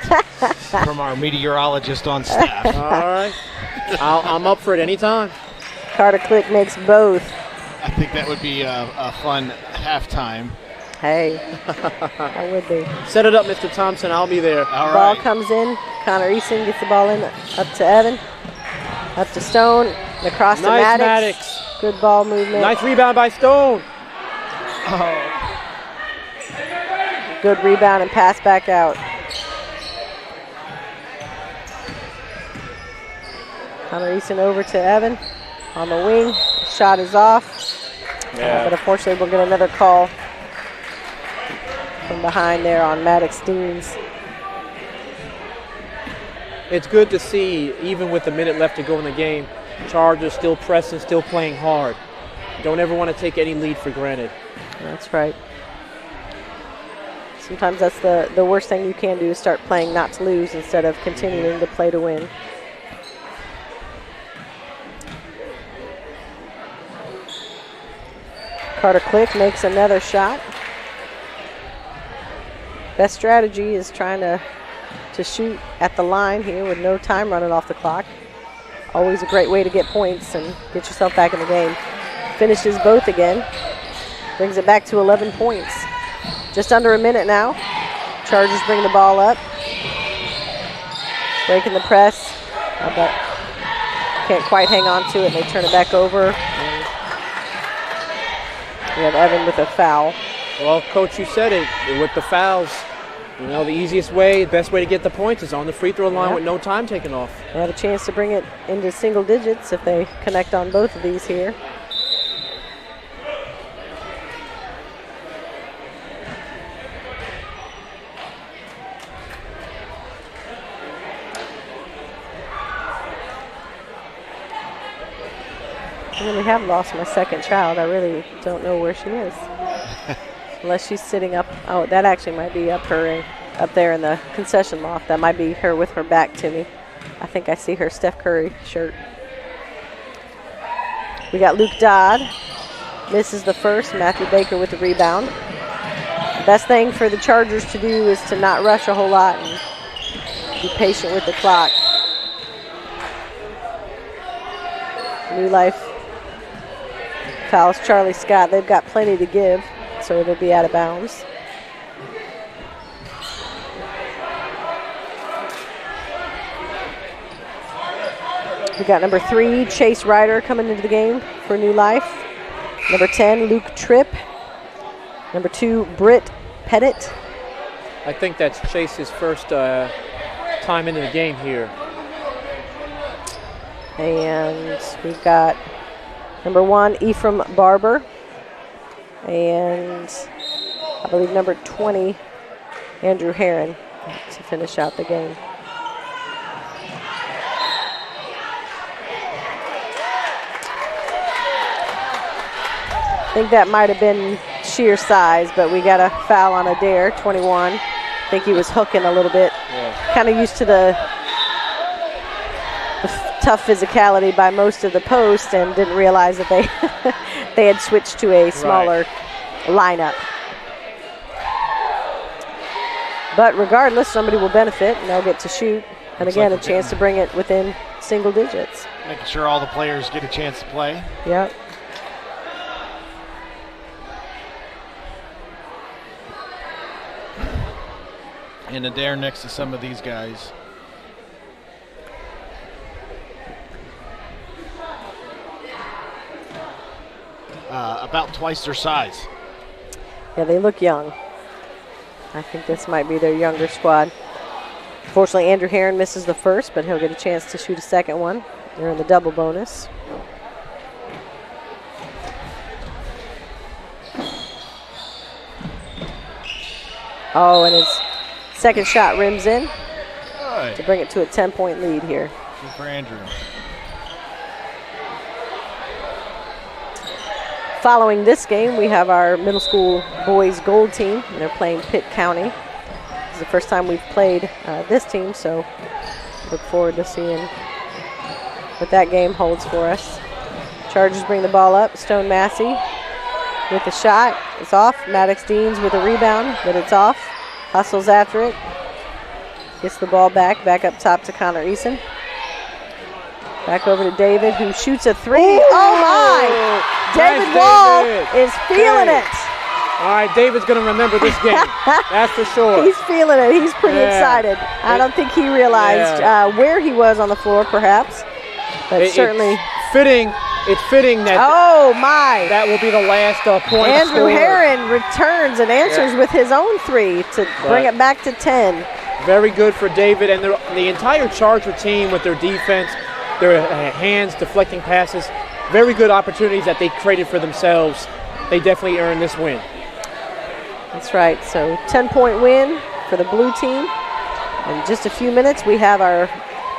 from our meteorologist on staff. All right. I'm up for it anytime. Carter Click makes both. I think that would be a fun halftime. Hey, that would be. Set it up, Mr. Thompson. I'll be there. All Ball right. comes in. Connor Eason gets the ball in, up to Evan. Up to Stone. And across to Nice, Maddox. Good ball movement. Nice rebound by Stone. Oh. Good rebound and pass back out. Connor Eason over to Evan on the wing. Shot is off. Yeah. But unfortunately, we'll get another call from behind there on Maddox Deans. It's good to see, even with a minute left to go in the game, Chargers still pressing, still playing hard. Don't ever want to take any lead for granted. That's right. Sometimes that's the worst thing you can do is start playing not to lose instead of continuing to play to win. Carter Click makes another shot. Best strategy is trying to shoot at the line here with no time running off the clock. Always a great way to get points and get yourself back in the game. Finishes both again. Brings it back to 11 points. Just under a minute now. Chargers bring the ball up. Breaking the press. But can't quite hang on to it. They turn it back over. And we have Evan with a foul. Well, Coach, you said it. With the fouls, you know, the easiest way, best way to get the points is on the free throw line with no time taken off. They have a chance to bring it into single digits if they connect on both of these here. I really have lost my second child. I really don't know where she is. Unless she's sitting up. Oh, that actually might be up there in the concession loft. That might be her with her back to me. I think I see her Steph Curry shirt. We got Luke Dodd. Misses the first. Matthew Baker with the rebound. The best thing for the Chargers to do is to not rush a whole lot and be patient with the clock. New Life fouls Charlie Scott. They've got plenty to give, so it'll be out of bounds. We got number 3, Chase Ryder, coming into the game for New Life. Number 10, Luke Tripp. Number 2, Britt Pettit. I think that's Chase's first time into the game here. And we've got number 1, Ephraim Barber. And I believe number 20, Andrew Herron, to finish out the game. I think that might have been sheer size, but we got a foul on Adair, 21. I think he was hooking a little bit. Yeah. Kind of used to the tough physicality by most of the post and didn't realize that they had switched to a smaller lineup. But regardless, somebody will benefit and they'll get to shoot. And Looks again, like a chance to bring it within single digits. Making sure all the players get a chance to play. Yep. And Adair next to some of these guys. About twice their size. Yeah, they look young. I think this might be their younger squad. Unfortunately, Andrew Herron misses the first, but he'll get a chance to shoot a second one. They're in the double bonus. Oh, and his second shot rims in to bring it to a 10-point lead here. Good for Andrew. Following this game, we have our middle school boys gold team, and they're playing Pitt County. It's the first time we've played this team, so look forward to seeing what that game holds for us. Chargers bring the ball up. Stone Massey with the shot. It's off. Maddox Deans with a rebound, but it's off. Hustles after it. Gets the ball back up top to Connor Eason. Back over to David, who shoots a three. Oh my! David Wall is feeling it. All right, David's going to remember this game. That's for sure. He's feeling it. He's pretty excited. I don't think he realized where he was on the floor, perhaps, but certainly fitting. It's fitting that that will be the last point. Andrew Herron returns and answers with his own three to bring it back to 10. Very good for David and the entire Charger team with their defense, their hands deflecting passes. Very good opportunities that they created for themselves. They definitely earned this win. That's right. So 10-point win for the blue team. In just a few minutes, we have our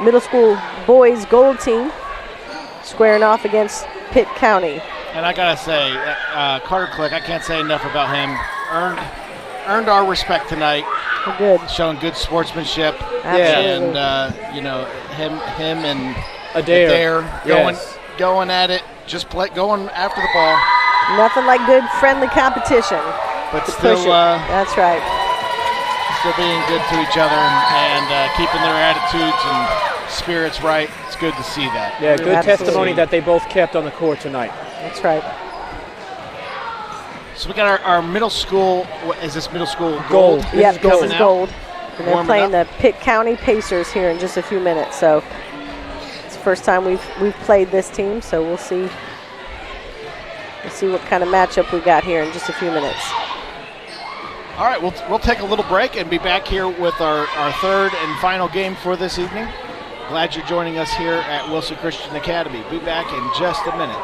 middle school boys gold team squaring off against Pitt County. And I gotta say, Carter Click, I can't say enough about him. Earned our respect tonight. Good. Showing good sportsmanship. Absolutely. And you know, him and Adair going at it, just going after the ball. Nothing like good friendly competition. But still, that's right. Still being good to each other and keeping their attitudes and spirits right. It's good to see that. Yeah, good testimony that they both kept on the court tonight. That's right. So we got our middle school. Is this middle school gold? Yep, this is gold. And they're Warming playing up. the Pitt County Pacers here in just a few minutes. So it's the first time we've played this team. So we'll see what kind of matchup we got here in just a few minutes. All right, we'll take a little break and be back here with our third and final game for this evening. Glad you're joining us here at Wilson Christian Academy. Be back in just a minute.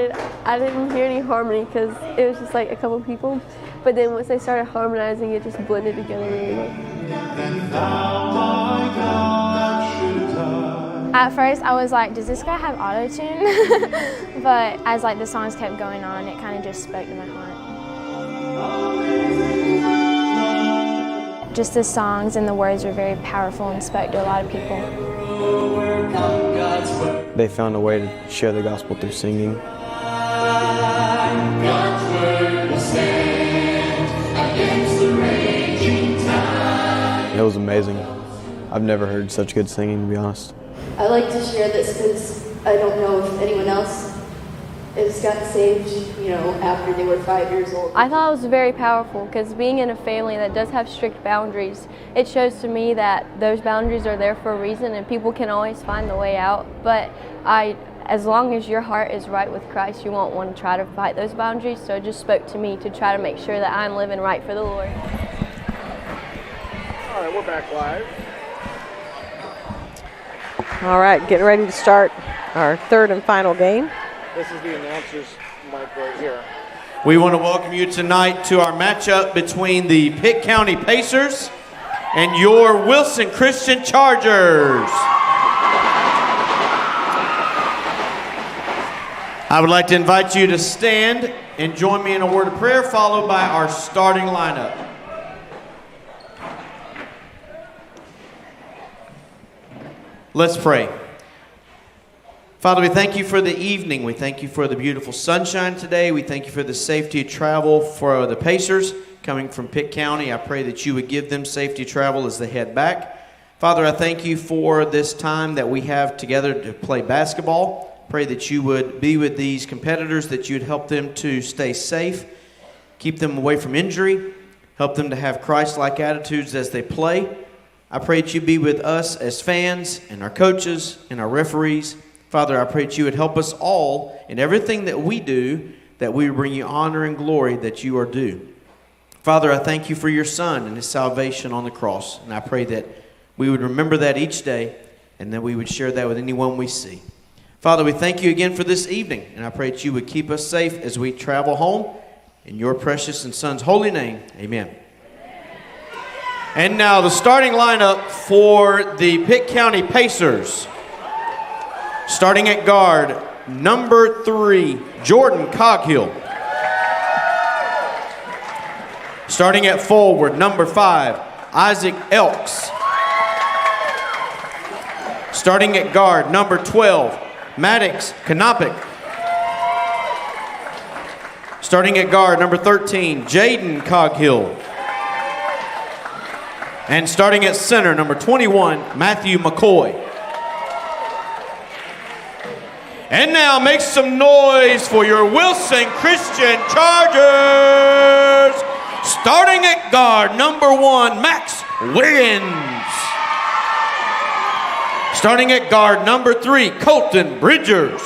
started, I didn't hear any harmony because it was just like a couple people. But then once they started harmonizing, it just blended together really well. At first, I was like, does this guy have auto-tune? But as like the songs kept going on, it kind of just spoke to my heart. Just the songs and the words were very powerful and spoke to a lot of people. They found a way to share the gospel through singing. It was amazing. I've never heard such good singing, to be honest. I like to share this because I don't know if anyone else has gotten saved, after they were 5 years old. I thought it was very powerful because being in a family that does have strict boundaries, it shows to me that those boundaries are there for a reason and people can always find the way out. But as long as your heart is right with Christ, you won't want to try to fight those boundaries. So it just spoke to me to try to make sure that I'm living right for the Lord. All right, we're back live. All right, getting ready to start our third and final game. This is the announcer's mic right here. We want to welcome you tonight to our matchup between the Pitt County Pacers and your Wilson Christian Chargers. I would like to invite you to stand and join me in a word of prayer, followed by our starting lineup. Let's pray. Father, we thank you for the evening. We thank you for the beautiful sunshine today. We thank you for the safety of travel for the Pacers coming from Pitt County. I pray that you would give them safety travel as they head back. Father, I thank you for this time that we have together to play basketball. Pray that you would be with these competitors, that you would help them to stay safe, keep them away from injury, help them to have Christ-like attitudes as they play. I pray that you be with us as fans and our coaches and our referees. Father, I pray that you would help us all in everything that we do, that we would bring you honor and glory that you are due. Father, I thank you for your Son and his salvation on the cross. And I pray that we would remember that each day and that we would share that with anyone we see. Father, we thank you again for this evening. And I pray that you would keep us safe as we travel home. In your precious and Son's holy name, amen. And now the starting lineup for the Pitt County Pacers. Starting at guard, number 3, Jordan Coghill. Starting at forward, number 5, Isaac Elks. Starting at guard, number 12, Maddox Kanopik. Starting at guard, number 13, Jaden Coghill. And starting at center, number 21, Matthew McCoy. And now make some noise for your Wilson Christian Chargers. Starting at guard, number 1, Max Wiggins. Starting at guard, number 3, Colton Bridgers.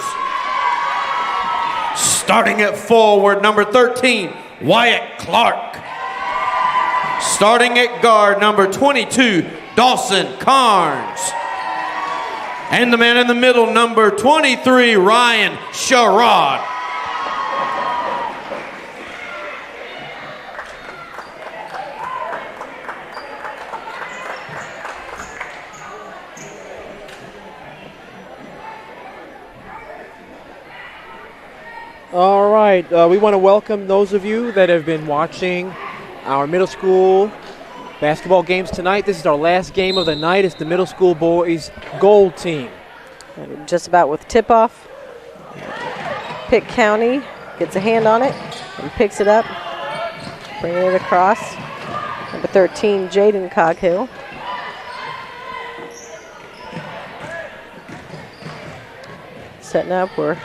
Starting at forward, number 13, Wyatt Clark. Starting at guard, number 22, Dawson Carnes. And the man in the middle, number 23, Ryan Sherrod. All right, we want to welcome those of you that have been watching our middle school basketball games tonight. This is our last game of the night. It's the middle school boys gold team. And just about with tip-off, Pitt County gets a hand on it and picks it up, bringing it across. Number 13, Jaden Coghill. Setting up where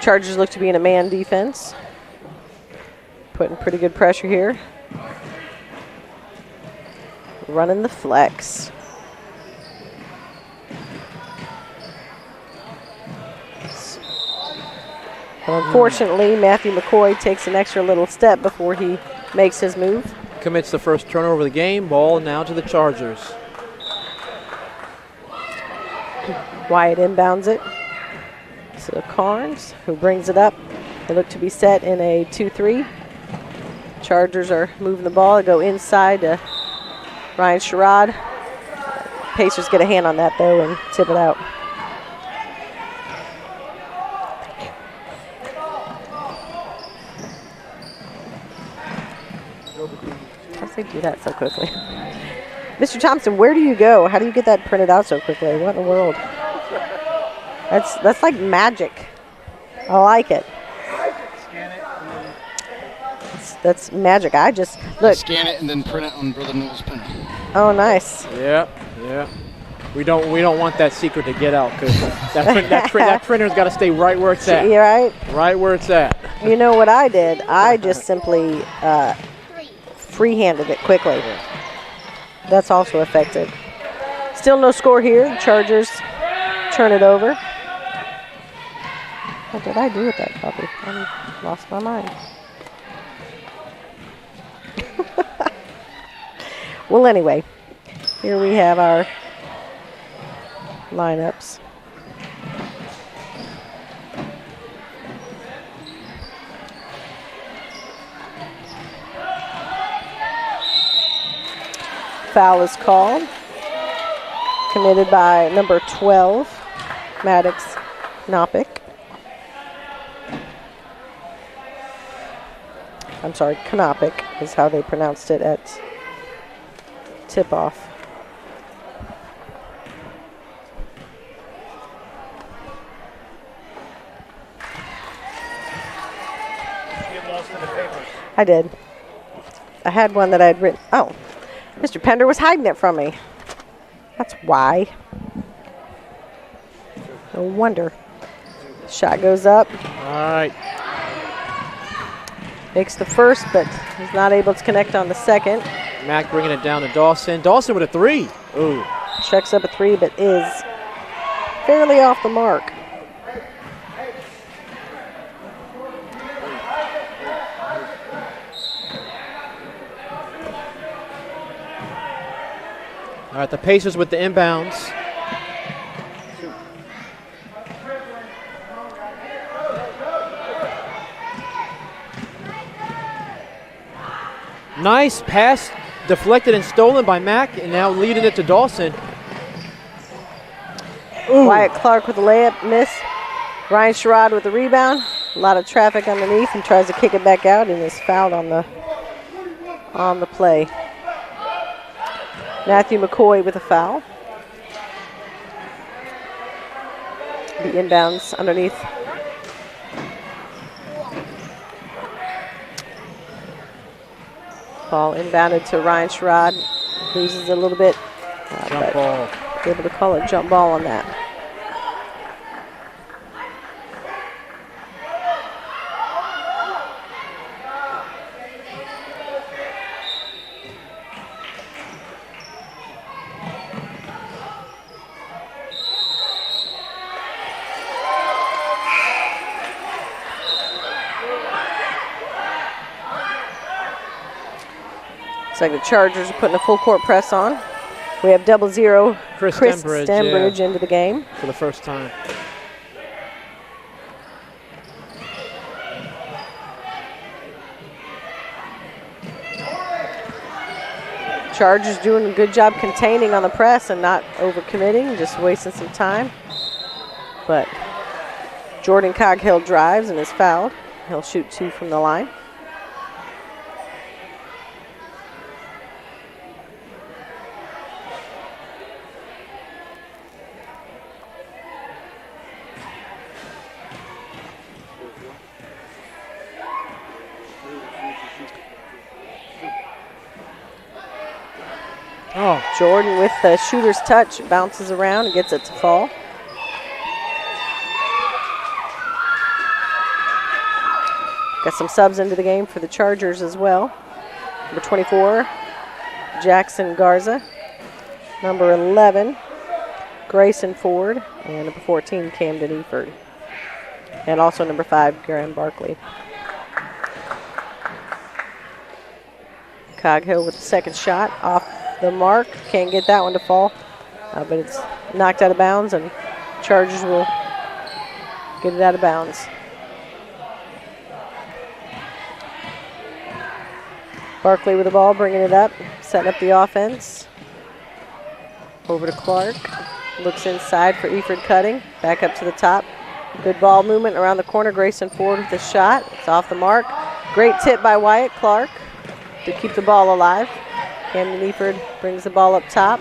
Chargers look to be in a man defense. Putting pretty good pressure here. Running the flex. But unfortunately, Matthew McCoy takes an extra little step before he makes his move. Commits the first turnover of the game. Ball now to the Chargers. Wyatt inbounds it. to Carnes, who brings it up. They look to be set in a 2-3. Chargers are moving the ball. They go inside to Ryan Sherrod. Pacers get a hand on that, though, and tip it out. How does they do that so quickly? Mr. Thompson, where do you go? How do you get that printed out so quickly? What in the world? That's like magic. I like it. That's magic. I just look. Scan it and then print it on Brother Newell's printer. Oh, nice. Yeah. We don't want that secret to get out because that printer's got to stay right where it's at. Yeah, right. Right where it's at. You know what I did? I just simply free-handed it quickly. That's also effective. Still no score here. The Chargers turn it over. What did I do with that puppy? I lost my mind. Well, anyway, here we have our lineups. Foul is called. Committed by number 12, Maddox Knopick. I'm sorry, Knopick is how they pronounced it at tip-off. I did. I had one that I had written. Oh, Mr. Pender was hiding it from me. That's why. No wonder. Shot goes up. All right. Makes the first, but he's not able to connect on the second. Mack bringing it down to Dawson. Dawson with a three. Ooh. Checks up a three, but is fairly off the mark. All right, the Pacers with the inbounds. Nice pass, deflected and stolen by Mack, and now leading it to Dawson. Ooh. Wyatt Clark with the layup, miss. Ryan Sherrod with the rebound. A lot of traffic underneath and tries to kick it back out and is fouled on the play. Matthew McCoy with a foul. The inbounds underneath. Ball inbounded to Ryan Sherrod. Loses a little bit. Jump ball. Able to call it jump ball on that. Looks like the Chargers are putting a full court press on. We have 0-0 Chris Stenbridge into the game. For the first time. Chargers doing a good job containing on the press and not overcommitting, just wasting some time. But Jordan Coghill drives and is fouled. He'll shoot 2 from the line. Oh. Jordan with the shooter's touch, bounces around and gets it to fall. Got some subs into the game for the Chargers as well. Number 24, Jackson Garza. Number 11, Grayson Ford. And number 14, Camden Eford. And also number 5, Graham Barkley. Coghill with the second shot off the mark. Can't get that one to fall, but it's knocked out of bounds, and Chargers will get it out of bounds. Barkley with the ball, bringing it up, setting up the offense. Over to Clark. Looks inside for Eford cutting. Back up to the top. Good ball movement around the corner. Grayson Ford with the shot. It's off the mark. Great tip by Wyatt Clark to keep the ball alive. Camden Eford brings the ball up top.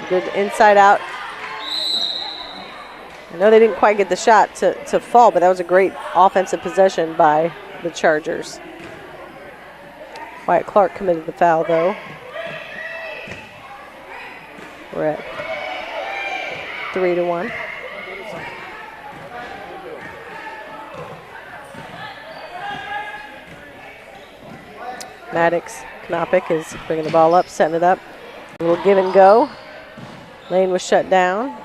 Good inside out. I know they didn't quite get the shot to fall, but that was a great offensive possession by the Chargers. Wyatt Clark committed the foul, though. We're at 3-1. Maddox Knopick is bringing the ball up, setting it up. A little give and go. Lane was shut down.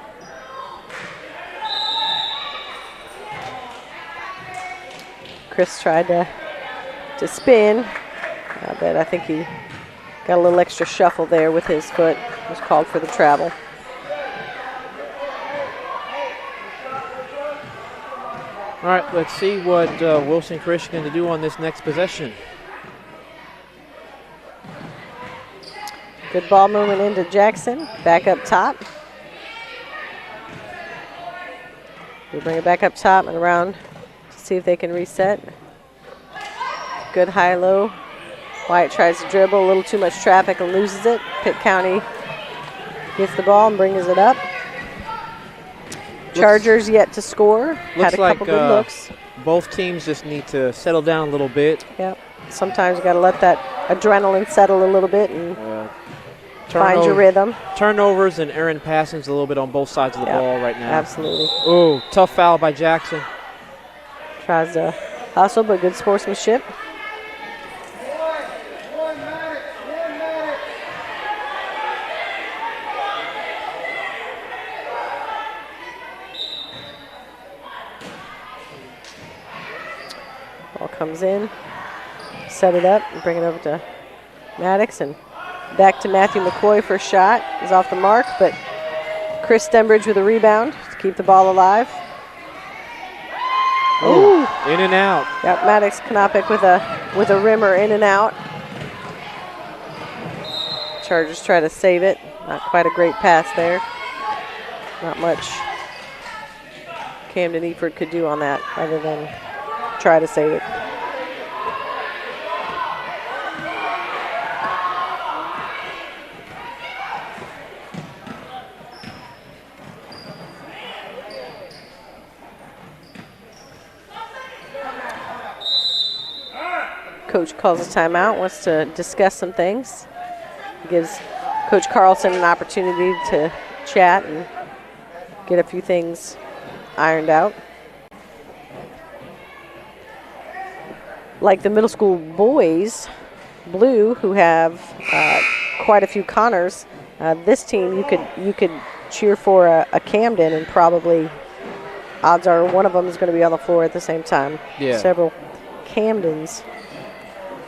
Chris tried to spin, but I think he got a little extra shuffle there with his foot. Was called for the travel. All right, let's see what Wilson Christian is going to do on this next possession. Good ball movement into Jackson. Back up top. We bring it back up top and around to see if they can reset. Good high-low. Wyatt tries to dribble, a little too much traffic and loses it. Pitt County gets the ball and brings it up. Chargers yet to score. Had a couple good looks. Both teams just need to settle down a little bit. Yep. Sometimes you got to let that adrenaline settle a little bit and find your rhythm. Turnovers and errant passings a little bit on both sides of the ball right now. Absolutely. Ooh, tough foul by Jackson. Tries to hustle, but good sportsmanship. Ball comes in, set it up, and bring it over to Maddox, and back to Matthew McCoy for a shot. Is off the mark, but Chris Stenbridge with a rebound to keep the ball alive. Ooh, in and out. Yep, Maddox Knopick with a rimmer in and out. Chargers try to save it. Not quite a great pass there. Not much Camden Eford could do on that other than try to save it. Coach calls a timeout, wants to discuss some things. Gives Coach Carlson an opportunity to chat and get a few things ironed out. Like the middle school boys, blue, who have quite a few Connors, this team you could cheer for a Camden, and probably odds are one of them is going to be on the floor at the same time. Yeah. Several Camdens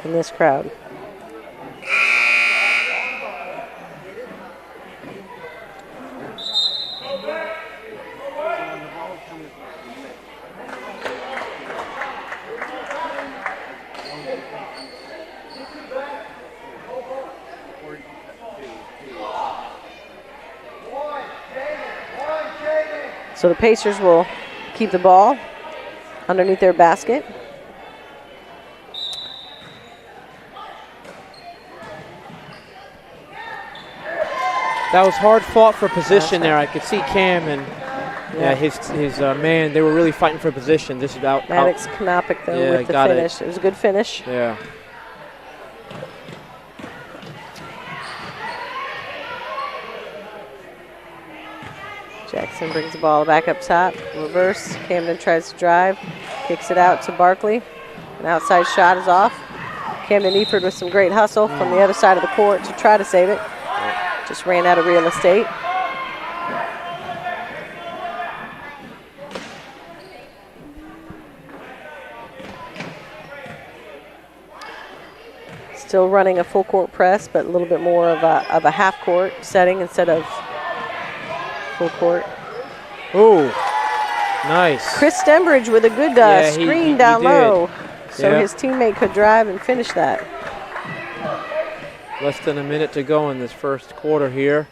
in this crowd. So the Pacers will keep the ball underneath their basket. That was hard fought for position there. I could see Cam and his man, they were really fighting for position. This is out. Maddox Knopick, though, with the finish. It was a good finish. Yeah. Jackson brings the ball back up top. Reverse. Camden tries to drive. Kicks it out to Barkley. An outside shot is off. Camden Eford with some great hustle from the other side of the court to try to save it. Just ran out of real estate. Still running a full court press, but a little bit more of a half court setting instead of full court. Ooh. Nice. Chris Stembridge with a good screen down low. So his teammate could drive and finish that. Less than a minute to go in this first quarter here.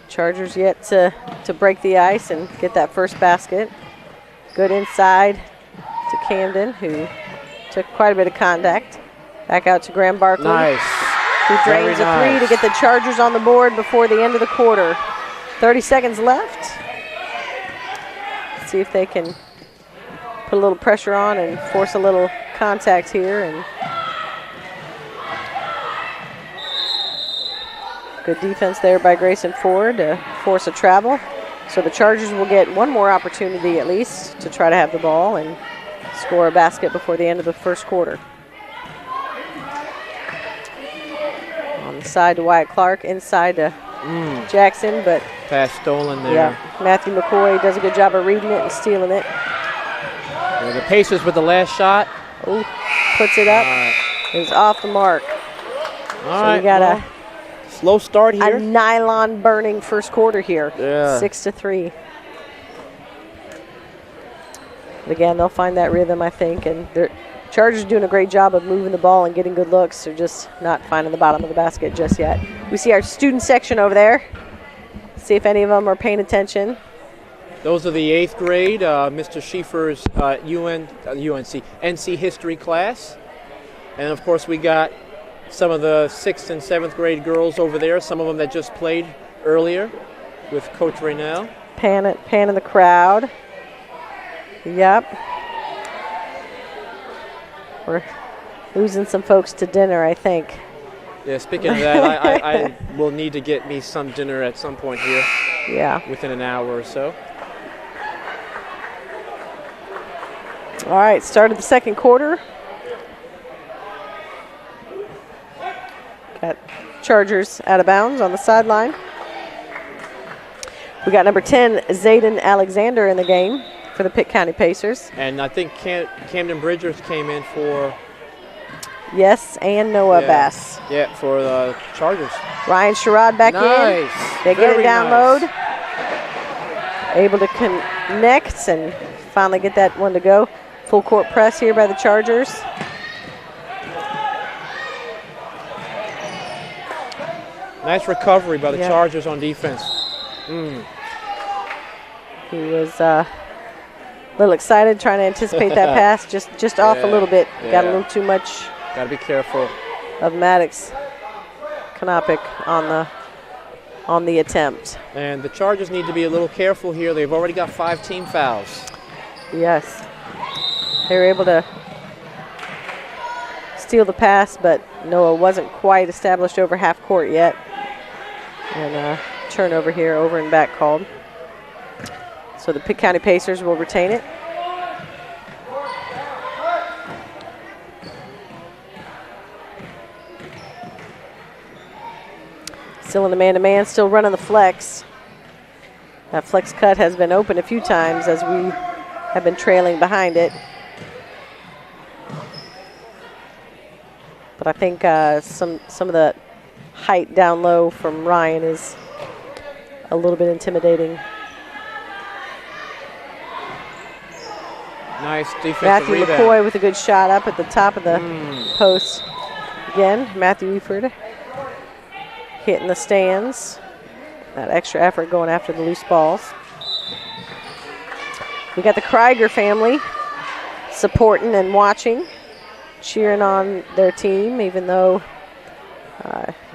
Chargers yet to break the ice and get that first basket. Good inside to Camden, who took quite a bit of contact. Back out to Graham Barkley. Nice. Who drains a three to get the Chargers on the board before the end of the quarter. 30 seconds left. Let's see if they can put a little pressure on and force a little contact here. And good defense there by Grayson Ford to force a travel. So the Chargers will get one more opportunity at least to try to have the ball and score a basket before the end of the first quarter. On the side to Wyatt Clark, inside to Jackson, but pass stolen there. Yeah, Matthew McCoy does a good job of reading it and stealing it. The Pacers with the last shot. Oh, puts it up. Is off the mark. All so right, we got a slow start here. A nylon burning first quarter here. Yeah. 6-3. But again, they'll find that rhythm, I think, and the Chargers are doing a great job of moving the ball and getting good looks. They're just not finding the bottom of the basket just yet. We see our student section over there. See if any of them are paying attention. Those are the 8th grade, Mr. Schieffer's NC history class. And of course we got some of the 6th and 7th grade girls over there, some of them that just played earlier with Coach Raynell. Pan in the crowd. Yep. We're losing some folks to dinner, I think. Yeah, speaking of that, I will need to get me some dinner at some point here. Yeah. Within an hour or so. All right, start of the second quarter. Got Chargers out of bounds on the sideline. We got number 10, Zayden Alexander, in the game for the Pitt County Pacers. And I think Camden Bridgers came in for... Yes, and Noah Bass. Yeah, for the Chargers. Ryan Sherrod back in. They get it down low. Able to connect and finally get that one to go. Full court press here by the Chargers. Nice recovery by the Chargers on defense. He was a little excited trying to anticipate that pass, just off a little bit. Got a little too much. Got to be careful. Of Maddox Knopic on the attempt. And the Chargers need to be a little careful here. They've already got 5 team fouls. Yes. They were able to steal the pass, but Noah wasn't quite established over half court yet. And turnover here, over and back called. So the Pitt County Pacers will retain it. Still in a man-to-man, still running the flex. That flex cut has been open a few times as we have been trailing behind it. But I think some of the height down low from Ryan is a little bit intimidating. Nice defensive Matthew rebound. McCoy with a good shot up at the top of the post. Again, Matthew Eford hitting the stands. That extra effort going after the loose balls. We got the Krieger family supporting and watching, cheering on their team, even though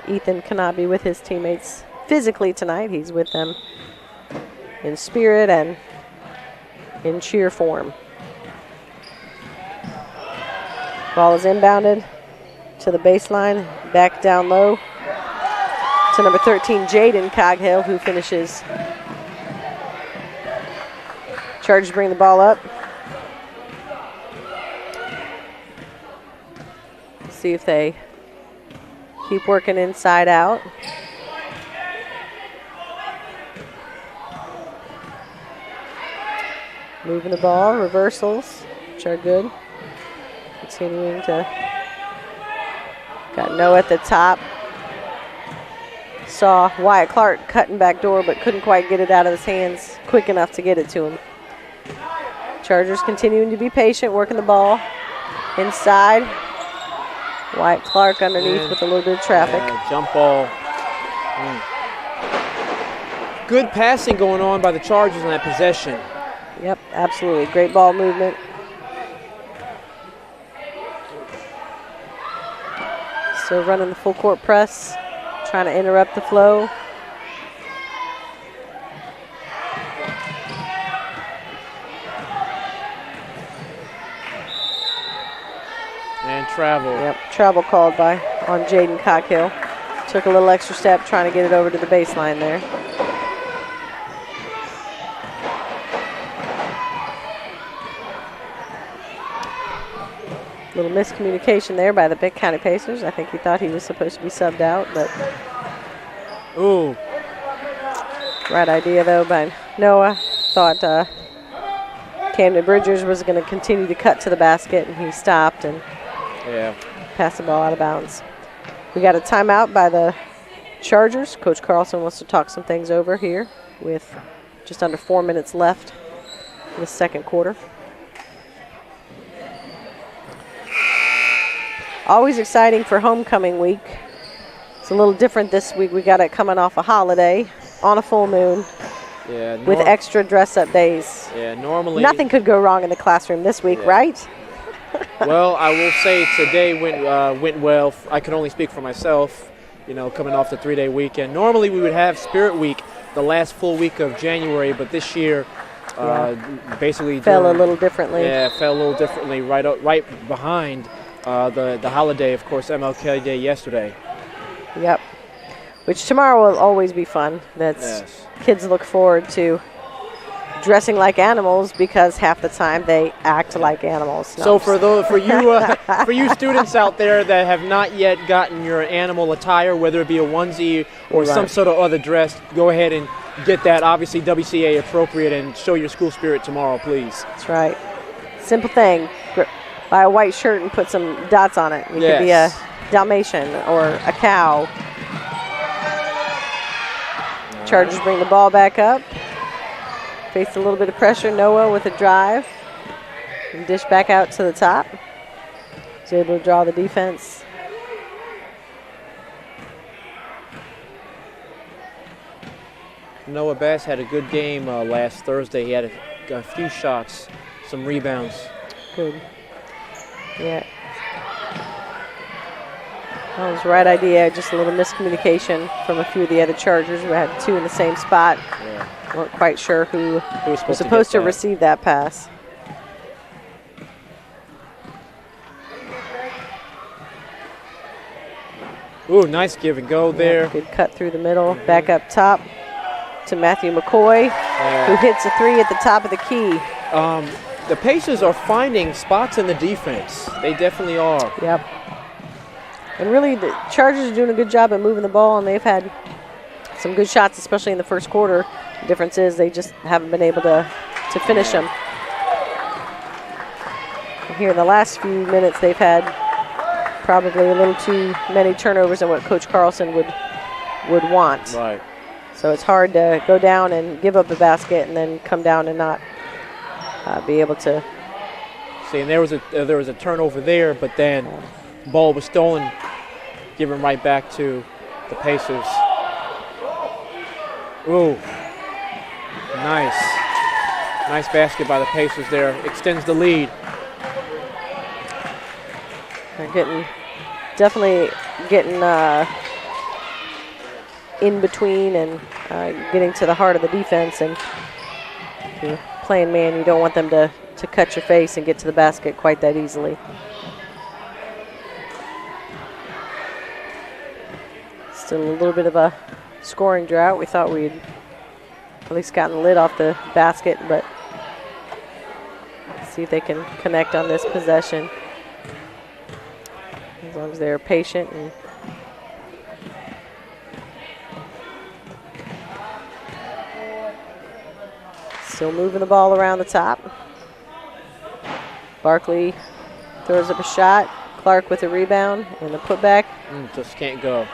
Ethan cannot be with his teammates physically tonight. He's with them in spirit and in cheer form. Ball is inbounded to the baseline, back down low to number 13, Jaden Coghill, who finishes. Chargers bring the ball up. See if they keep working inside out. Moving the ball, reversals, which are good. Continuing to, got Noah at the top. Saw Wyatt Clark cutting back door, but couldn't quite get it out of his hands quick enough to get it to him. Chargers continuing to be patient, working the ball inside. Wyatt Clark underneath with a little bit of traffic. Jump ball. Good passing going on by the Chargers on that possession. Yep, absolutely. Great ball movement. Still running the full court press, trying to interrupt the flow. And travel. Yep, travel called on Jaden Cockhill. Took a little extra step trying to get it over to the baseline there. Little miscommunication there by the Pitt County Pacers. I think he thought he was supposed to be subbed out, but ooh, right idea though by Noah. Thought Camden Bridgers was going to continue to cut to the basket, and he stopped and passed the ball out of bounds. We got a timeout by the Chargers. Coach Carlson wants to talk some things over here with just under 4 minutes left in the second quarter. Always exciting for homecoming week. It's a little different this week. We got it coming off a holiday on a full moon with extra dress-up days. Yeah, normally nothing could go wrong in the classroom this week, right? Well, I will say today went well. I can only speak for myself, coming off the 3-day weekend. Normally we would have Spirit Week the last full week of January, but this year basically fell a little differently. Yeah, fell a little differently right behind the holiday, of course, MLK Day yesterday. Yep. Which tomorrow will always be fun. Kids look forward to dressing like animals because half the time they act like animals. No, so for you students out there that have not yet gotten your animal attire, whether it be a onesie or some sort of other dress, go ahead and get that, obviously WCA appropriate, and show your school spirit tomorrow, please. That's right. Simple thing. Buy a white shirt and put some dots on it. You could be a Dalmatian or a cow. Chargers bring the ball back up. Faced a little bit of pressure. Noah with a drive. And dish back out to the top. He's able to draw the defense. Noah Bass had a good game last Thursday. He had a few shots, some rebounds. Good. Yeah. That was the right idea. Just a little miscommunication from a few of the other Chargers. We had two in the same spot. Weren't quite sure who was supposed to receive that pass. Ooh, nice give and go there. Good cut through the middle. Back up top to Matthew McCoy, who hits a three at the top of the key. The Pacers are finding spots in the defense. They definitely are. Yep. And really, the Chargers are doing a good job at moving the ball, and they've had some good shots, especially in the first quarter. The difference is they just haven't been able to finish them. And here in the last few minutes, they've had probably a little too many turnovers than what Coach Carlson would want. Right. So it's hard to go down and give up a basket and then come down and not be able to. See, and there was a turnover there, but then ball was stolen, given right back to the Pacers. Ooh, nice basket by the Pacers there. Extends the lead. They're definitely getting in between and getting to the heart of the defense. And if you're playing man, you don't want them to cut your face and get to the basket quite that easily. Still a little bit of a scoring drought. We thought we'd at least gotten the lid off the basket, but see if they can connect on this possession. As long as they're patient and still moving the ball around the top. Barkley throws up a shot. Clark with a rebound and a putback. Just can't go.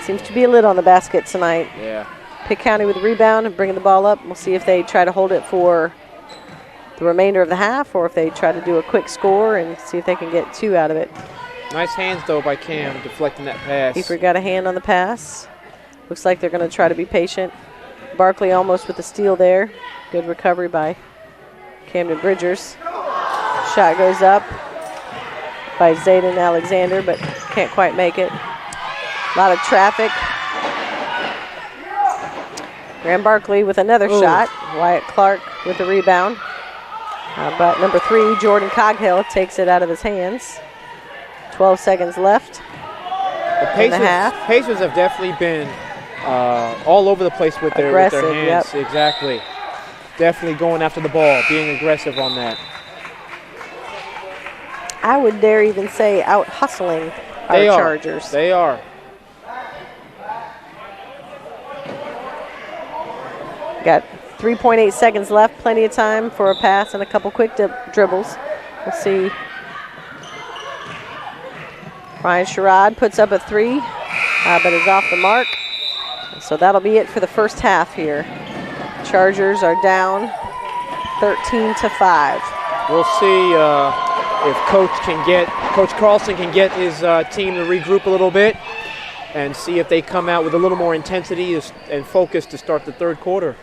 Seems to be a lid on the basket tonight. Yeah. Pitt County with the rebound and bringing the ball up. We'll see if they try to hold it for the remainder of the half or if they try to do a quick score and see if they can get 2 out of it. Nice hands, though, by Cam, deflecting that pass. Keeper got a hand on the pass. Looks like they're going to try to be patient. Barkley almost with the steal there. Good recovery by Camden Bridgers. Shot goes up by Zayden Alexander, but can't quite make it. A lot of traffic. Graham Barkley with another shot. Wyatt Clark with the rebound. But number 3, Jordan Coghill, takes it out of his hands. 12 seconds left in the half. Pacers have definitely been all over the place with their hands. Yep. Exactly. Definitely going after the ball, being aggressive on that. I would dare even say out hustling our Chargers. They are. Got 3.8 seconds left, plenty of time for a pass and a couple quick dribbles. We'll see. Ryan Sherrod puts up a 3, but is off the mark. So that'll be it for the first half here. Chargers are down 13-5. We'll see if Coach Carlson can get his team to regroup a little bit and see if they come out with a little more intensity and focus to start the third quarter.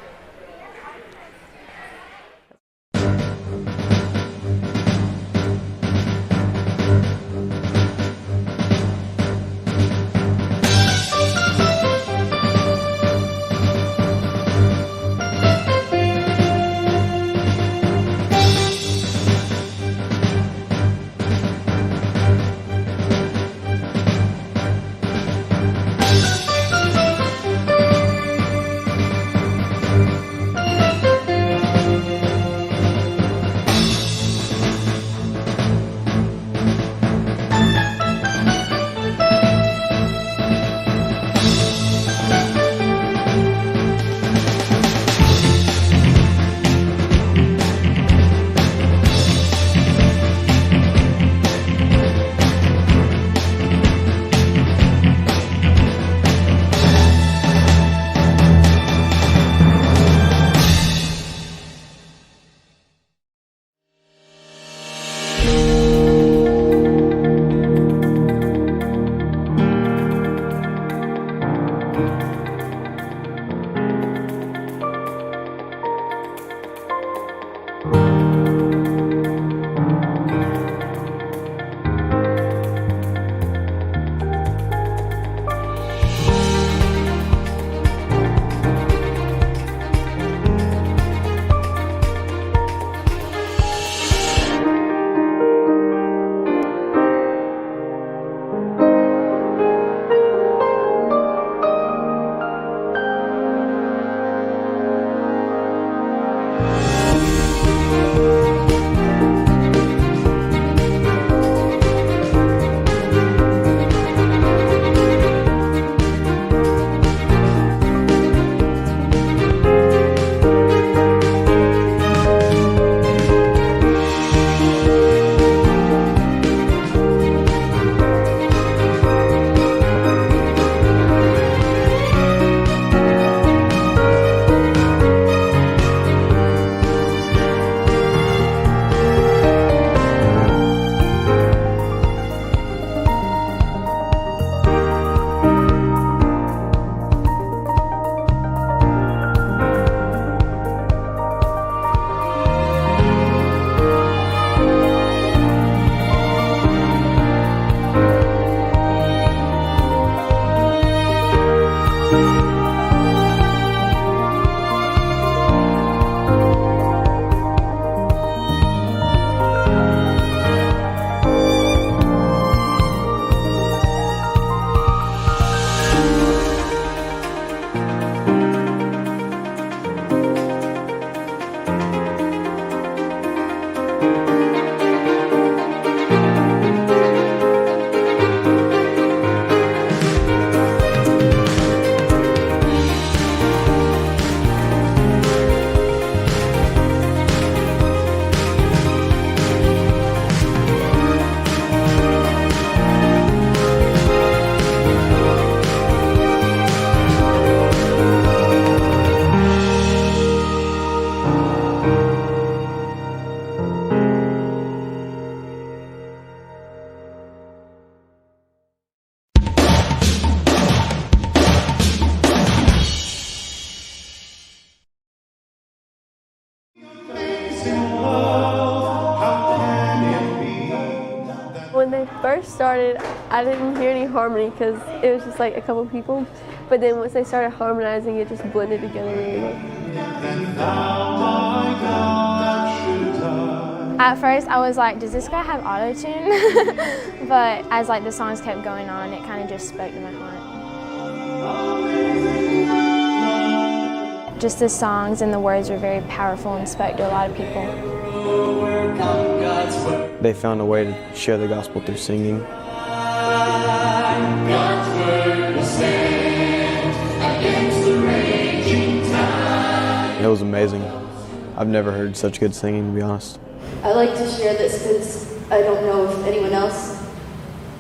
they first started, I didn't hear any harmony because it was just like a couple people. But then once they started harmonizing, it just blended together really well. At first, I was like, does this guy have auto-tune? But as like the songs kept going on, it kind of just spoke to my heart. Just the songs and the words were very powerful and spoke to a lot of people. They found a way to share the gospel through singing. It was amazing. I've never heard such good singing, to be honest. I like to share this because I don't know if anyone else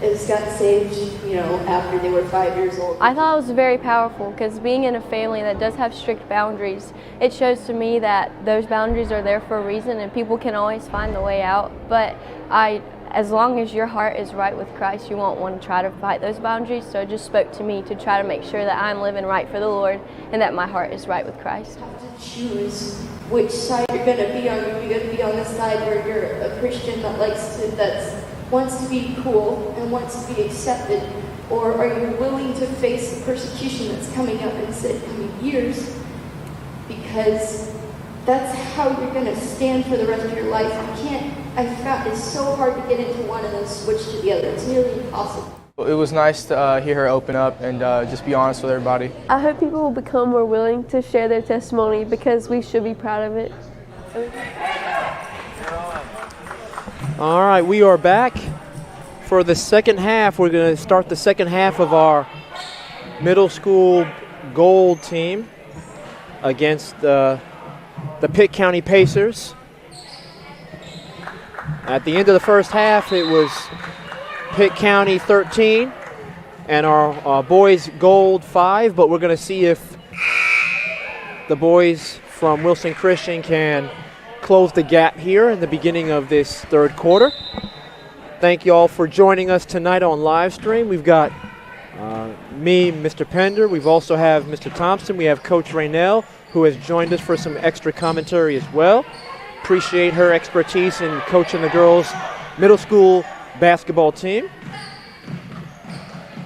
has gotten saved, after they were 5 years old. I thought it was very powerful because being in a family that does have strict boundaries, it shows to me that those boundaries are there for a reason and people can always find the way out. But as long as your heart is right with Christ, you won't want to try to fight those boundaries. So it just spoke to me to try to make sure that I'm living right for the Lord and that my heart is right with Christ. You have to choose which side you're going to be on. You're going to be on the side where you're a Christian that wants to be cool and wants to be accepted, or are you willing to face the persecution that's coming up in the coming years? Because that's how you're going to stand for the rest of your life. I found it's so hard to get into one and then switch to the other. It's nearly impossible. It was nice to hear her open up and just be honest with everybody. I hope people will become more willing to share their testimony because we should be proud of it. All right, we are back for the second half. We're going to start the second half of our middle school gold team against the Pitt County Pacers. At the end of the first half, it was Pitt County 13 and our boys gold 5, but we're going to see if the boys from Wilson Christian can close the gap here in the beginning of this third quarter. Thank you all for joining us tonight on live stream. We've got me, Mr. Pender. We've also have Mr. Thompson. We have Coach Raynell, who has joined us for some extra commentary as well. Appreciate her expertise in coaching the girls' middle school basketball team.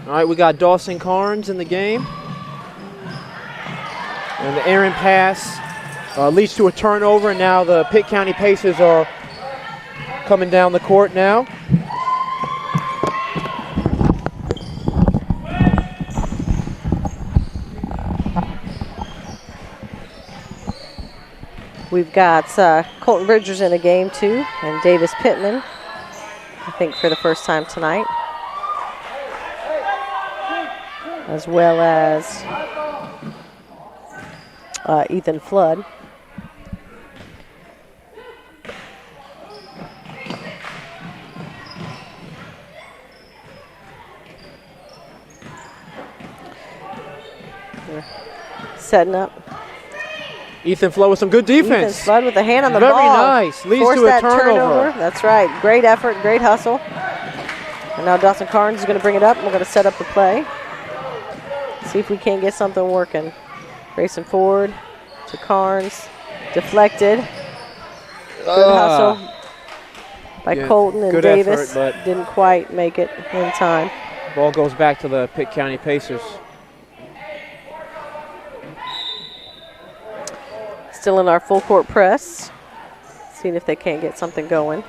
All right, we got Dawson Carnes in the game. And the errant pass leads to a turnover, and now the Pitt County Pacers are coming down the court now. We've got Colton Bridgers in a game too, and Davis Pittman, I think for the first time tonight, as well as Ethan Flood. We're setting up. Ethan Flood with some good defense. Ethan Flood with a hand on the ball. Very nice. Leads Forced to a that turnover. That's right. Great effort, great hustle. And now Dawson Carnes is going to bring it up. We're going to set up the play. See if we can't get something working. Racing forward to Carnes. Deflected. Good hustle by Colton and Davis. Effort, but didn't quite make it in time. Ball goes back to the Pitt County Pacers. Still in our full court press. Seeing if they can't get something going.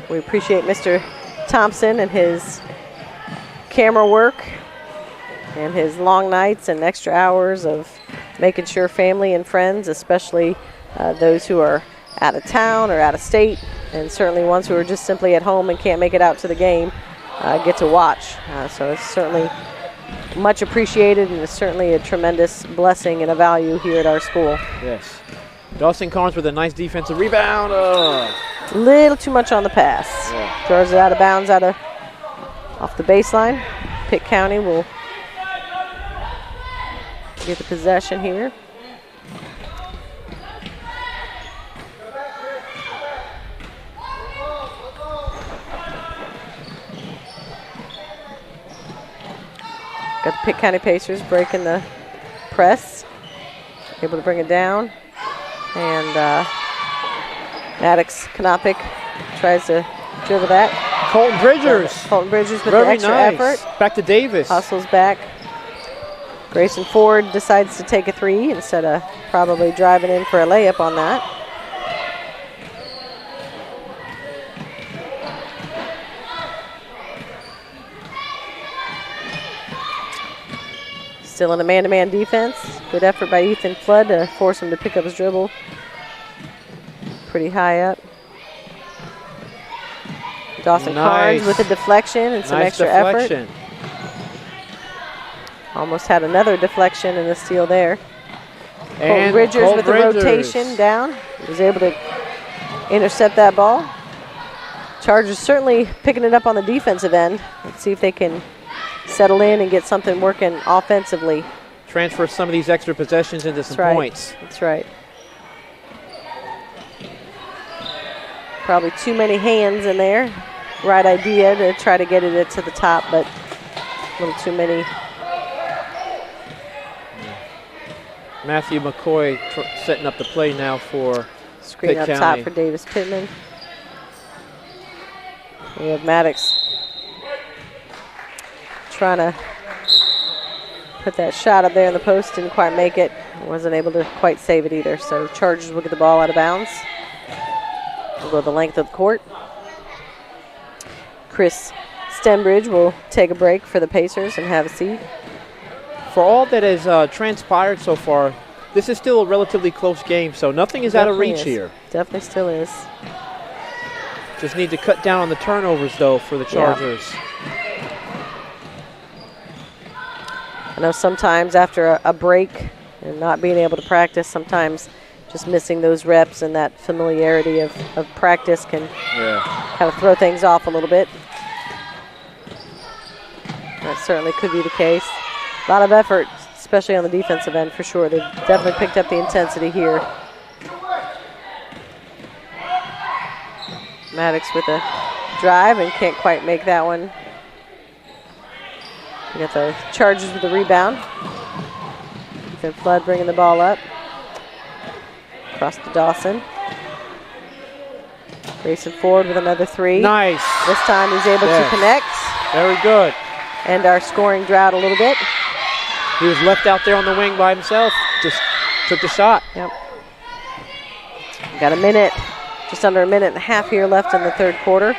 We appreciate Mr. Thompson and his camera work and his long nights and extra hours of making sure family and friends, especially those who are out of town or out of state, and certainly ones who are just simply at home and can't make it out to the game, get to watch. So it's certainly much appreciated, and it's certainly a tremendous blessing and a value here at our school. Yes. Dawson Carnes with a nice defensive rebound. A little too much on the pass. Yeah. Throws it out of bounds off the baseline. Pitt County will get the possession here. Got the Pitt County Pacers breaking the press. able to bring it down. And Maddox Knopick tries to dribble that. Colton Bridgers. Colton Bridgers with Very the extra nice. effort. Back to Davis. Hustles back. Grayson Ford decides to take a three instead of probably driving in for a layup on that. Still in a man-to-man defense. Good effort by Ethan Flood to force him to pick up his dribble. Pretty high up. Dawson Carnes with a deflection and some extra effort. Almost had another deflection and a steal there. Colton Bridgers with the rotation down. He was able to intercept that ball. Chargers certainly picking it up on the defensive end. Let's see if they can settle in and get something working offensively. Transfer some of these extra possessions into some points. That's right. Probably too many hands in there. Right idea to try to get it to the top, but a little too many. Matthew McCoy setting up the play now for Screen Pitt up County. top for Davis Pittman. We have Maddox trying to put that shot up there in the post, didn't quite make it. Wasn't able to quite save it either. So Chargers will get the ball out of bounds. We'll go the length of the court. Chris Stembridge will take a break for the Pacers and have a seat. For all that has transpired so far, this is still a relatively close game, so nothing is out of reach here. Definitely still is. Just need to cut down on the turnovers, though, for the Chargers. I know sometimes after a break and not being able to practice, sometimes just missing those reps and that familiarity of practice can kind of throw things off a little bit. That certainly could be the case. A lot of effort, especially on the defensive end for sure. They've definitely picked up the intensity here. Maddox with a drive and can't quite make that one. We got the Chargers with the rebound. Ethan Flood bringing the ball up. Across to Dawson. Grayson Ford with another three. Nice. This time he's able to connect. Very good. End our scoring drought a little bit. He was left out there on the wing by himself. Just took the shot. Yep. Got a minute, just under a minute and a half here left in the third quarter.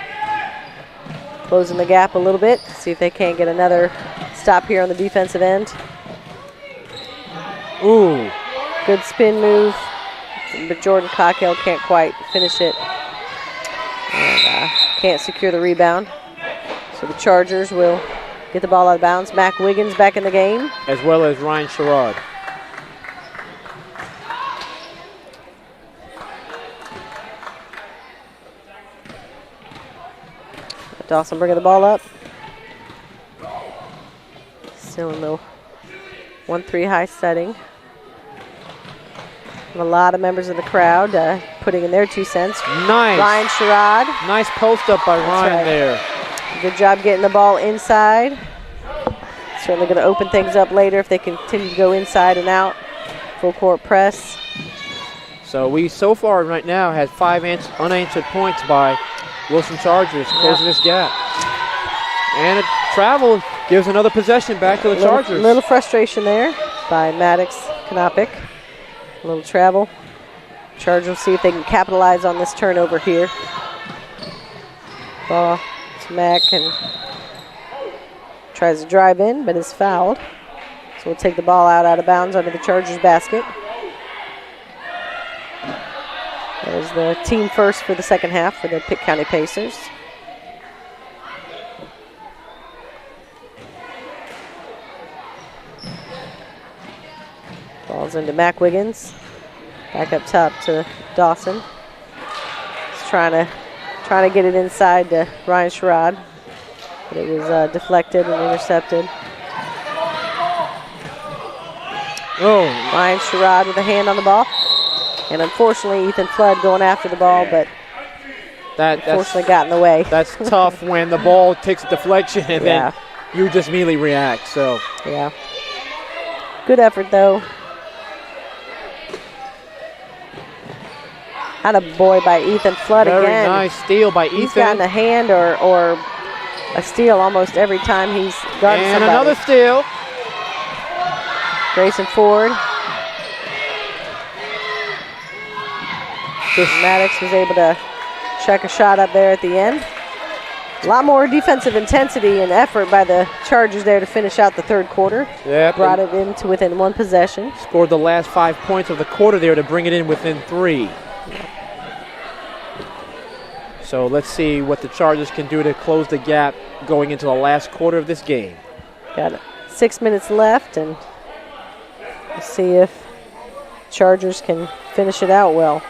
Closing the gap a little bit. See if they can't get another stop here on the defensive end. Ooh. Good spin move, but Jordan Cockell can't quite finish it. And can't secure the rebound. So the Chargers will get the ball out of bounds. Mac Wiggins back in the game. As well as Ryan Sherrod. Dawson bringing the ball up. Still in the 1-3 high setting. And a lot of members of the crowd putting in their 2 cents. Nice. Ryan Sherrod. Nice post up by Ryan there. Good job getting the ball inside. Certainly going to open things up later if they continue to go inside and out. Full court press. So we so far right now had 5 unanswered points by Wilson Chargers, closing this gap. And a travel gives another possession back to the Chargers. A little frustration there by Maddox Knopick. A little travel. Chargers will see if they can capitalize on this turnover here. Ball to Mack and tries to drive in, but is fouled. So we'll take the ball out of bounds under the Chargers basket. That was the team first for the second half for the Pitt County Pacers. Ball's into Mac Wiggins. Back up top to Dawson. He's trying to get it inside to Ryan Sherrod, but it was deflected and intercepted. Oh, Ryan Sherrod with a hand on the ball. And unfortunately, Ethan Flood going after the ball, but unfortunately got in the way. That's tough when the ball takes a deflection and then you just immediately react. So yeah, good effort though. Attaboy by Ethan Flood again. Very nice steal by Ethan. He's gotten a hand or a steal almost every time he's guarded and somebody. Another steal. Grayson Ford. Maddox was able to check a shot up there at the end. A lot more defensive intensity and effort by the Chargers there to finish out the third quarter. Yep. Brought it into within one possession. Scored the last 5 points of the quarter there to bring it in within 3. So let's see what the Chargers can do to close the gap going into the last quarter of this game. Got 6 minutes left, and let's see if Chargers can finish it out well.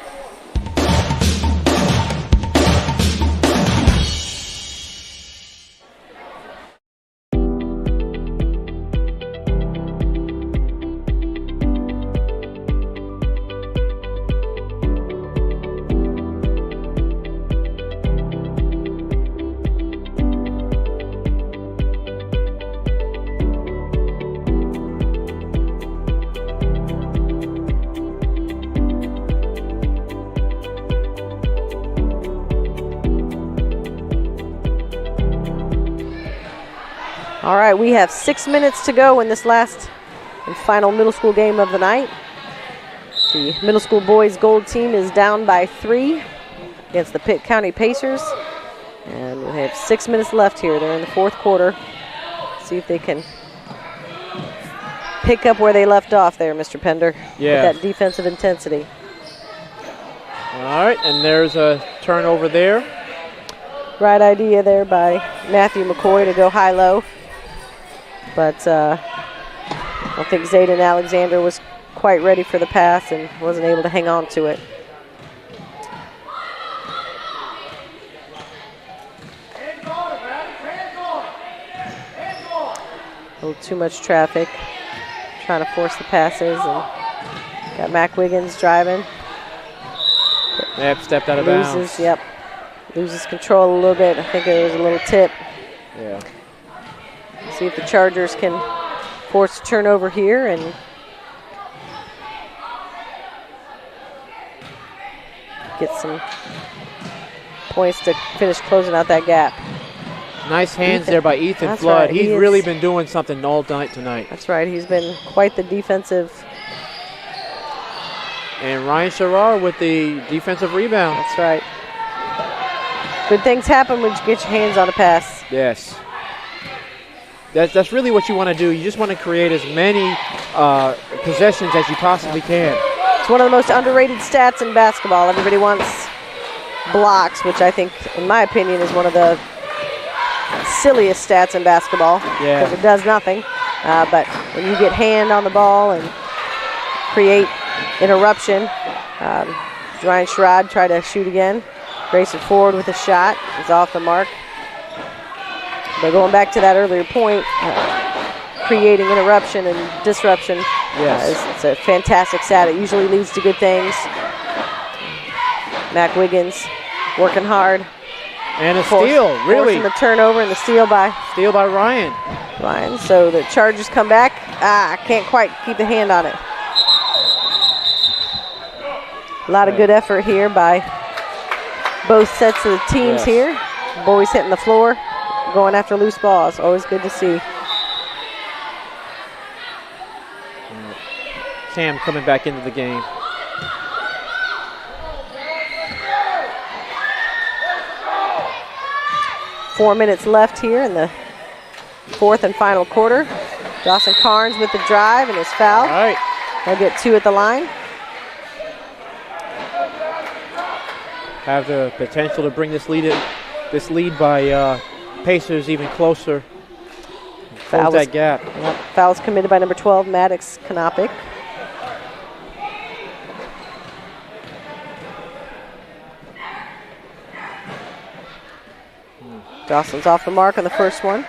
All right, we have 6 minutes to go in this last and final middle school game of the night. The middle school boys gold team is down by 3 against the Pitt County Pacers. And we have 6 minutes left here. They're in the fourth quarter. See if they can pick up where they left off there, Mr. Pender. Yeah. With that defensive intensity. All right, and there's a turnover there. Right idea there by Matthew McCoy to go high-low. But I don't think Zayden Alexander was quite ready for the pass and wasn't able to hang on to it. A little too much traffic. Trying to force the passes. And got Mac Wiggins driving. Yep, stepped out of bounds. Yep. Loses control a little bit. I think it was a little tip. Yeah. See if the Chargers can force a turnover here and get some points to finish closing out that gap. Nice hands Ethan. there by Ethan That's Flood. right. He's really been doing something all night tonight. That's right. He's been quite the defensive. And Ryan Sherrar with the defensive rebound. That's right. Good things happen when you get your hands on a pass. Yes. That's really what you want to do. You just want to create as many possessions as you possibly can. It's one of the most underrated stats in basketball. Everybody wants blocks, which I think, in my opinion, is one of the silliest stats in basketball. Yeah. Because it does nothing. But when you get hand on the ball and create interruption, Ryan Sherrod tried to shoot again. Grayson Ford with a shot. Is off the mark. But going back to that earlier point, creating interruption and disruption, it's a fantastic stat. It usually leads to good things. Mac Wiggins working hard. And a steal, really. Forcing the turnover and the steal by Ryan. Ryan. So the Chargers come back. Can't quite keep the hand on it. A lot of good effort here by both sets of the teams here. Boys hitting the floor, going after loose balls. Always good to see. Cam coming back into the game. Four minutes left here in the fourth and final quarter. Dawson Carnes with the drive and his foul. All right. They'll get 2 at the line. Have the potential to bring this lead by Pacers even closer. Close that gap. Yep. Fouls committed by number 12, Maddox Kanopic. Dawson's off the mark on the first one.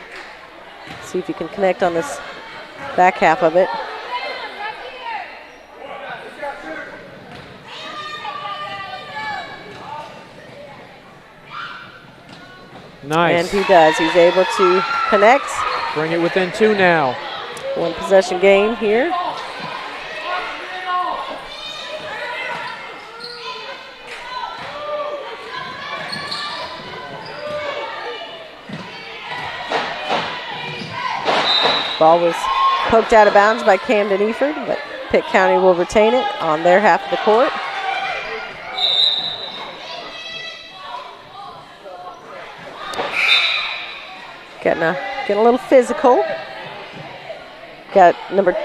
See if he can connect on this back half of it. Nice. And he does. He's able to connect. Bring it within 2 now. One possession game here. Ball was poked out of bounds by Camden Eford, but Pitt County will retain it on their half of the court. Getting a little physical. Got number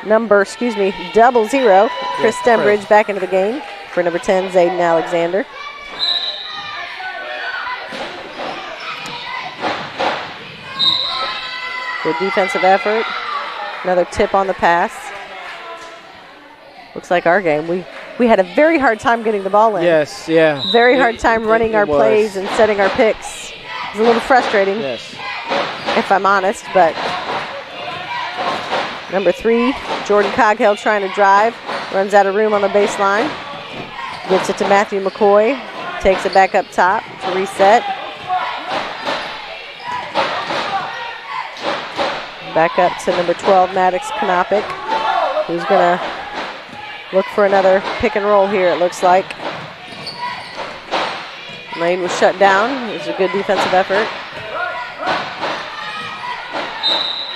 00, Chris Stembridge back into the game for number 10, Zayden Alexander. Good defensive effort. Another tip on the pass. Looks like our game. We had a very hard time getting the ball in. Yes, yeah. Very hard time running our plays and setting our picks. It was a little frustrating, if I'm honest, but number 3, Jordan Coghill trying to drive. Runs out of room on the baseline. Gives it to Matthew McCoy. Takes it back up top to reset. Back up to number 12, Maddox Knopick, who's going to look for another pick and roll here, it looks like. Lane was shut down. It was a good defensive effort.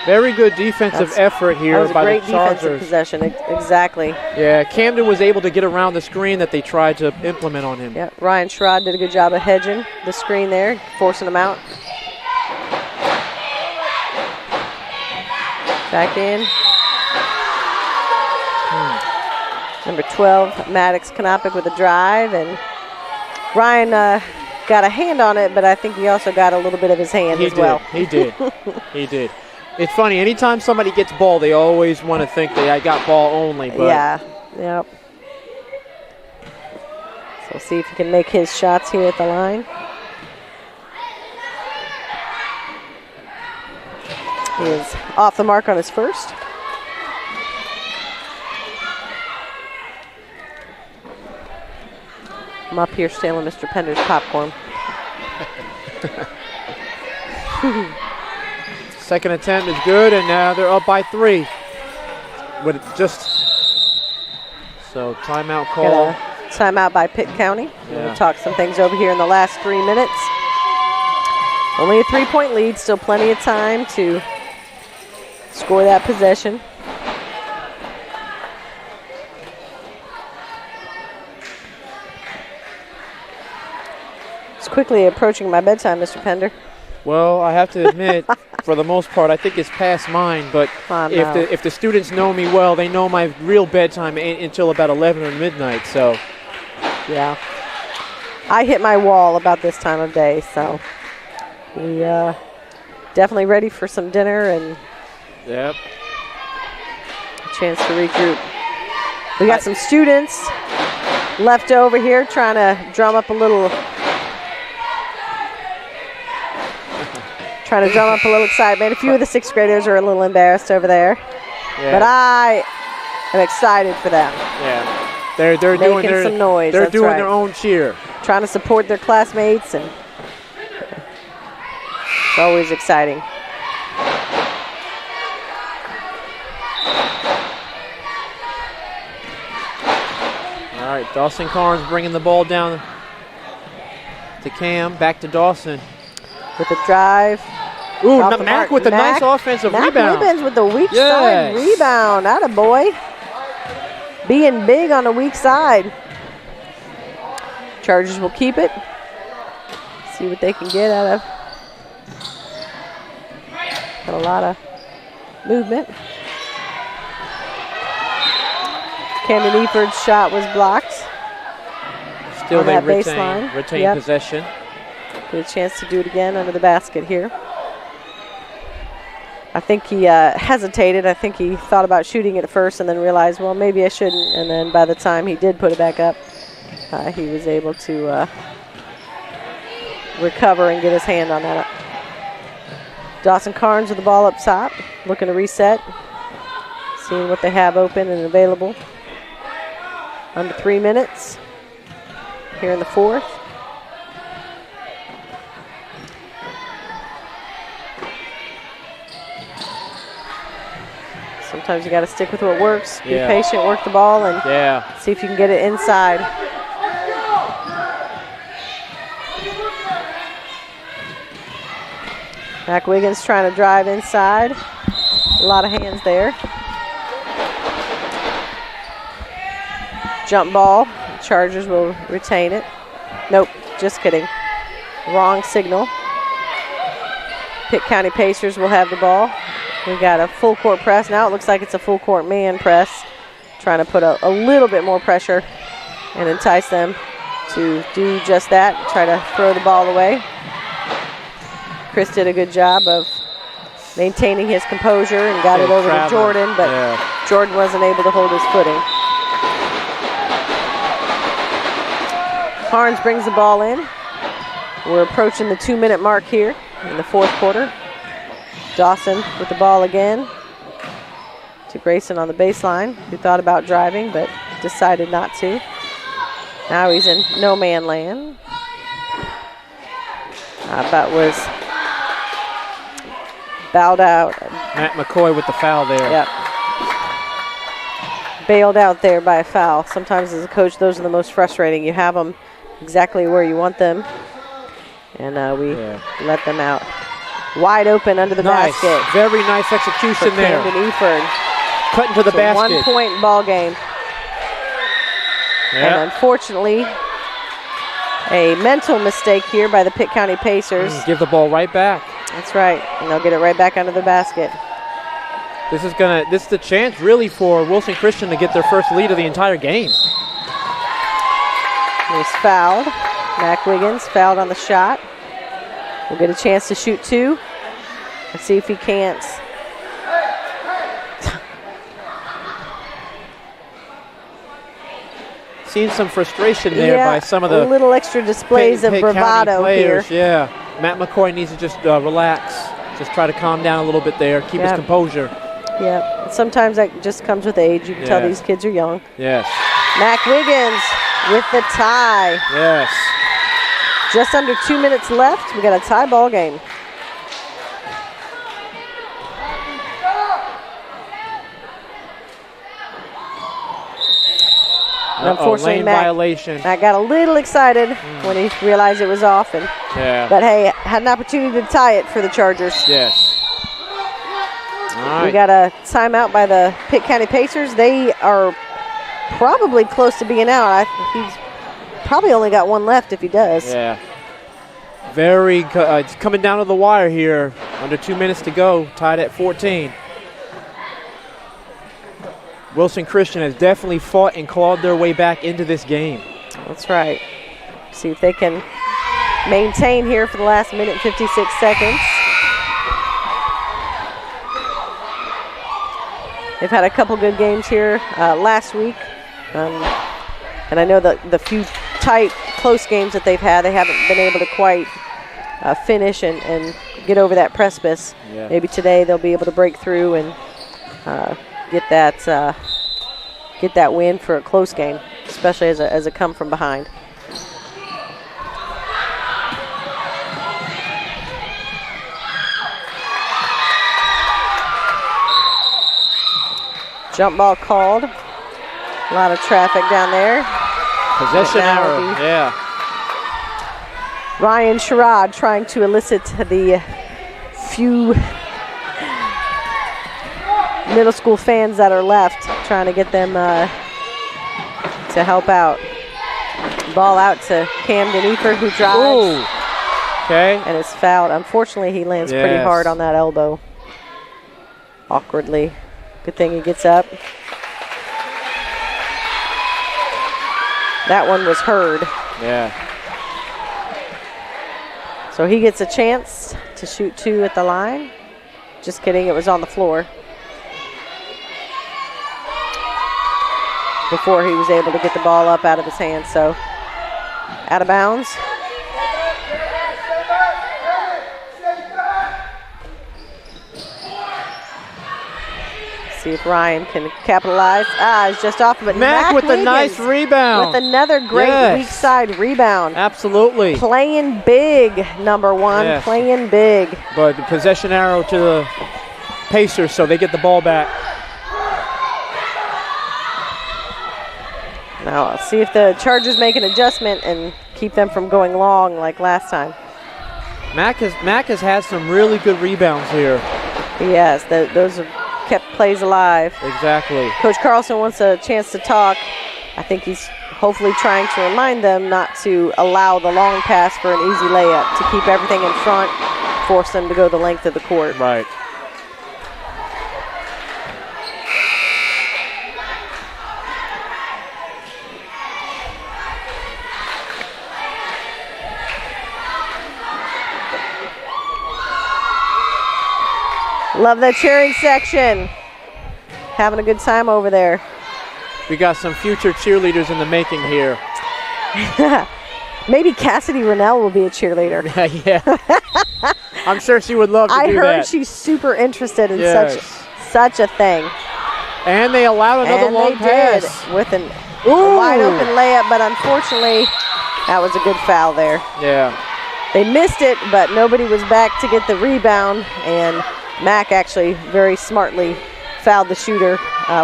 Very good defensive effort here by the Chargers. That was a great defensive possession, exactly. Yeah, Camden was able to get around the screen that they tried to implement on him. Yeah, Ryan Schrod did a good job of hedging the screen there, forcing them out. Back in. Number 12, Maddox Knopick with a drive, and Ryan got a hand on it, but I think he also got a little bit of his hand as well. He did. He did. It's funny, anytime somebody gets ball, they always want to think I got ball only. But yeah, yep. So we'll see if he can make his shots here at the line. He is off the mark on his first. I'm up here stealing Mr. Pender's popcorn. Second attempt is good, and now they're up by 3. With so timeout call. Timeout by Pitt County. Yeah. We'll talk some things over here in the last 3 minutes. Only a 3-point lead, still plenty of time to score that possession. It's quickly approaching my bedtime, Mr. Pender. Well, I have to admit, for the most part, I think it's past mine. But if the students know me well, they know my real bedtime ain't until about 11 or midnight. So, yeah, I hit my wall about this time of day. So, we definitely ready for some dinner and yep, a chance to regroup. We got some students left over here trying to drum up a little. Trying to drum up a little excitement. A few of the 6th graders are a little embarrassed over there. Yeah. But I am excited for them. Yeah. They're doing some noise. They're doing their own cheer. Trying to support their classmates, and it's always exciting. All right, Dawson Carnes bringing the ball down to Cam, back to Dawson. With a drive. Ooh, Mack with a nice offensive rebound. Mack with the weak side rebound. Attaboy. Being big on the weak side. Chargers will keep it. See what they can get out of. Got a lot of movement. Camden Eford's shot was blocked. Still they retain possession. Get a chance to do it again under the basket here. I think he hesitated. I think he thought about shooting it at first and then realized, well, maybe I shouldn't. And then by the time he did put it back up, he was able to recover and get his hand on that. Dawson Carnes with the ball up top, looking to reset, seeing what they have open and available. Under 3 minutes here in the 4th. Sometimes you got to stick with what works. Be patient, work the ball, and see if you can get it inside. Mac Wiggins trying to drive inside. A lot of hands there. Jump ball. Chargers will retain it. Nope, just kidding. Wrong signal. Pitt County Pacers will have the ball. We got a full court press. Now it looks like it's a full court man press. Trying to put a little bit more pressure and entice them to do just that. Try to throw the ball away. Chris did a good job of maintaining his composure and got it over to Jordan, but Jordan wasn't able to hold his footing. Harns brings the ball in. We're approaching the 2-minute mark here in the fourth quarter. Dawson with the ball again to Grayson on the baseline, who thought about driving but decided not to. Now he's in no man land. That was bowed out. Matt McCoy with the foul there. Yep. Bailed out there by a foul. Sometimes as a coach, those are the most frustrating. You have them exactly where you want them, and we let them out. Wide open under the basket. Very nice execution there. Camden Eford. Cutting to the basket. 1 point ball game. Yep. And unfortunately, a mental mistake here by the Pitt County Pacers. Give the ball right back. That's right, and they'll get it right back under the basket. This is the chance really for Wilson Christian to get their first lead of the entire game. He's fouled. Mac Wiggins fouled on the shot. We'll get a chance to shoot two. Let's see if he can't. Seen some frustration there by some of the little extra displays of bravado players here. Yeah, Matt McCoy needs to just relax. Just try to calm down a little bit there. Keep his composure. Yeah, sometimes that just comes with age. You can tell these kids are young. Yes. Mac Wiggins with the tie. Yes. Just under 2 minutes left. We got a tie ball game. Unfortunately, lane Matt violation. Matt got a little excited when he realized it was off. But hey, had an opportunity to tie it for the Chargers. Yes. All right. We got a timeout by the Pitt County Pacers. They are probably close to being out. He's probably only got one left if he does. Yeah. It's coming down to the wire here. Under 2 minutes to go, tied at 14. Wilson Christian has definitely fought and clawed their way back into this game. That's right. See if they can maintain here for the last minute and 56 seconds. They've had a couple good games here last week. And I know that the few tight, close games that they've had, they haven't been able to quite finish and get over that precipice. Yeah. Maybe today they'll be able to break through and get that win for a close game, especially as a come from behind. Jump ball called. A lot of traffic down there. Possession arrow, yeah. Ryan Sherrod trying to elicit the few middle school fans that are left, trying to get them to help out. Ball out to Camden Eford, who drives. Ooh. Okay. And is fouled. Unfortunately, he lands pretty hard on that elbow. Awkwardly. Good thing he gets up. That one was heard. Yeah. So he gets a chance to shoot two at the line. Just kidding, it was on the floor. Before he was able to get the ball up out of his hands, so out of bounds. See if Ryan can capitalize. He's just off of it. Mac with Wiggins a nice rebound. with another great weak side rebound. Absolutely. Playing big, number one. Yes. Playing big. But the possession arrow to the Pacers, so they get the ball back. Now I'll see if the Chargers make an adjustment and keep them from going long like last time. Mac has had some really good rebounds here. Yes, those have kept plays alive. Exactly. Coach Carlson wants a chance to talk. I think he's hopefully trying to remind them not to allow the long pass for an easy layup, to keep everything in front, force them to go the length of the court. Right. Love that cheering section. Having a good time over there. We got some future cheerleaders in the making here. Maybe Cassidy Rennell will be a cheerleader. Yeah. I'm sure she would love to do that. I heard she's super interested in such a thing. And they allowed another long pass. Did with a wide open layup, but unfortunately, that was a good foul there. Yeah. They missed it, but nobody was back to get the rebound, and Mack actually very smartly fouled the shooter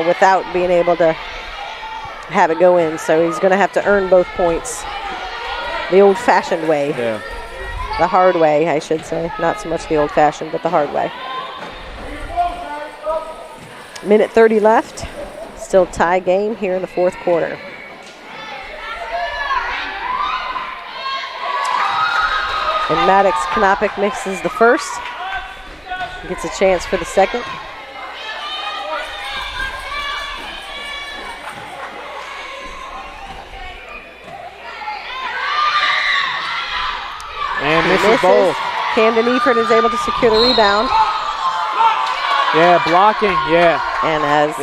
without being able to have it go in. So he's going to have to earn both points the old-fashioned way. Yeah. The hard way, I should say. Not so much the old-fashioned, but the hard way. Minute 30 left. Still tie game here in the fourth quarter. And Maddox Knopick mixes the first. Gets a chance for the second. And misses both. Camden Eford is able to secure the rebound. Yeah, blocking, yeah. And as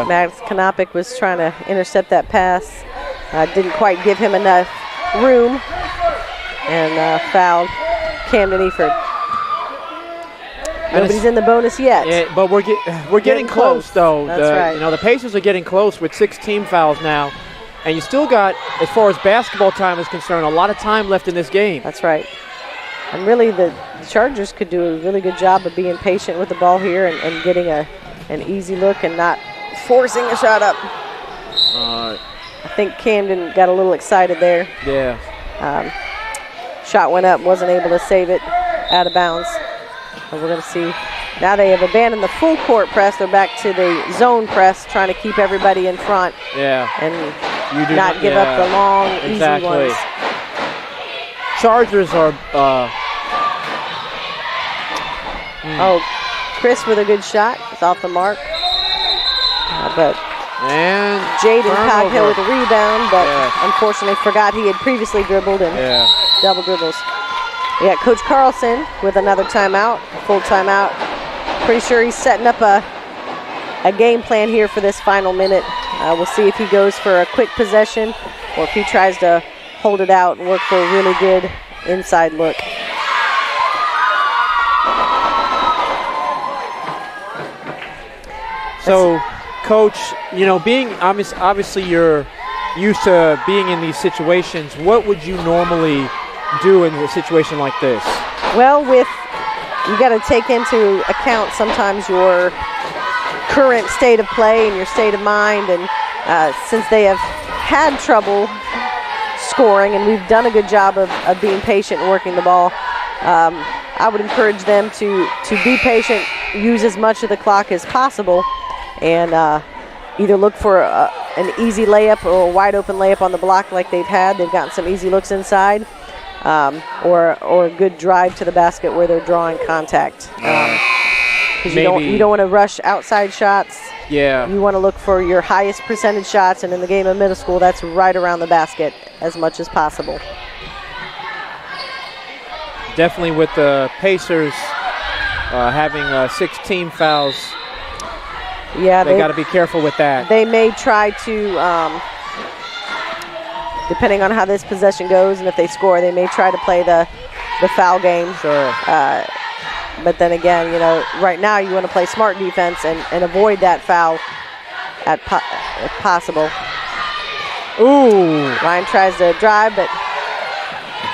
Maddox Knopick was trying to intercept that pass, didn't quite give him enough room, and fouled Camden Eford. Nobody's in the bonus yet. Yeah, but we're getting close though. That's right. You know, the Pacers are getting close with 6 team fouls now, and you still got, as far as basketball time is concerned, a lot of time left in this game. That's right. And really, the Chargers could do a really good job of being patient with the ball here and getting an easy look and not forcing a shot up. I think Camden got a little excited there. Yeah. Shot went up, wasn't able to save it out of bounds. And we're going to see. Now they have abandoned the full court press. They're back to the zone press, trying to keep everybody in front. Yeah. And not give up the long, easy ones. Chargers are. Oh, Chris with a good shot. It's off the mark. And Jaden Coghill with a rebound, but unfortunately forgot he had previously dribbled and double dribbles. We got Coach Carlson with another timeout, full timeout. Pretty sure he's setting up a game plan here for this final minute. We'll see if he goes for a quick possession or if he tries to hold it out and work for a really good inside look. So, Coach, you know, being obviously you're used to being in these situations. What would you normally do in a situation like this? Well, you got to take into account sometimes your current state of play and your state of mind, and since they have had trouble scoring and we've done a good job of being patient and working the ball, I would encourage them to be patient, use as much of the clock as possible, and either look for an easy layup or a wide open layup on the block like they've had. They've gotten some easy looks inside, or a good drive to the basket where they're drawing contact. Because you don't want to rush outside shots. Yeah. You want to look for your highest percentage shots, and in the game of middle school, that's right around the basket as much as possible. Definitely with the Pacers having 6 team fouls. Yeah, they got to be careful with that. They may try to, depending on how this possession goes and if they score, they may try to play the foul game. Sure. But then again, you know, right now you want to play smart defense and avoid that foul if possible. Ooh. Ryan tries to drive, but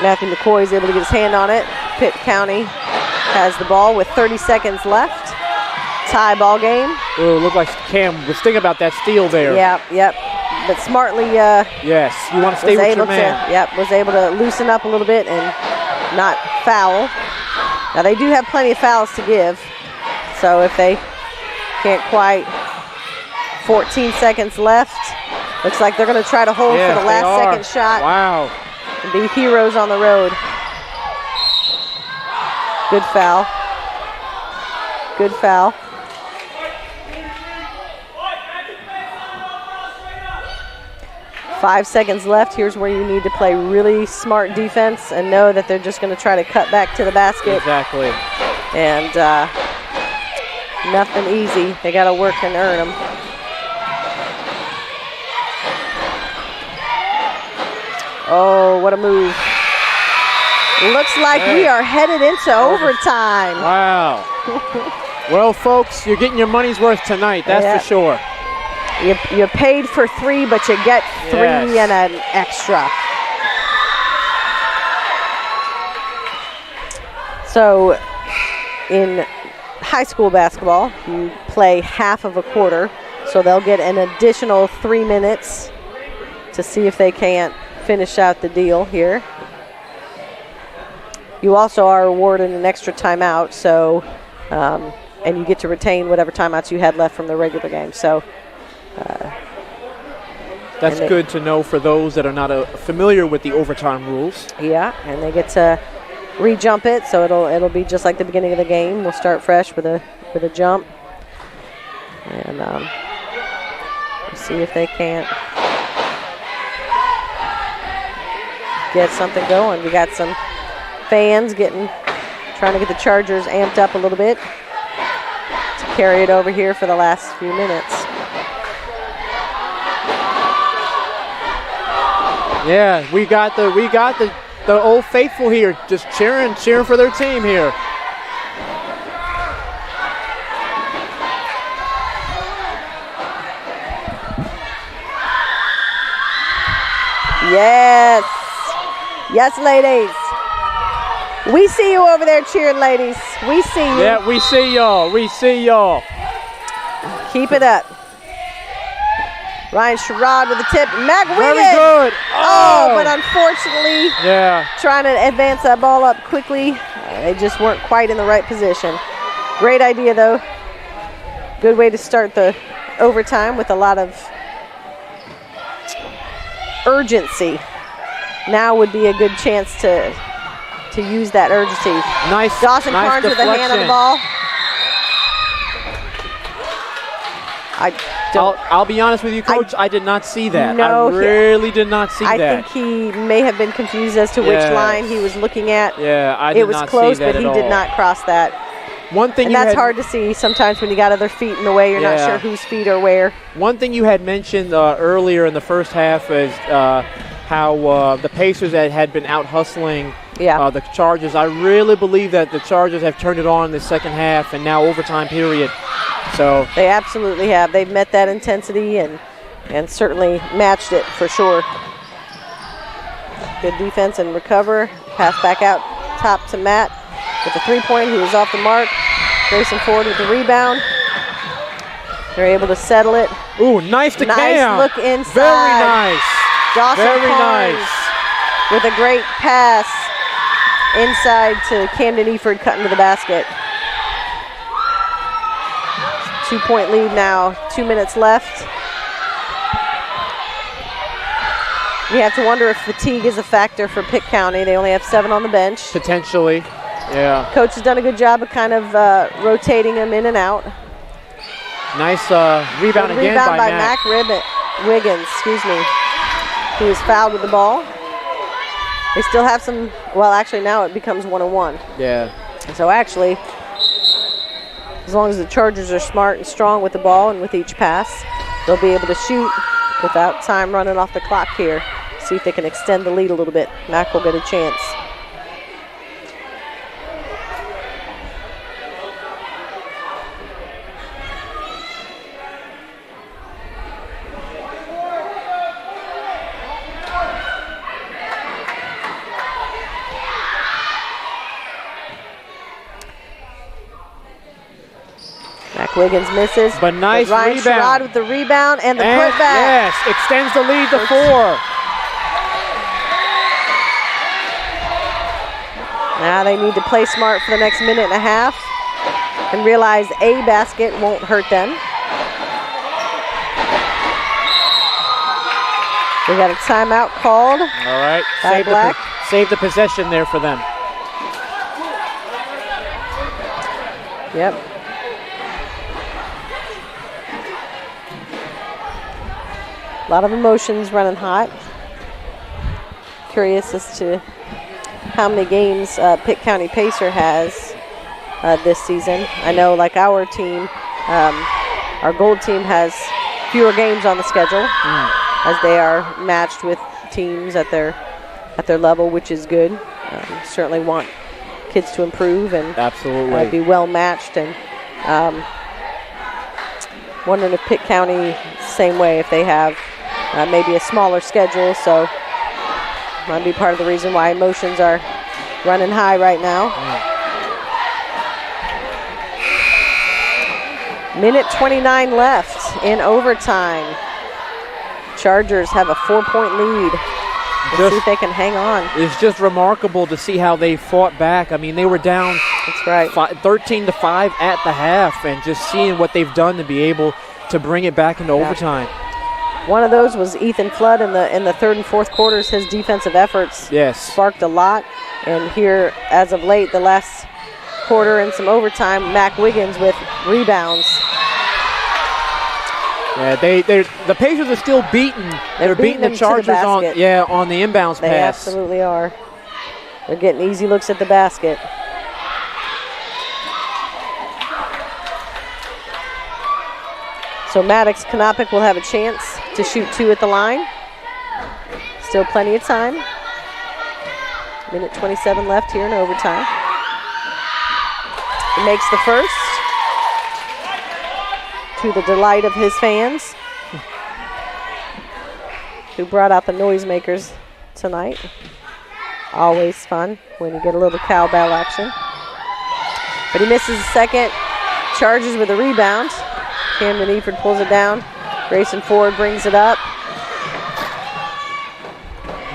Matthew McCoy is able to get his hand on it. Pitt County has the ball with 30 seconds left. Tie ball game. Ooh, looked like Cam was thinking about that steal there. Yep. But smartly, yes, you want to stay with your man. Was able to loosen up a little bit and not foul. Now they do have plenty of fouls to give. So if they can't quite, 14 seconds left. Looks like they're going to try to hold for the last second shot. Wow. And be heroes on the road. Good foul. Good foul. Five seconds left. Here's where you need to play really smart defense and know that they're just going to try to cut back to the basket. Exactly. And nothing easy. They got to work and earn them. Oh, what a move. Looks like we are headed into overtime. Wow. Well, folks, you're getting your money's worth tonight, that's for sure. You paid for 3, but you get 3 and an extra. So in high school basketball, you play half of a quarter, so they'll get an additional 3 minutes to see if they can't finish out the deal here. You also are awarded an extra timeout, so and you get to retain whatever timeouts you had left from the regular game. So that's good to know for those that are not familiar with the overtime rules. Yeah, and they get to re-jump it, so it'll be just like the beginning of the game. We'll start fresh with a jump, and we'll see if they can't get something going. We got some fans trying to get the Chargers amped up a little bit to carry it over here for the last few minutes. Yeah, we got the old faithful here just cheering for their team here. Yes. Yes, ladies. We see you over there cheering, ladies. We see you. Yeah, we see y'all. We see y'all. Keep it up. Ryan Sherrod with the tip. Mac Wiggins. Very good. Oh, but unfortunately, yeah, trying to advance that ball up quickly. They just weren't quite in the right position. Great idea, though. Good way to start the overtime with a lot of urgency. Now would be a good chance to use that urgency. Nice. Dawson nice Carnes deflection. with a hand on the ball. I'll be honest with you, Coach. I did not see that. No, I really did not see that. I think he may have been confused as to which line he was looking at. Yeah, I did It was not close, see that but he at did all. not cross that. One thing and that's hard to see sometimes when you got other feet in the way. You're not sure whose feet are where. One thing you had mentioned earlier in the first half is how the Pacers had been out hustling the Chargers. I really believe that the Chargers have turned it on in the second half and now overtime period. So they absolutely have. They've met that intensity and certainly matched it for sure. Good defense and recover. Pass back out top to Matt with the three-point. He was off the mark. Grayson Ford with the rebound. They're able to settle it. Ooh, nice to Cam. Nice look inside. Very nice. Dawson Very Carnes nice. with a great pass inside to Camden Eford cutting to the basket. 2-point lead now, 2 minutes left. You have to wonder if fatigue is a factor for Pitt County. They only have 7 on the bench. Potentially, yeah. Coach has done a good job of kind of rotating them in and out. Nice rebound again by Mac Wiggins, who is fouled with the ball. They still have some, well, actually now it becomes 1-on-1. Yeah. So actually, as long as the Chargers are smart and strong with the ball and with each pass, they'll be able to shoot without time running off the clock here. See if they can extend the lead a little bit. Mac will get a chance. Mac Wiggins misses. But nice Ryan rebound. Sherrod with the rebound and the putback. Yes, extends the lead to 4. Now they need to play smart for the next minute and a half. and realize a basket won't hurt them. We got a timeout called. All right. Save the possession there for them. Yep. A lot of emotions running hot. Curious as to how many games Pitt County Pacer has this season. I know, like our team, our gold team has fewer games on the schedule as they are matched with teams at their level, which is good. Certainly want kids to improve and absolutely be well matched. And wondering if Pitt County, same way, if they have maybe a smaller schedule, so might be part of the reason why emotions are running high right now. Minute 29 left in overtime. Chargers have a 4-point lead. Let's see if they can hang on. It's just remarkable to see how they fought back. I mean, they were down 13-5 at the half, and just seeing what they've done to be able to bring it back into overtime. One of those was Ethan Flood in the third and fourth quarters. His defensive efforts sparked a lot. And here, as of late, the last quarter and some overtime, Mac Wiggins with rebounds. Yeah, the Pacers are still beating. They're beating the Chargers on the inbounds pass. They absolutely are. They're getting easy looks at the basket. So Maddox Knopic will have a chance to shoot 2 at the line. Still plenty of time. Minute 27 left here in overtime. He makes the first, to the delight of his fans, who brought out the noisemakers tonight. Always fun when you get a little cowbell action. But he misses the second. Chargers with a rebound. Camden Eford pulls it down. Grayson Ford brings it up.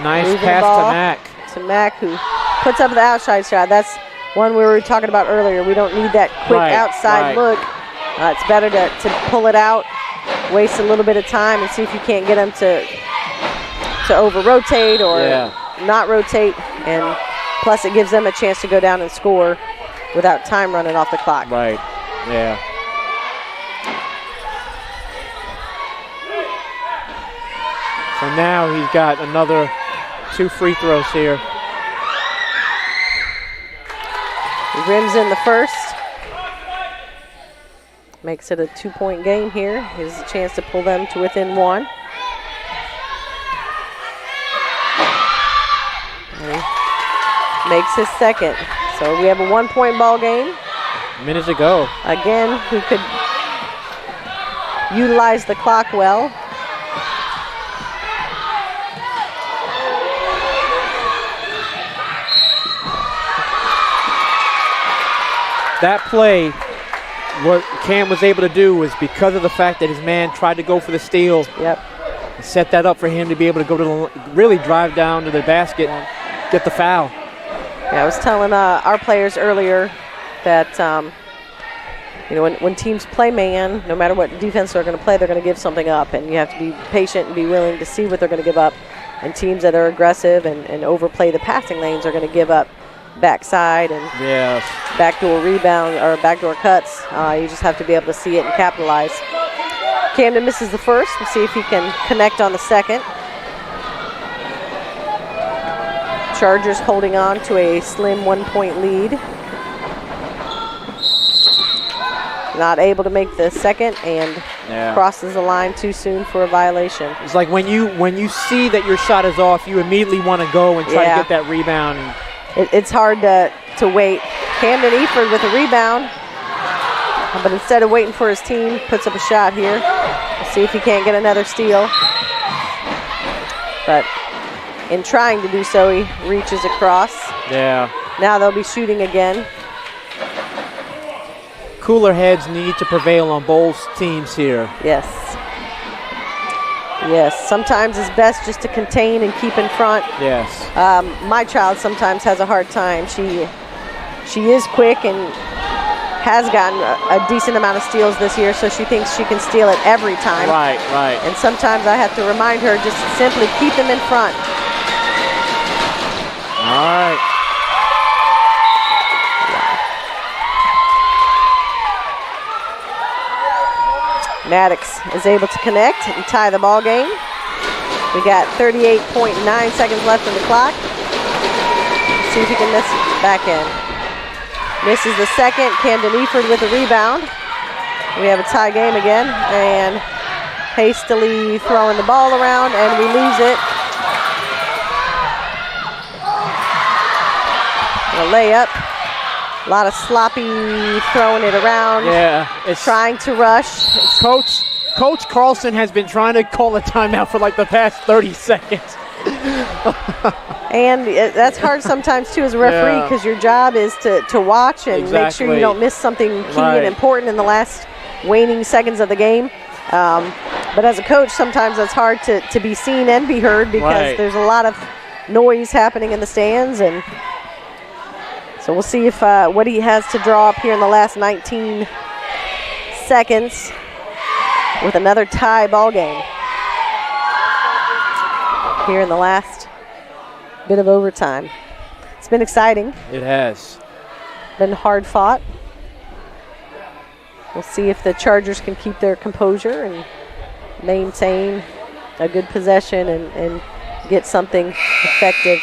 Nice pass to Mac. To Mac, who puts up the outside shot. That's one we were talking about earlier. We don't need that quick outside look. It's better to pull it out, waste a little bit of time, and see if you can't get them to over-rotate or not rotate. And plus, it gives them a chance to go down and score without time running off the clock. Right, yeah. So now he's got another 2 free throws here. He rims in the first. Makes it a 2-point game here. Here's a chance to pull them to within 1. And he makes his second. So we have a 1-point ball game. Minutes to go. Again, we could utilize the clock well. That play, what Cam was able to do was because of the fact that his man tried to go for the steal. Yep. Set that up for him to be able to go to really drive down to the basket and get the foul. Yeah, I was telling our players earlier that when teams play man, no matter what defense they're going to play, they're going to give something up, and you have to be patient and be willing to see what they're going to give up. And teams that are aggressive and overplay the passing lanes are going to give up backside and backdoor rebound or backdoor cuts. You just have to be able to see it and capitalize. Camden misses the first. We'll see if he can connect on the second. Chargers holding on to a slim 1-point lead. Not able to make the second and crosses the line too soon for a violation. It's like when you see that your shot is off, you immediately want to go and try to get that rebound. It's hard to wait. Camden Eford with a rebound, but instead of waiting for his team, puts up a shot here. We'll see if he can't get another steal. But in trying to do so, he reaches across. Yeah. Now they'll be shooting again. Cooler heads need to prevail on both teams here. Yes. Yes, sometimes it's best just to contain and keep in front. Yes. My child sometimes has a hard time. She is quick and has gotten a decent amount of steals this year, so she thinks she can steal it every time. Right. And sometimes I have to remind her just simply keep them in front. All right. Maddox is able to connect and tie the ball game. We got 38.9 seconds left on the clock. See if he can miss it. Back in. Misses the second. Camden Eford with the rebound. We have a tie game again, and hastily throwing the ball around, and we lose it. A layup. A lot of sloppy throwing it around. Yeah. It's trying to rush. Coach Carlson has been trying to call a timeout for like the past 30 seconds. And that's hard sometimes too as a referee, because your job is to watch and make sure you don't miss something key and important in the last waning seconds of the game. But as a coach, sometimes that's hard to be seen and be heard, because there's a lot of noise happening in the stands. And so we'll see if what he has to draw up here in the last 19 seconds with another tie ball game here in the last bit of overtime. It's been exciting. It has. Been hard fought. We'll see if the Chargers can keep their composure and maintain a good possession and get something effective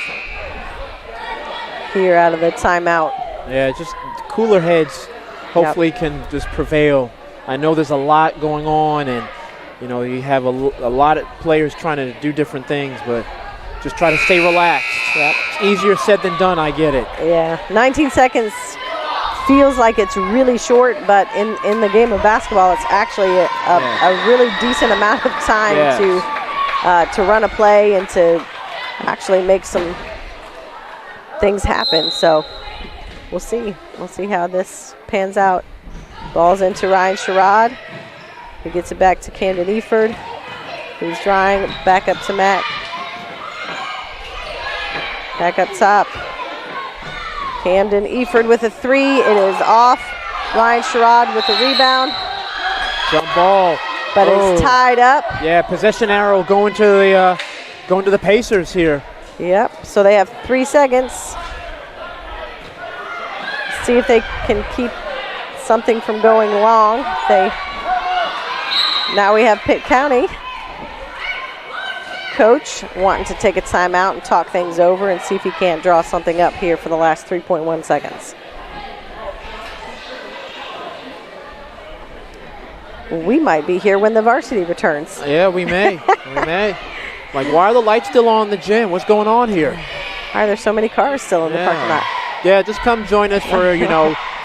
here out of the timeout. Yeah, just cooler heads hopefully can just prevail. I know there's a lot going on, and you have a lot of players trying to do different things, but just try to stay relaxed. It's easier said than done, I get it. Yeah, 19 seconds feels like it's really short, but in the game of basketball, it's actually a really decent amount of time to run a play and to actually make some things happen. So we'll see. We'll see how this pans out. Ball's into Ryan Sherrod. He gets it back to Camden Eford, who's drawing back up to Matt. Back up top. Camden Eford with a three. It is off. Ryan Sherrod with the rebound. Jump ball. But it's tied up. Yeah, possession arrow going to the Pacers here. Yep, so they have 3 seconds. See if they can keep something from going wrong. Now we have Pitt County coach wanting to take a timeout and talk things over and see if he can't draw something up here for the last 3.1 seconds. We might be here when the varsity returns. Yeah, we may. We may. Like, why are the lights still on in the gym? What's going on here? Why are there so many cars still in the parking lot? Yeah, just come join us for,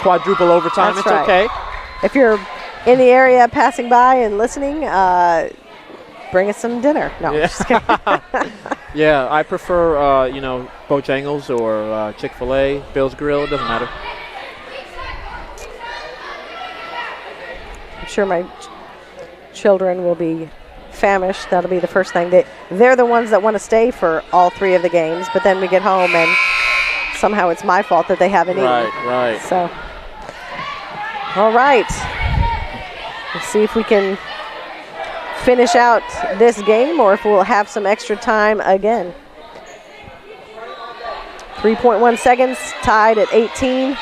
quadruple overtime. That's it's okay. If you're in the area passing by and listening, bring us some dinner. No, Yeah. just kidding. Yeah, I prefer, Bojangles or Chick-fil-A, Bill's Grill. It doesn't matter. I'm sure my children will be famished. That'll be the first thing. They're the ones that want to stay for all 3 of the games, but then we get home and somehow it's my fault that they haven't eaten. Right. So, all right. Let's see if we can finish out this game or if we'll have some extra time again. 3.1 seconds, tied at 18.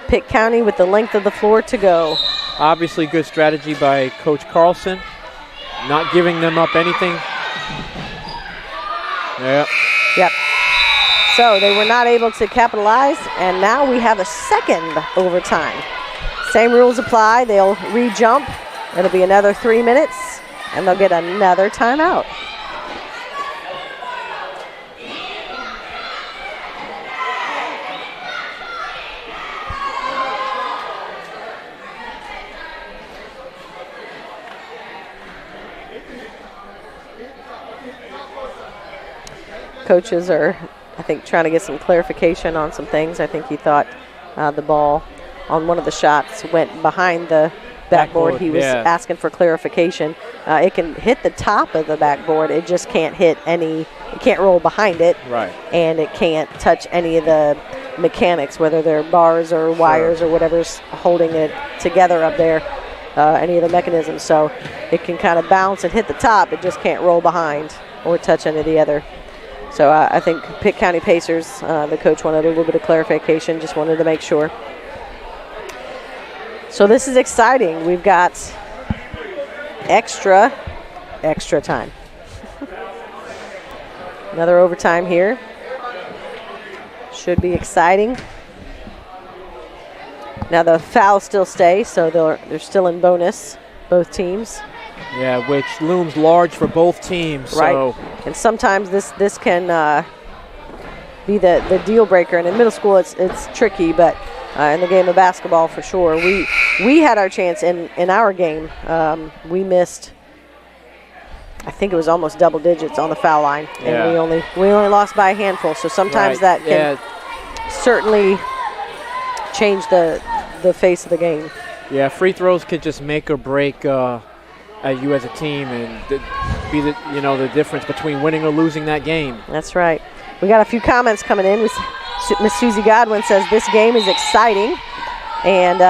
Pitt County with the length of the floor to go. Obviously good strategy by Coach Carlson. Not giving them up anything. Yep. So they were not able to capitalize, and now we have a second overtime. Same rules apply. They'll re-jump. It'll be another 3 minutes, and they'll get another timeout. Coaches are, I think, trying to get some clarification on some things. I think he thought the ball on one of the shots went behind the backboard. He was asking for clarification. It can hit the top of the backboard. It just can't hit it can't roll behind it. Right. And it can't touch any of the mechanics, whether they're bars or wires or whatever's holding it together up there, any of the mechanisms. So it can kind of bounce and hit the top. It just can't roll behind or touch any of the other. So I think Pitt County Pacers, the coach wanted a little bit of clarification, just wanted to make sure. So this is exciting. We've got extra time. Another overtime here. Should be exciting. Now the fouls still stay, so they're still in bonus, both teams. Yeah, which looms large for both teams. Right. So. And sometimes this can be the deal breaker. And in middle school, it's tricky, but in the game of basketball, for sure, we had our chance in our game. We missed, I think it was almost double digits on the foul line, and we only lost by a handful. So sometimes that can certainly change the face of the game. Yeah, free throws could just make or break you as a team, and be the difference between winning or losing that game. That's right. We got a few comments coming in. Miss Susie Godwin says this game is exciting, and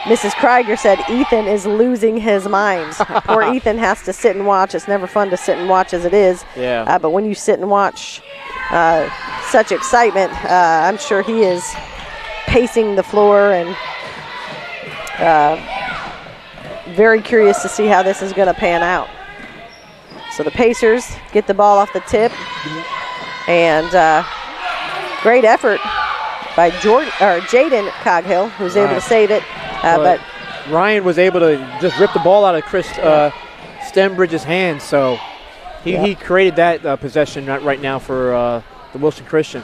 Mrs. Krieger said Ethan is losing his mind. Poor Ethan has to sit and watch. It's never fun to sit and watch as it is. Yeah. But when you sit and watch such excitement, I'm sure he is pacing the floor and very curious to see how this is going to pan out. So the Pacers get the ball off the tip, and great effort by Jaden Coghill, who's able to save it. But Ryan was able to just rip the ball out of Chris Stembridge's hands, so he created that possession right now for the Wilson Christian.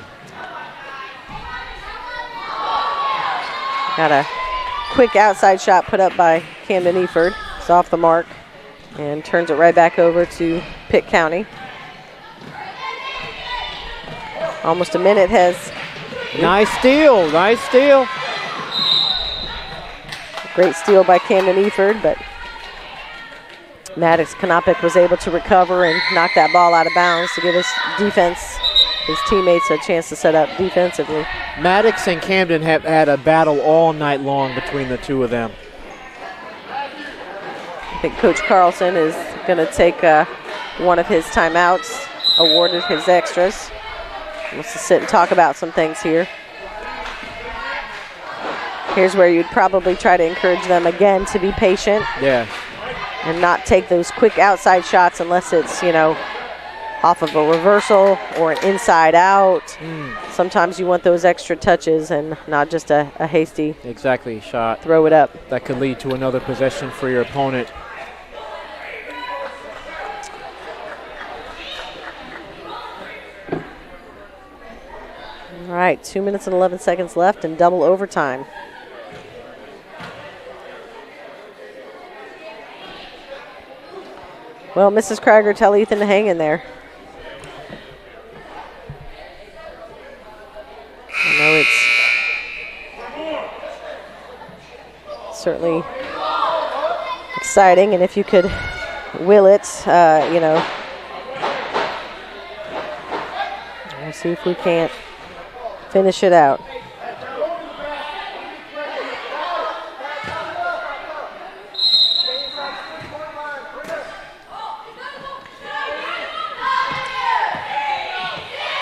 Got a quick outside shot put up by Camden Eford. It's off the mark and turns it right back over to Pitt County. Almost a minute has. Nice steal, nice steal. Great steal by Camden Eford, but Maddox Konopik was able to recover and knock that ball out of bounds to give his teammates a chance to set up defensively. Maddox and Camden have had a battle all night long between the two of them. I think Coach Carlson is going to take one of his timeouts, awarded his extras. Wants to sit and talk about some things here. Here's where you'd probably try to encourage them again to be patient. Yeah. And not take those quick outside shots unless it's, off of a reversal or an inside out. Sometimes you want those extra touches and not just a hasty shot. Throw it up. That could lead to another possession for your opponent. All right, 2 minutes and 11 seconds left and double overtime. Well, Mrs. Krieger, tell Ethan to hang in there. I know it's certainly exciting, and if you could will it, we'll see if we can't finish it out.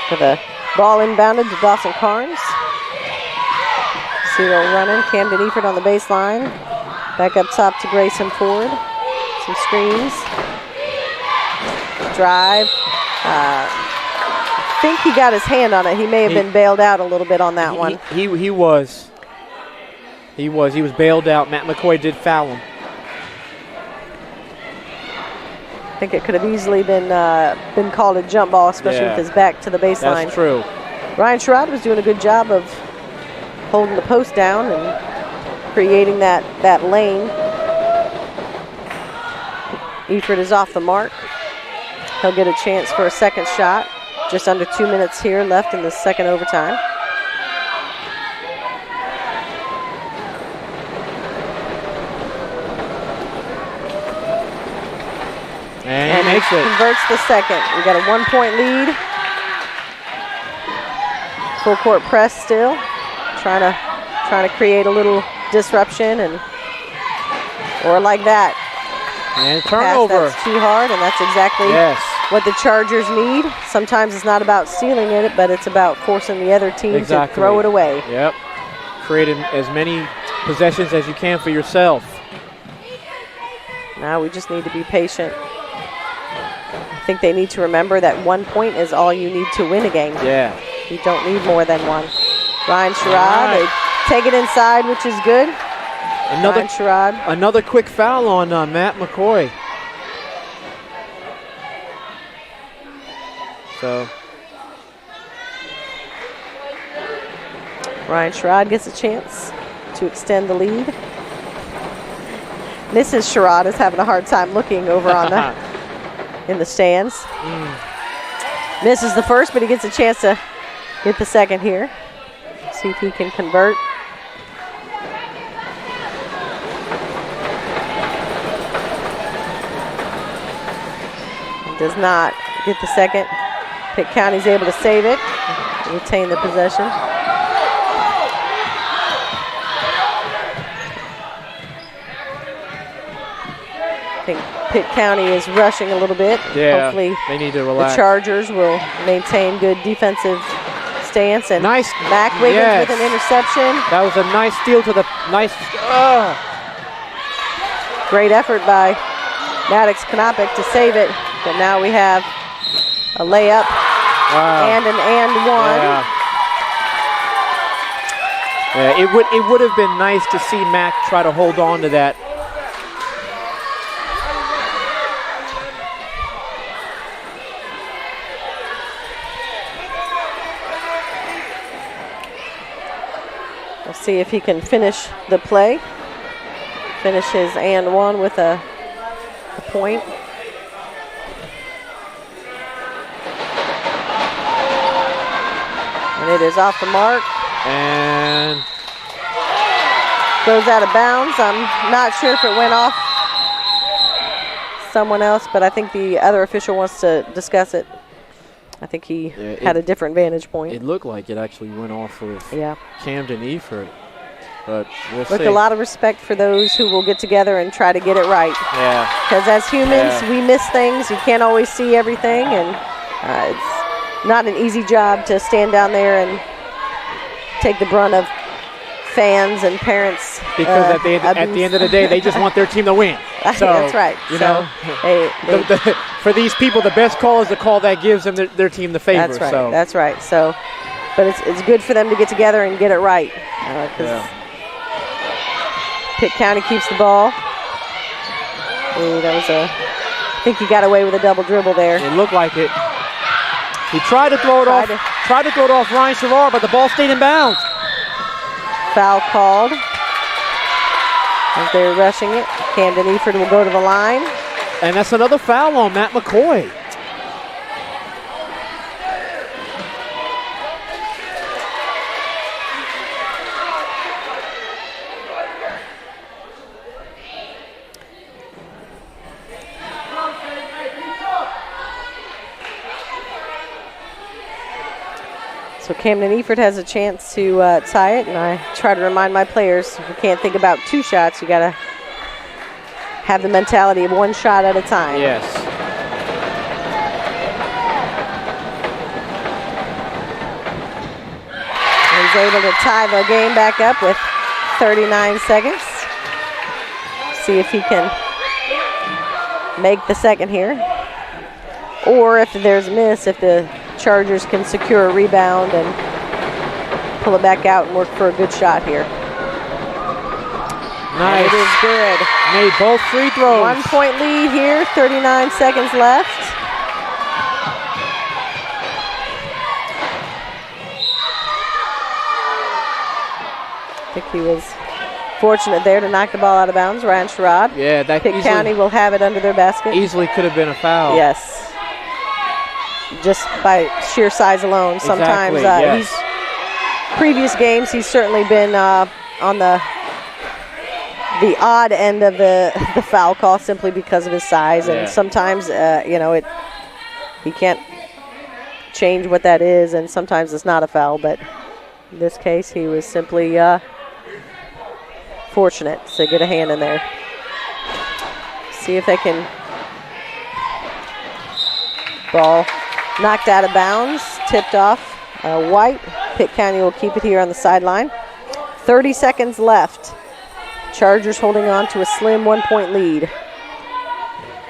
For the ball inbounded to Dawson Carnes. Cyril running, Camden Eford on the baseline. Back up top to Grayson Ford. Some screens. Drive. I think he got his hand on it. He may have been bailed out a little bit on that one. He was. He was bailed out. Matt McCoy did foul him. I think it could have easily been called a jump ball, especially with his back to the baseline. That's true. Ryan Sherrod was doing a good job of holding the post down and creating that lane. Eford is off the mark. He'll get a chance for a second shot. Just under 2 minutes here left in the second overtime. And makes it. Converts the second. We got a 1 point lead. Full court press still. trying to create a little disruption or like that. And turnover. That's too hard, and that's exactly what the Chargers need. Sometimes it's not about stealing it, but it's about forcing the other team to throw it away. Yep. Creating as many possessions as you can for yourself. Now we just need to be patient. I think they need to remember that 1 point is all you need to win a game. Yeah. You don't need more than one. Ryan Sherrod, they take it inside, which is good. Ryan Sherrod. Another quick foul on Matt McCoy. So Ryan Sherrod gets a chance to extend the lead. Mrs. Sherrod is having a hard time looking over on in the stands. Misses the first, but he gets a chance to get the second here. See if he can convert. He does not get the second. Pitt County's able to save it, retain the possession. I think Pitt County is rushing a little bit. Yeah, hopefully they need to relax. The Chargers will maintain good defensive stance. And nice. Mac Wiggins with an interception. That was a nice steal to the Great effort by Maddox Knopick to save it. But now we have a layup and an and one. Yeah, it would have been nice to see Mac try to hold on to that. We'll see if he can finish the play. Finish his and one with a point. And it is off the mark. And goes out of bounds. I'm not sure if it went off someone else, but I think the other official wants to discuss it. I think he had a different vantage point. It looked like it actually went off of Camden Eford, but we'll see. Look, a lot of respect for those who will get together and try to get it right. Yeah. Because as humans, we miss things. You can't always see everything, and it's not an easy job to stand down there and take the brunt of fans and parents. Because at the end of the day, they just want their team to win. So, that's right. You know, for these people, the best call is the call that gives them their team the favor. That's right. So. That's right. So, but it's good for them to get together and get it right. Pitt County keeps the ball. Ooh, that was I think he got away with a double dribble there. It looked like it. He tried to throw it off. Tried to throw it off Ryan Sherrod, but the ball stayed in bounds. Foul called as they're rushing it. Camden Eford will go to the line. And that's another foul on Matt McCoy. So Camden Eford has a chance to tie it, and I try to remind my players, you can't think about two shots. You got to have the mentality of one shot at a time. Yes. And he's able to tie the game back up with 39 seconds. See if he can make the second here. Or if there's a miss, if the Chargers can secure a rebound and pull it back out and work for a good shot here. Nice. And it is good. Made both free throws. 1 point lead here, 39 seconds left. I think he was fortunate there to knock the ball out of bounds. Ryan Sherrod. Yeah, that Pitt County will have it under their basket. Easily could have been a foul. Yes. Just by sheer size alone. Sometimes he's previous games he's certainly been on the odd end of the foul call simply because of his size, and sometimes he can't change what that is, and sometimes it's not a foul, but In this case, he was simply fortunate to get a hand in there. See if they can. Ball knocked out of bounds, tipped off. White. Pitt County will keep it here on the sideline. 30 seconds left. Chargers holding on to a slim 1-point lead.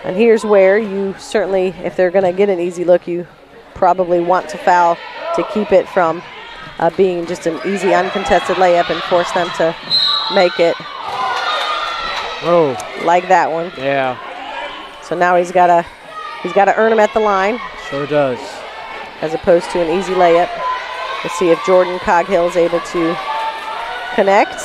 And here's where you certainly, if they're going to get an easy look, you probably want to foul to keep it from being just an easy uncontested layup and force them to make it. Oh, like that one. Yeah. So now he's got to earn them at the line. Sure does. As opposed to an easy layup. Let's see if Jordan Coghill is able to connect.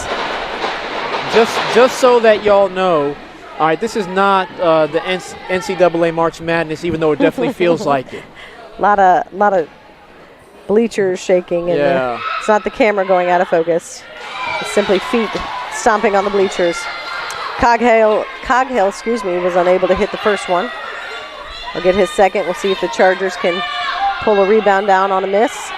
Just so that y'all know, all right, this is not the NCAA March Madness, even though it definitely feels like it. A lot of bleachers shaking, and it's not the camera going out of focus. It's simply feet stomping on the bleachers. Coghill, was unable to hit the first one. I'll get his second. We'll see if the Chargers can pull a rebound down on a miss.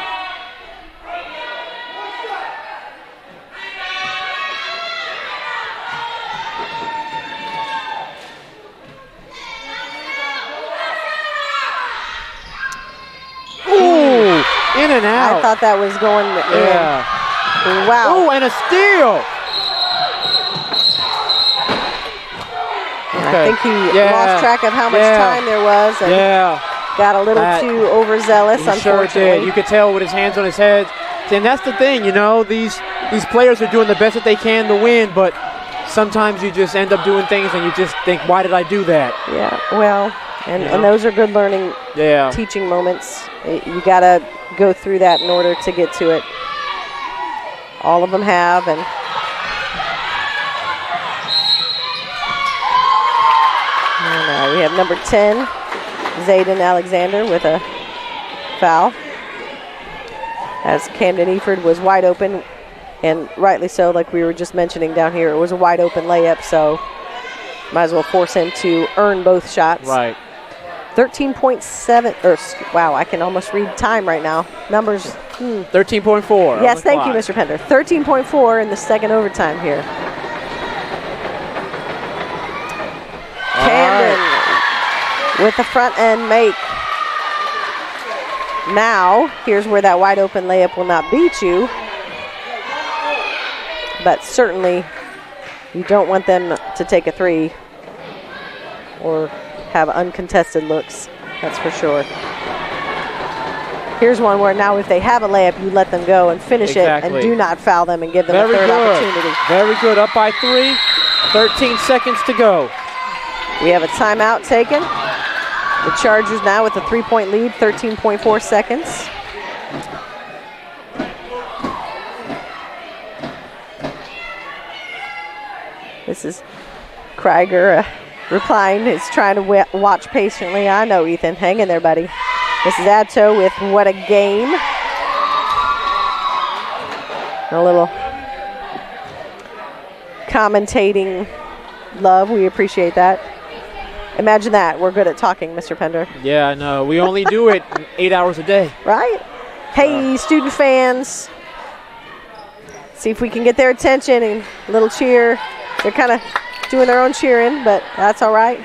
Ooh, in and out. I thought that was going in. Wow. Ooh, and a steal. I think he lost track of how much time there was and got a little too overzealous, unfortunately. Sure did. You could tell with his hands on his head. And that's the thing, you know, these players are doing the best that they can to win, but sometimes you just end up doing things and you just think, why did I do that? Yeah, well, and those are good learning, teaching moments. You got to go through that in order to get to it. All of them have, and we have number 10, Zayden Alexander, with a foul. As Camden Eford was wide open, and rightly so, like we were just mentioning down here, it was a wide open layup, so might as well force him to earn both shots. Right. 13.7, wow, I can almost read time right now. Numbers. 13.4. Yes, thank you, Mr. Pender. 13.4 in the second overtime here. Camden with the front end make. Now, here's where that wide open layup will not beat you. But certainly, you don't want them to take a three or have uncontested looks. That's for sure. Here's one where now if they have a layup, you let them go and finish it and do not foul them and give them a third opportunity. Very good. Up by 3. 13 seconds to go. We have a timeout taken. The Chargers now with a 3-point lead, 13.4 seconds. This is Krieger replying. He's trying to watch patiently. I know, Ethan. Hang in there, buddy. This is Adto with what a game. A little commentating love. We appreciate that. Imagine that. We're good at talking, Mr. Pender. Yeah, I know. We only do it 8 hours a day. Right? Hey, student fans. See if we can get their attention and a little cheer. They're kind of doing their own cheering, but that's all right.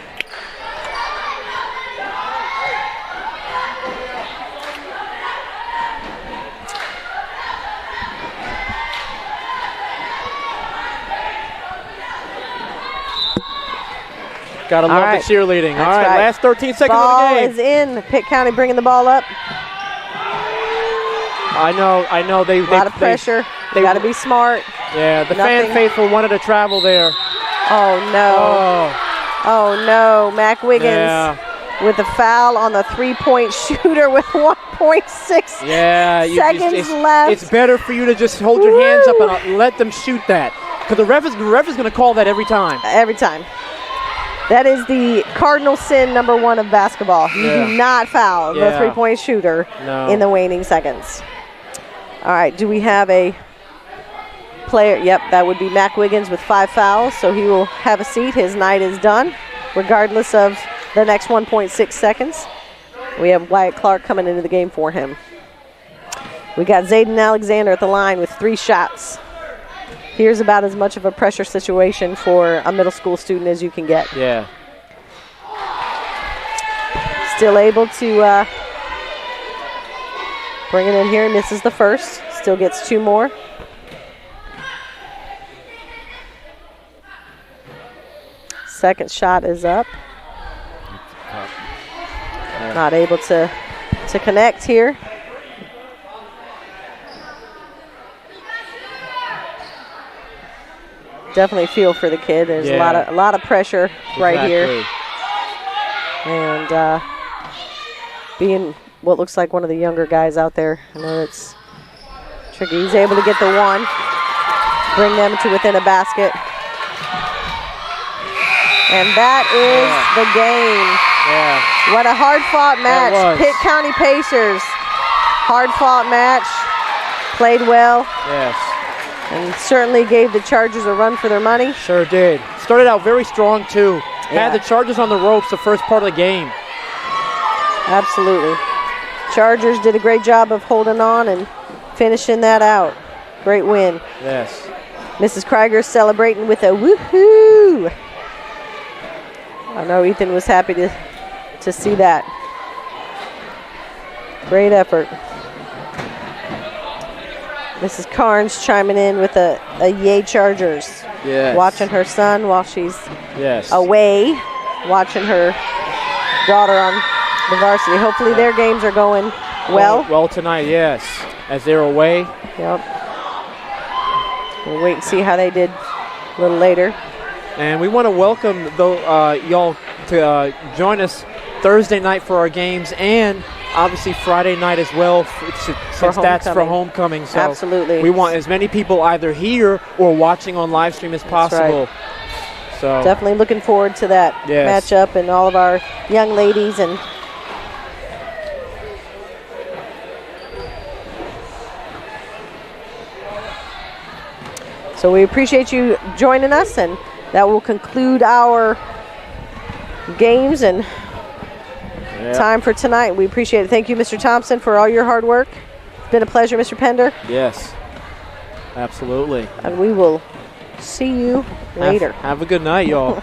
Gotta love the cheerleading. That's all right, last 13 seconds ball of the game. Is in. Pitt County bringing the ball up. I know. They a lot of pressure. They got to be smart. Yeah, the fan faithful wanted to travel there. Oh no! Oh no! Mac Wiggins with a foul on the three-point shooter with 1.6 seconds left. It's better for you to just hold your hands up and let them shoot that, because the ref is going to call that every time. Every time. That is the cardinal sin number 1 of basketball. You do not foul the three-point shooter in the waning seconds. All right, do we have a player? Yep, that would be Mac Wiggins with 5 fouls, so he will have a seat. His night is done, regardless of the next 1.6 seconds. We have Wyatt Clark coming into the game for him. We got Zayden Alexander at the line with 3 shots. Here's about as much of a pressure situation for a middle school student as you can get. Yeah. Still able to bring it in here. Misses the first. Still gets 2 more. Second shot is up. Not able to connect here. Definitely feel for the kid. There's a lot of pressure right here. And being what looks like one of the younger guys out there, I know it's tricky. He's able to get the 1, bring them to within a basket. And that is the game. Yeah. What a hard-fought match. Pitt County Pacers. Hard-fought match. Played well. Yes. And certainly gave the Chargers a run for their money. Sure did. Started out very strong, too. Yeah. Had the Chargers on the ropes the first part of the game. Absolutely. Chargers did a great job of holding on and finishing that out. Great win. Yes. Mrs. Krieger celebrating with a woohoo. I know Ethan was happy to see that. Great effort. Mrs. Carnes chiming in with a yay Chargers. Yes. Watching her son while she's Yes. away, watching her daughter on the varsity. Hopefully their games are going well. Well tonight, yes. As they're away. Yep. We'll wait and see how they did a little later. And we want to welcome y'all to join us Thursday night for our games, and obviously Friday night as well, since that's for homecoming. So absolutely. We want as many people either here or watching on live stream as possible. Right. So definitely looking forward to that matchup and all of our young ladies and so we appreciate you joining us, and that will conclude our games and time for tonight. We appreciate it. Thank you, Mr. Thompson, for all your hard work. It's been a pleasure, Mr. Pender. Yes, absolutely. And we will see you later. Have a good night, y'all.